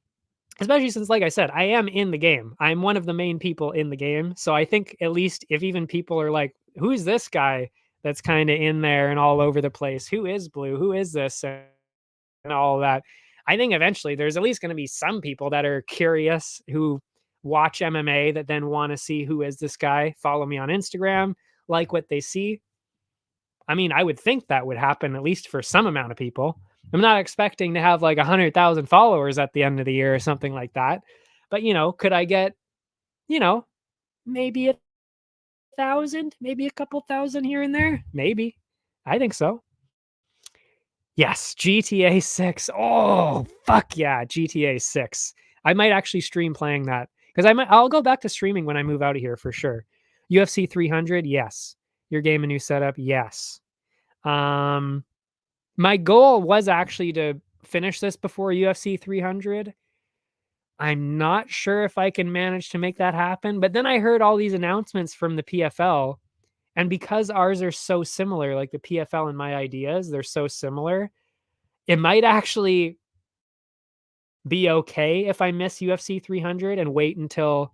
Especially since, like I said, I am in the game. I'm one of the main people in the game. So I think at least if even people are like, who's this guy that's kind of in there and all over the place? Who is Blue? Who is this? And all that. I think eventually there's at least going to be some people that are curious who watch MMA that then want to see who is this guy, follow me on Instagram, like what they see. I mean, I would think that would happen at least for some amount of people. I'm not expecting to have like 100,000 followers at the end of the year or something like that. But, could I get, you know, maybe 1,000, maybe a couple thousand here and there? Maybe. I think so. Yes, GTA 6. Oh, fuck yeah, GTA 6. I might actually stream playing that because I'll go back to streaming when I move out of here for sure. UFC 300, yes. Your game and new setup, yes. Um, my goal was actually to finish this before UFC 300. I'm not sure if I can manage to make that happen, but then I heard all these announcements from the PFL, and because ours are so similar, like the PFL and my ideas, they're so similar, it might actually be okay if I miss UFC 300 and wait until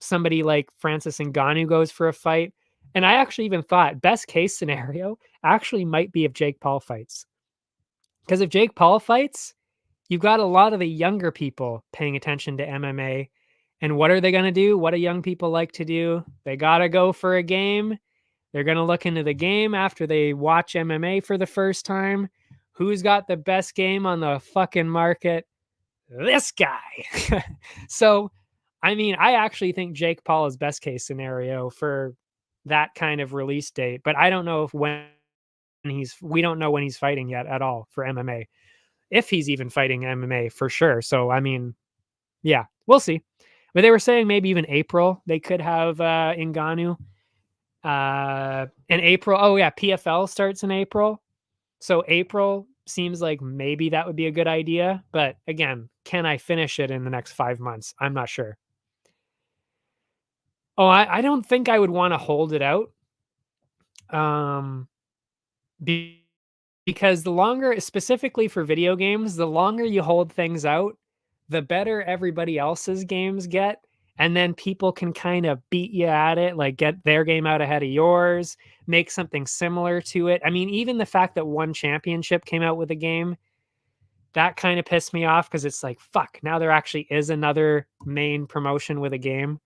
somebody like Francis Ngannou goes for a fight. And I actually even thought best case scenario actually might be if Jake Paul fights. Because if Jake Paul fights, you've got a lot of the younger people paying attention to MMA. And what are they going to do? What do young people like to do? They got to go for a game. They're going to look into the game after they watch MMA for the first time. Who's got the best game on the fucking market? This guy. So, I mean, I actually think Jake Paul is best case scenario for that kind of release date, but I don't know if we don't know when he's fighting yet at all for MMA. If he's even fighting MMA for sure. So, I mean, yeah, we'll see. But they were saying maybe even April they could have Ngannou. In April. Oh yeah, PFL starts in April. So April seems like maybe that would be a good idea. But again, can I finish it in the next 5 months? I'm not sure. Oh, I don't think I would want to hold it out. Um, be, because the longer, specifically for video games, the longer you hold things out, the better everybody else's games get. And then people can kind of beat you at it, like get their game out ahead of yours, make something similar to it. I mean, even the fact that One Championship came out with a game, that kind of pissed me off because it's like, fuck, now there actually is another main promotion with a game.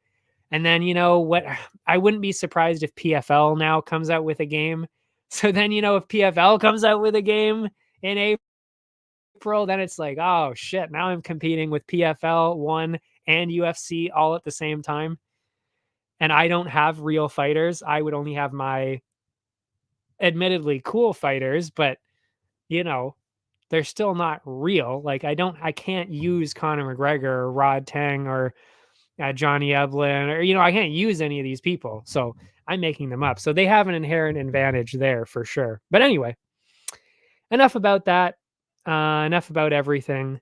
And then, what? I wouldn't be surprised if PFL now comes out with a game. So then, if PFL comes out with a game in April, then it's like, oh shit, now I'm competing with PFL, One, and UFC all at the same time. And I don't have real fighters. I would only have my admittedly cool fighters, but you know, they're still not real. Like I can't use Conor McGregor or Rod Tang or Johnny Evelyn or I can't use any of these people. So I'm making them up. So they have an inherent advantage there for sure. But anyway, enough about that. Enough about everything.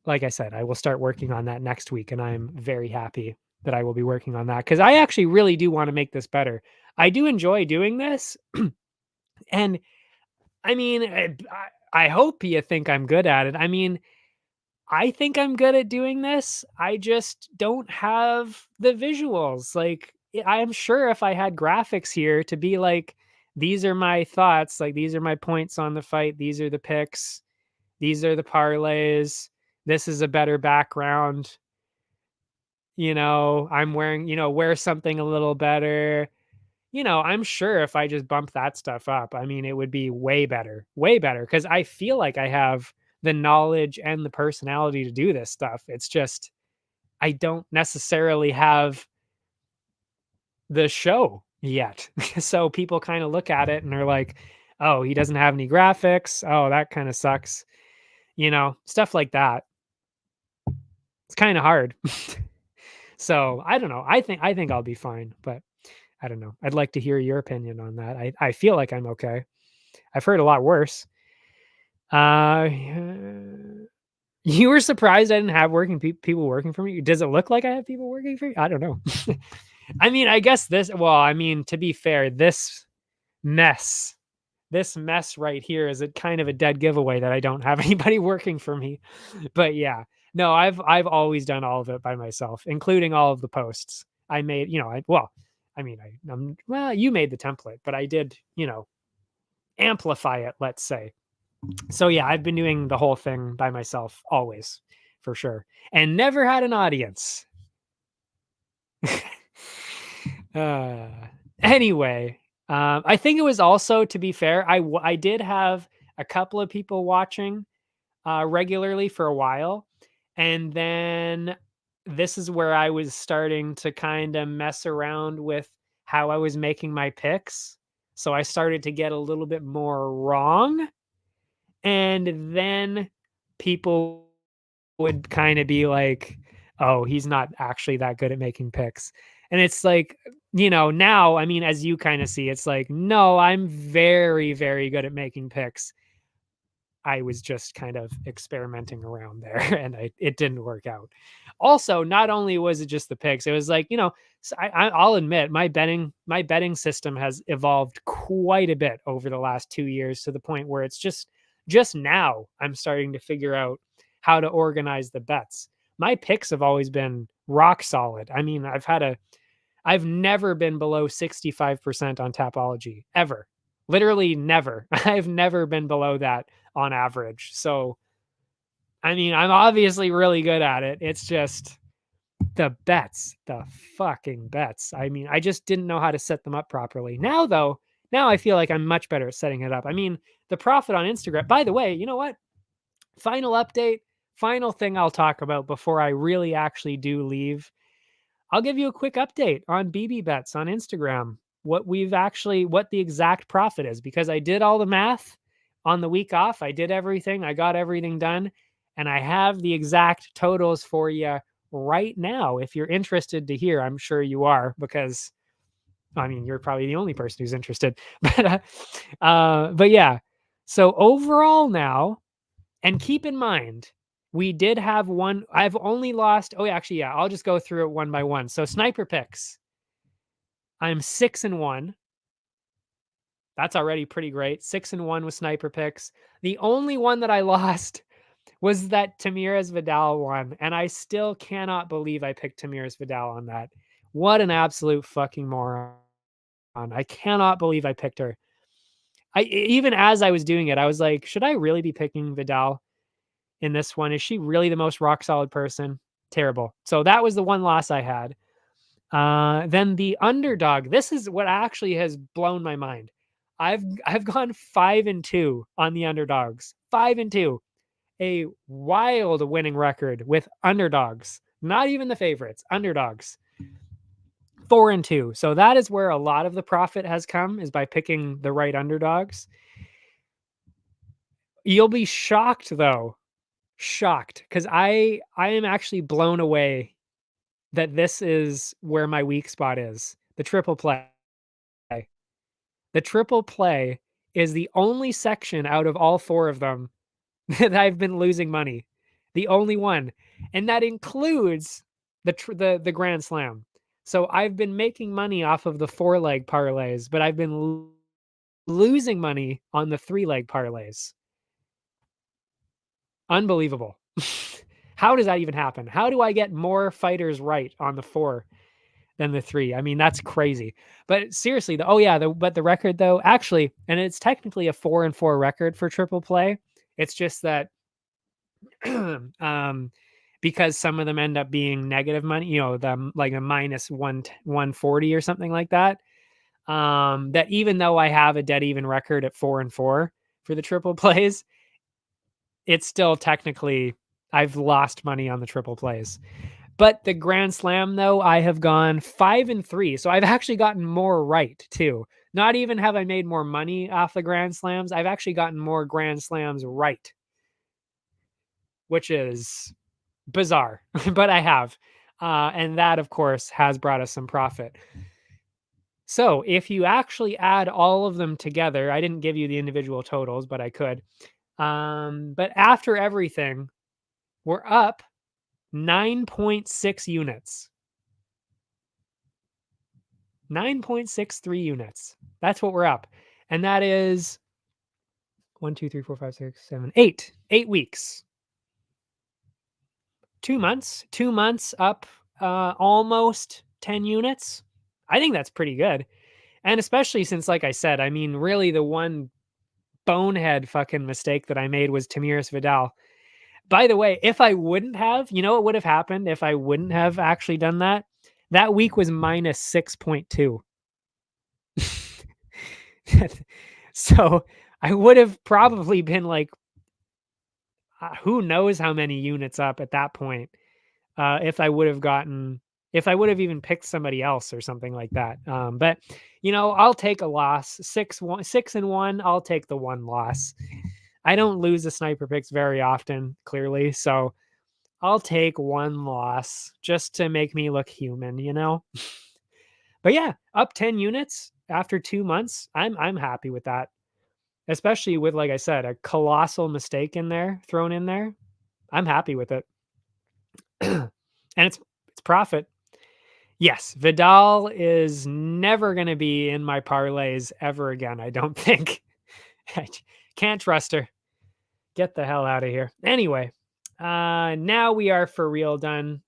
Like I said, I will start working on that next week, and I'm very happy that I will be working on that because I actually really do want to make this better. I do enjoy doing this, and I mean, I hope you think I'm good at it. I mean, I think I'm good at doing this. I just don't have the visuals. Like, I'm sure if I had graphics here to be like, these are my thoughts, like, these are my points on the fight, these are the picks, these are the parlays, this is a better background. I'm wearing, wear something a little better. I'm sure if I just bump that stuff up, I mean, it would be way better because I feel like I have the knowledge and the personality to do this stuff. It's just, I don't necessarily have the show. yet. So people kind of look at it and they're like, oh, he doesn't have any graphics. Oh, that kind of sucks. Stuff like that. It's kind of hard. So I don't know. I think I'll be fine, but I don't know. I'd like to hear your opinion on that. I feel like I'm okay. I've heard a lot worse. Uh, you were surprised I didn't have people working for me. Does it look like I have people working for me? I don't know. I mean, I guess to be fair, mess, this mess right here is a kind of a dead giveaway that I don't have anybody working for me. But yeah, no, I've always done all of it by myself, including all of the posts I made. You made the template, but I did, amplify it, let's say. So yeah, I've been doing the whole thing by myself always, for sure, and never had an audience. uh, anyway, I think it was also, to be fair, I did have a couple of people watching regularly for a while, and then this is where I was starting to kind of mess around with how I was making my picks. So I started to get a little bit more wrong. And then people would kind of be like, oh, he's not actually that good at making picks. And it's like, now, I mean, as you kind of see, it's like, no, I'm very, very good at making picks. I was just kind of experimenting around there and it didn't work out. Also, not only was it just the picks, it was like, I'll admit my betting system has evolved quite a bit over the last 2 years, to the point where it's just now I'm starting to figure out how to organize the bets. My picks have always been rock solid. I mean, I've never been below 65% on Tapology, ever. Literally never. I've never been below that on average. So, I mean, I'm obviously really good at it. It's just the fucking bets. I mean, I just didn't know how to set them up properly. Now, though, I feel like I'm much better at setting it up. I mean, the profit on Instagram, by the way, you know what? Final update, final thing I'll talk about before I really actually do leave. I'll give you a quick update on BBBets on Instagram. What the exact profit is, because I did all the math on the week off. I did everything. I got everything done, and I have the exact totals for you right now. If you're interested to hear, I'm sure you are, because I mean, you're probably the only person who's interested. But yeah. So overall now, and keep in mind, we did have one. I've only lost. Oh, actually, yeah. I'll just go through it one by one. So sniper picks. I'm 6-1. That's already pretty great. 6-1 with sniper picks. The only one that I lost was that Tamiris Vidal one, and I still cannot believe I picked Tamiris Vidal on that. What an absolute fucking moron! I cannot believe I picked her. Even as I was doing it, I was like, should I really be picking Vidal in this one? Is she really the most rock solid person? Terrible. So that was the one loss I had. Then the underdog. This is what actually has blown my mind. I've gone 5-2 on the underdogs. 5-2. A wild winning record with underdogs. Not even the favorites. Underdogs. 4-2. So that is where a lot of the profit has come, is by picking the right underdogs. You'll be shocked, though. Shocked, because I am actually blown away that this is where my weak spot is. The triple play. The triple play is the only section out of all four of them that I've been losing money. The only one. And that includes the Grand Slam. So I've been making money off of the 4-leg parlays, but I've been losing money on the 3-leg parlays. Unbelievable. How does that even happen? How do I get more fighters right on the 4 than the 3? I mean, that's crazy. But seriously, but the record, though, actually, and it's technically a 4-4 record for triple play. It's just that because some of them end up being negative money, like a minus 140 or something like that. That even though I have a dead even record at 4-4 for the triple plays, it's still technically I've lost money on the triple plays. But the Grand Slam, though, I have gone 5-3. So I've actually gotten more right too. Not even have I made more money off the Grand Slams. I've actually gotten more Grand Slams right, which is bizarre, but I have. And that, of course, has brought us some profit. So if you actually add all of them together, I didn't give you the individual totals, but I could. But after everything, we're up 9.6 units. 9.63 units. That's what we're up. And that is 1, 2, 3, 4, 5, 6, 7, 8. 8 weeks. 2 months. 2 months up almost 10 units. I think that's pretty good. And especially since, like I said, I mean, really the one bonehead fucking mistake that I made was Tamiris Vidal. By the way, if I wouldn't have, you know what would have happened if I wouldn't have actually done that? That week was minus 6.2. So I would have probably been like, who knows how many units up at that point, if I would have even picked somebody else or something like that. But I'll take a loss. 6-1. I'll take the one loss. I don't lose the sniper picks very often, clearly. So I'll take one loss just to make me look human, But yeah, up 10 units after 2 months. I'm happy with that. Especially with, like I said, a colossal mistake thrown in there. I'm happy with it. And it's profit. Yes, Vidal is never going to be in my parlays ever again, I don't think. I can't trust her. Get the hell out of here. Anyway, now we are for real done.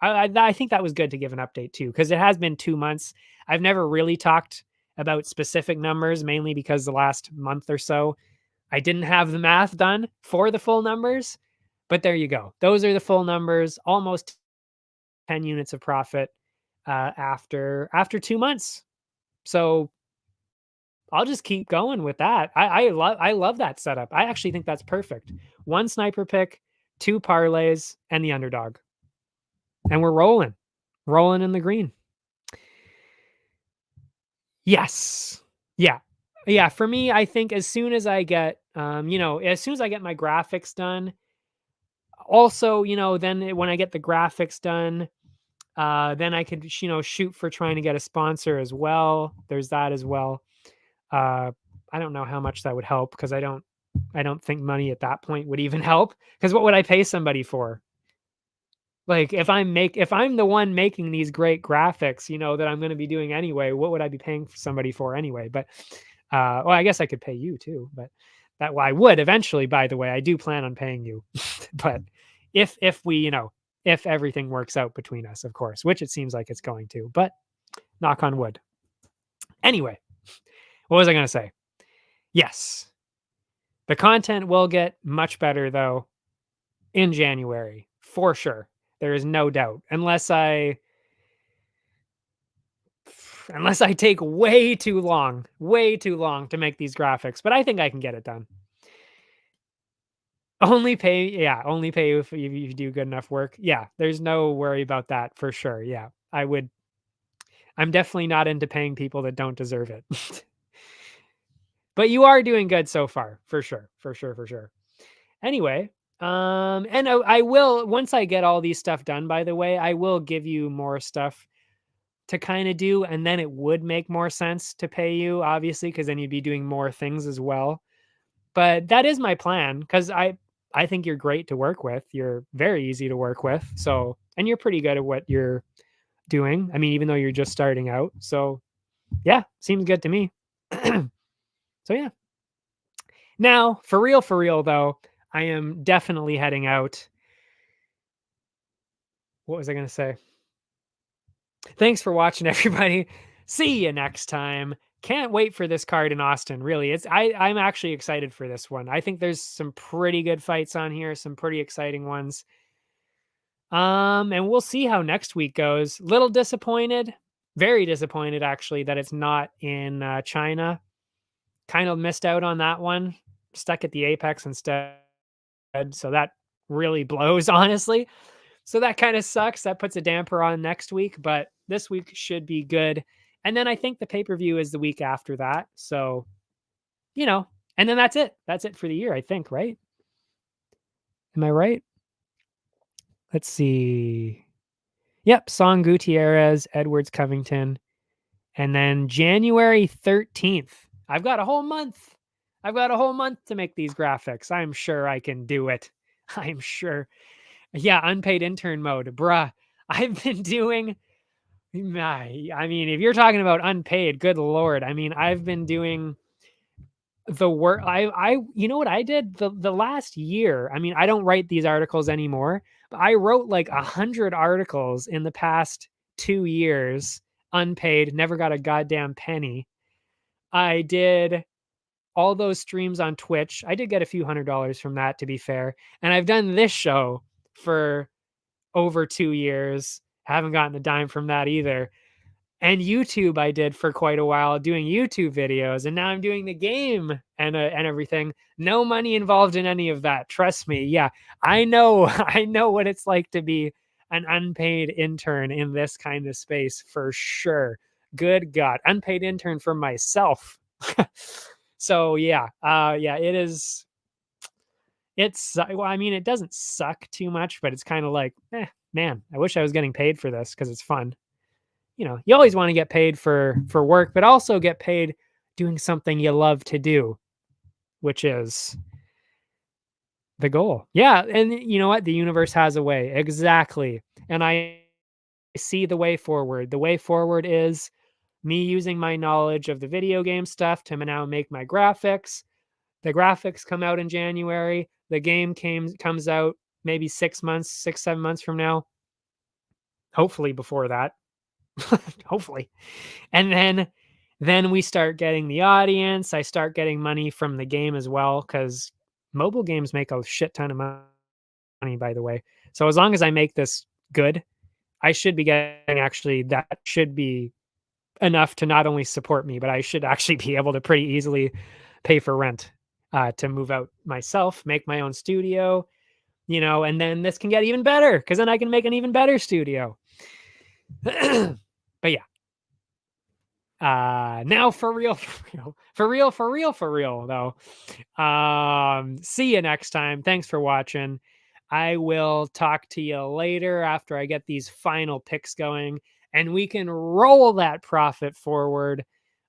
I think that was good to give an update too, because it has been 2 months. I've never really talked about specific numbers, mainly because the last month or so, I didn't have the math done for the full numbers. But there you go. Those are the full numbers. Almost 10 units of profit after 2 months. So I'll just keep going with that. I love that setup. I actually think that's perfect. 1 sniper pick, 2 parlays, and the underdog. And we're rolling in the green. Yes. Yeah. Yeah. For me, I think as soon as I get, as soon as I get my graphics done, also, then when I get the graphics done, then I could, shoot for trying to get a sponsor as well. There's that as well. I don't know how much that would help because I don't think money at that point would even help. Because what would I pay somebody for? Like if I'm the one making these great graphics, that I'm going to be doing anyway, what would I be paying somebody for anyway? But well, I guess I could pay you too, but I would eventually, by the way. I do plan on paying you. But if we, if everything works out between us, of course, which it seems like it's going to, but knock on wood. Anyway, what was I going to say? Yes. The content will get much better though in January, for sure. There is no doubt. Unless I take way too long to make these graphics, but I think I can get it done. Only pay you if you do good enough work. Yeah, there's no worry about that for sure. Yeah, I'm definitely not into paying people that don't deserve it. But you are doing good so far, for sure, for sure, for sure. Anyway, and I will, once I get all these stuff done, by the way, I will give you more stuff to kind of do, and then it would make more sense to pay you, obviously, because then you'd be doing more things as well. But that is my plan, because I think you're great to work with. You're very easy to work with. So, and you're pretty good at what you're doing. I mean, even though you're just starting out. So, yeah, seems good to me. So, yeah. Now, for real though, I am definitely heading out. What was I going to say? Thanks for watching, everybody. See you next time. Can't wait for this card in Austin. Really, I'm actually excited for this one. I think there's some pretty good fights on here, some pretty exciting ones. And we'll see how next week goes. Little disappointed, very disappointed actually, that it's not in China. Kind of missed out on that one. Stuck at the Apex instead, so that really blows, honestly. So that kind of sucks. That puts a damper on next week, but this week should be good. And then I think the pay-per-view is the week after that. So, you know, and then that's it. That's it for the year, I think, right? Am I right? Let's see. Yep, Song Gutierrez, Edwards Covington. And then January 13th. I've got a whole month. I've got a whole month to make these graphics. I'm sure I can do it. I'm sure. Yeah, unpaid intern mode. Bruh. I've been doing I mean, if you're talking about unpaid, good lord. I mean, I've been doing the work. You know what I did the last year? I mean, I don't write these articles anymore, but I wrote like 100 articles in the past 2 years, unpaid, never got a goddamn penny. I did all those streams on Twitch. I did get a few $100 from that, to be fair. And I've done this show for over 2 years. Haven't gotten a dime from that either. And YouTube I did for quite a while, doing YouTube videos, and now I'm doing the game and everything. No money involved in any of that. Trust me. Yeah, I know. I know what it's like to be an unpaid intern in this kind of space for sure. Good God, unpaid intern for myself. So yeah, yeah, it is. Well, I mean, it doesn't suck too much, but it's kind of like, man, I wish I was getting paid for this because it's fun. You know, you always want to get paid for work, but also get paid doing something you love to do, which is the goal. Yeah, and you know what? The universe has a way. Exactly. And I see the way forward. The way forward is me using my knowledge of the video game stuff to now make my graphics. The graphics come out in January. The game comes out maybe 7 months from now. Hopefully before that. Hopefully. And then we start getting the audience. I start getting money from the game as well, because mobile games make a shit ton of money, by the way. So as long as I make this good, I should be getting, actually, that should be enough to not only support me, but I should actually be able to pretty easily pay for rent, to move out myself, make my own studio, and then this can get even better, because then I can make an even better studio. But yeah. Now for real though. See you next time. Thanks for watching. I will talk to you later after I get these final picks going, and we can roll that profit forward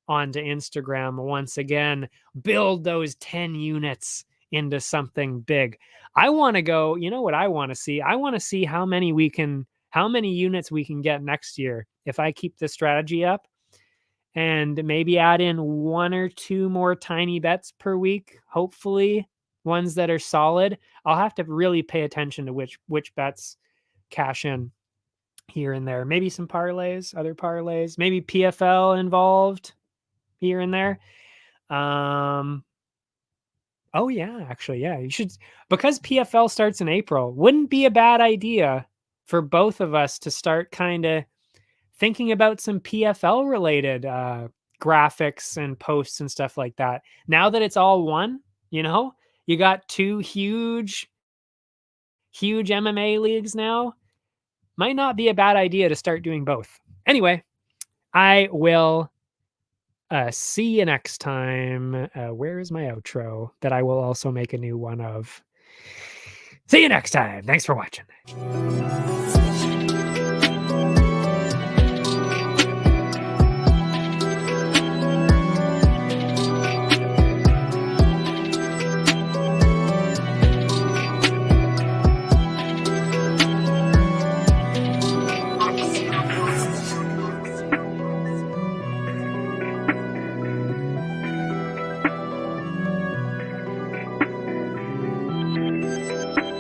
onto Instagram once again. Build those 10 units into something big. I want to go, you know what I want to see? I want to see how many units we can get next year if I keep this strategy up, and maybe add in 1 or 2 more tiny bets per week, hopefully ones that are solid. I'll have to really pay attention to which bets cash in here and there. Maybe some parlays, other parlays, maybe PFL involved here and there. Oh yeah, actually, yeah, you should, because PFL starts in April. Wouldn't be a bad idea for both of us to start kind of thinking about some PFL related graphics and posts and stuff like that. Now that it's all one, you got 2 huge MMA leagues now. Might not be a bad idea to start doing both. Anyway, I will see you next time. Where is my outro that I will also make a new one of? See you next time. Thanks for watching.